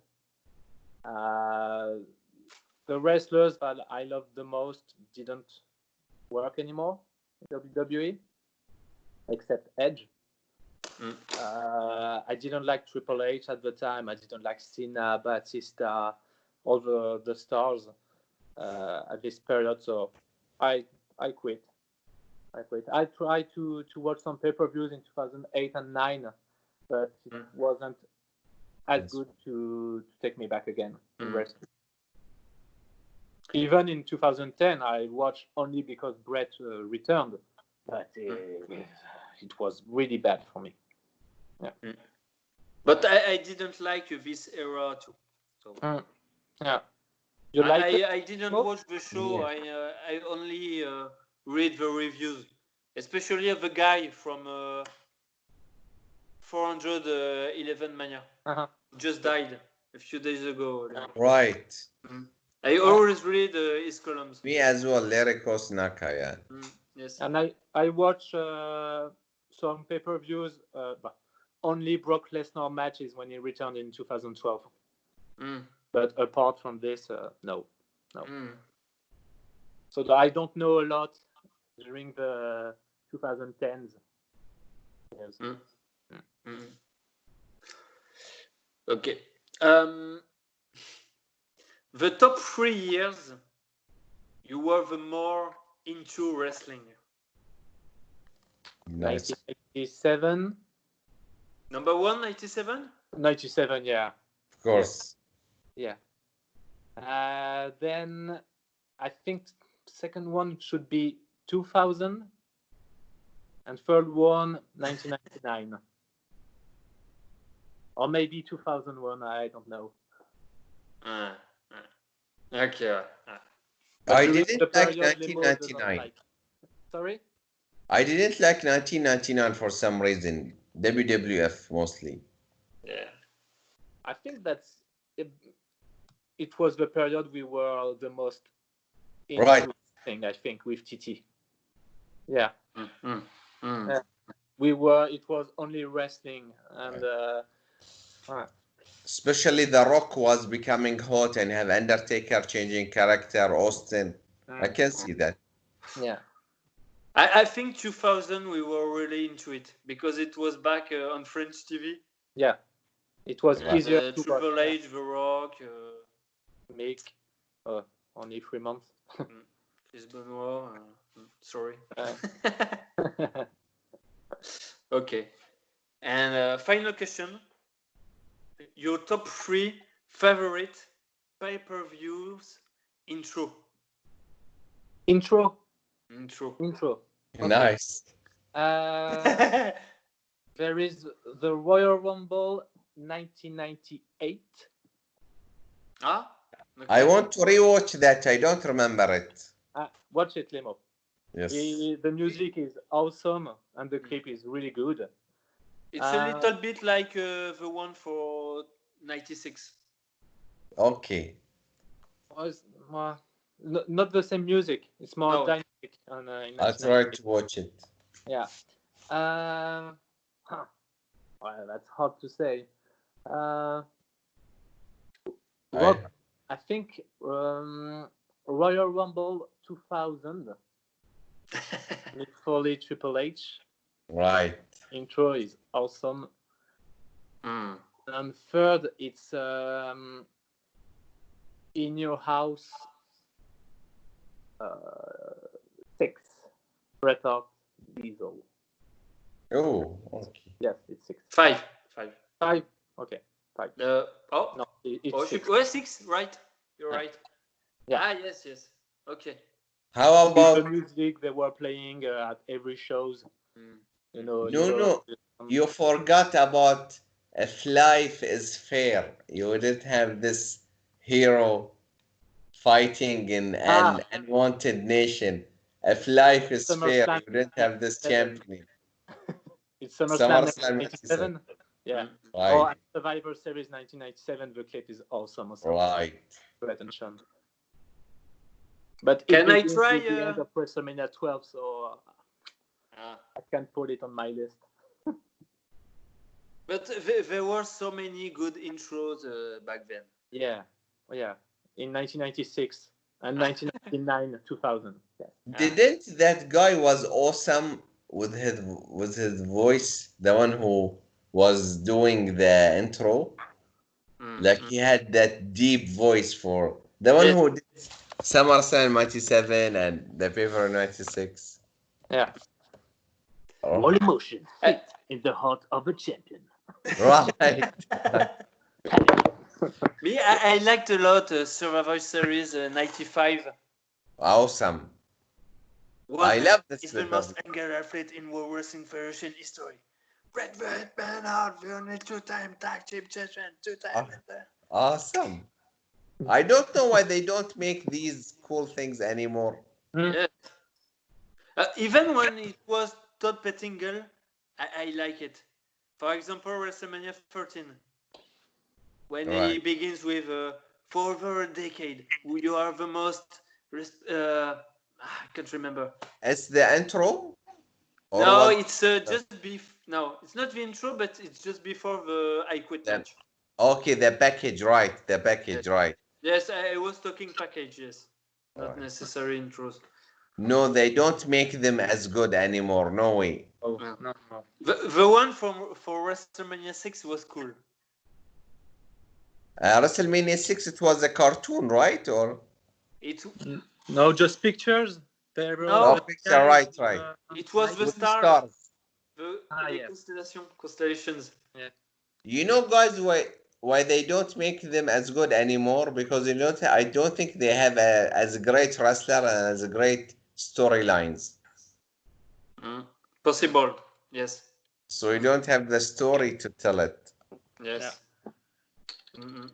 The wrestlers that I loved the most didn't work anymore in WWE, except Edge. I didn't like Triple H at the time. I didn't like Cena, Batista, all the stars at this period. So I quit. I tried to watch some pay-per-views in 2008 and 2009, but it wasn't as good to take me back again in wrestling. Even in 2010, I watched only because Brett returned, but it was really bad for me. Yeah. But I didn't like this era too. So. Yeah. You like it? I didn't watch the show. Yeah. I only read the reviews, especially of the guy from 411 Mania. Who just died a few days ago. Right. I always read his columns. Me as well, Larry Kosnaka, yeah. Yes. And I watch some pay-per-views, but only Brock Lesnar matches when he returned in 2012. But apart from this, no. So I don't know a lot during the 2010s. Yes. Okay. The top 3 years you were the more into wrestling. Nice. 1987. Number one, 97? 97, yeah. Of course. Yeah. Then I think second one should be 2000. And third one, 1999. Or maybe 2001, I don't know. Okay. But I during didn't the like period Limo does not 1999. like. Sorry? I didn't like 1999 for some reason. WWF mostly. Yeah. I think that's it was the period we were the most into Right. thing, I think, with TT. Yeah. Mm. We were, it was only wrestling and Especially The Rock was becoming hot and have Undertaker changing character, Austin. I can see that. yeah. I think 2000 we were really into it because it was back on French TV. Yeah. It was Yeah. easier to Triple watch. H, The Rock, Mick, only 3 months. Chris Benoit. Sorry. Uh. Okay. And final question. Your top 3 favorite pay-per-views intro. Intro. Okay. Nice. There is the Royal Rumble 1998. Okay. I want to rewatch that. I don't remember it. Watch it, Lemo. Yes. The music is awesome and the clip is really good. It's a little bit like the one for 96. Okay. It's not the same music. It's more dynamic. I'll try to watch it. Yeah. Well, that's hard to say. I think Royal Rumble 2000. Mick Foley, Triple H. Right. Intro is awesome. And third, it's In Your House 6. Bret Hart, Diesel. Oh, okay. Yes, it's 6. 5. 5. Okay, 5. No, it's 6. 6, right? You're right. Yeah. Yes. Okay. How about the music they were playing at every shows? You know. No. You forgot about If Life is Fair. You wouldn't have this hero fighting in an unwanted nation. If life is fair, you wouldn't have this champion. It's SummerSlam 1997. 1997. Yeah. Right. Or Survivor Series 1997. The clip is awesome. Right. Bret and Sean. But can I try the end of WrestleMania 12, so I can't put it on my list. But there were so many good intros back then. Yeah. In 1996 and 1999, 2000. Yeah. Didn't that guy was awesome with his voice? The one who was doing the intro, like he had that deep voice for the one who did SummerSlam 97 and the paper 96. Yeah. All emotion in the heart of a champion. Right. Me, I liked a lot Survivor Series 95. Awesome. I love this. It's the most anger athlete in World Wrestling Federation history. Bret Hart won a 2-time tag team champion, 2-time. Awesome. I don't know why they don't make these cool things anymore. Yes. Even when it was Todd Pettingill, I like it. For example, WrestleMania 13. When he begins with for over a decade, you are the most. I can't remember. It's the intro. No, it's just No, it's not the intro, but it's just before the I Quit match. Okay, the package, right? The package, right? Yes, I was talking packages, not necessary intros. No, they don't make them as good anymore. No way. Oh, no. The one for WrestleMania 6 was cool. WrestleMania 6, it was a cartoon, right? Or no, just pictures. Picture, right. It was the stars. the constellations. Yeah. You know, guys, why they don't make them as good anymore? Because I don't think they have as great wrestler and as great storylines. Possible. Yes. So you don't have the story to tell it. Yes. Yeah.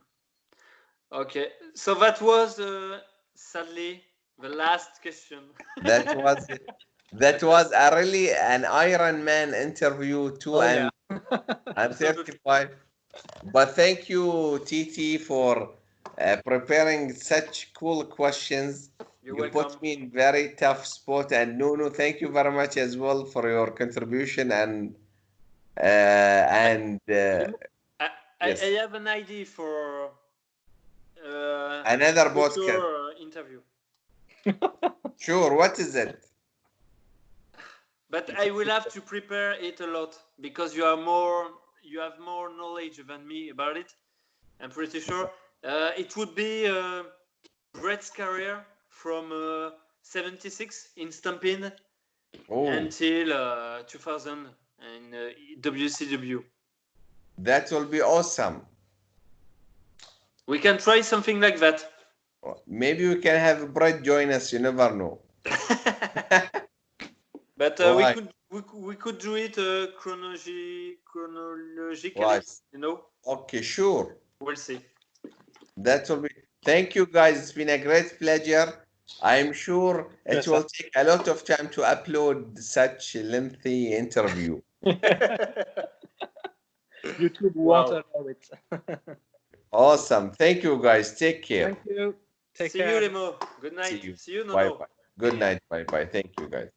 Okay. So that was sadly the last question. That was a really an Iron Man interview too, and I'm 35. But thank you, TT, for preparing such cool questions. You're You welcome. put me in very tough spot, and Nuno, thank you very much as well for your contribution and I yes. have an idea for Another podcast interview. Sure, what is it? But I will have to prepare it a lot because you have more knowledge than me about it. I'm pretty sure it would be Bret's career from 76 in Stampede until 2000 in WCW. That will be awesome. We can try something like that. Maybe we can have Brett join us. You never know. But we could do it chronologically, right. you know. Okay, sure. We'll see. That will be. Thank you, guys. It's been a great pleasure. I'm sure it will take a lot of time to upload such a lengthy interview. YouTube won't allow it. Awesome. Thank you, guys. Take care. Thank you. See you, Lemo. Good night. See you, Nono. Bye-bye. Good night. Bye-bye. Thank you, guys.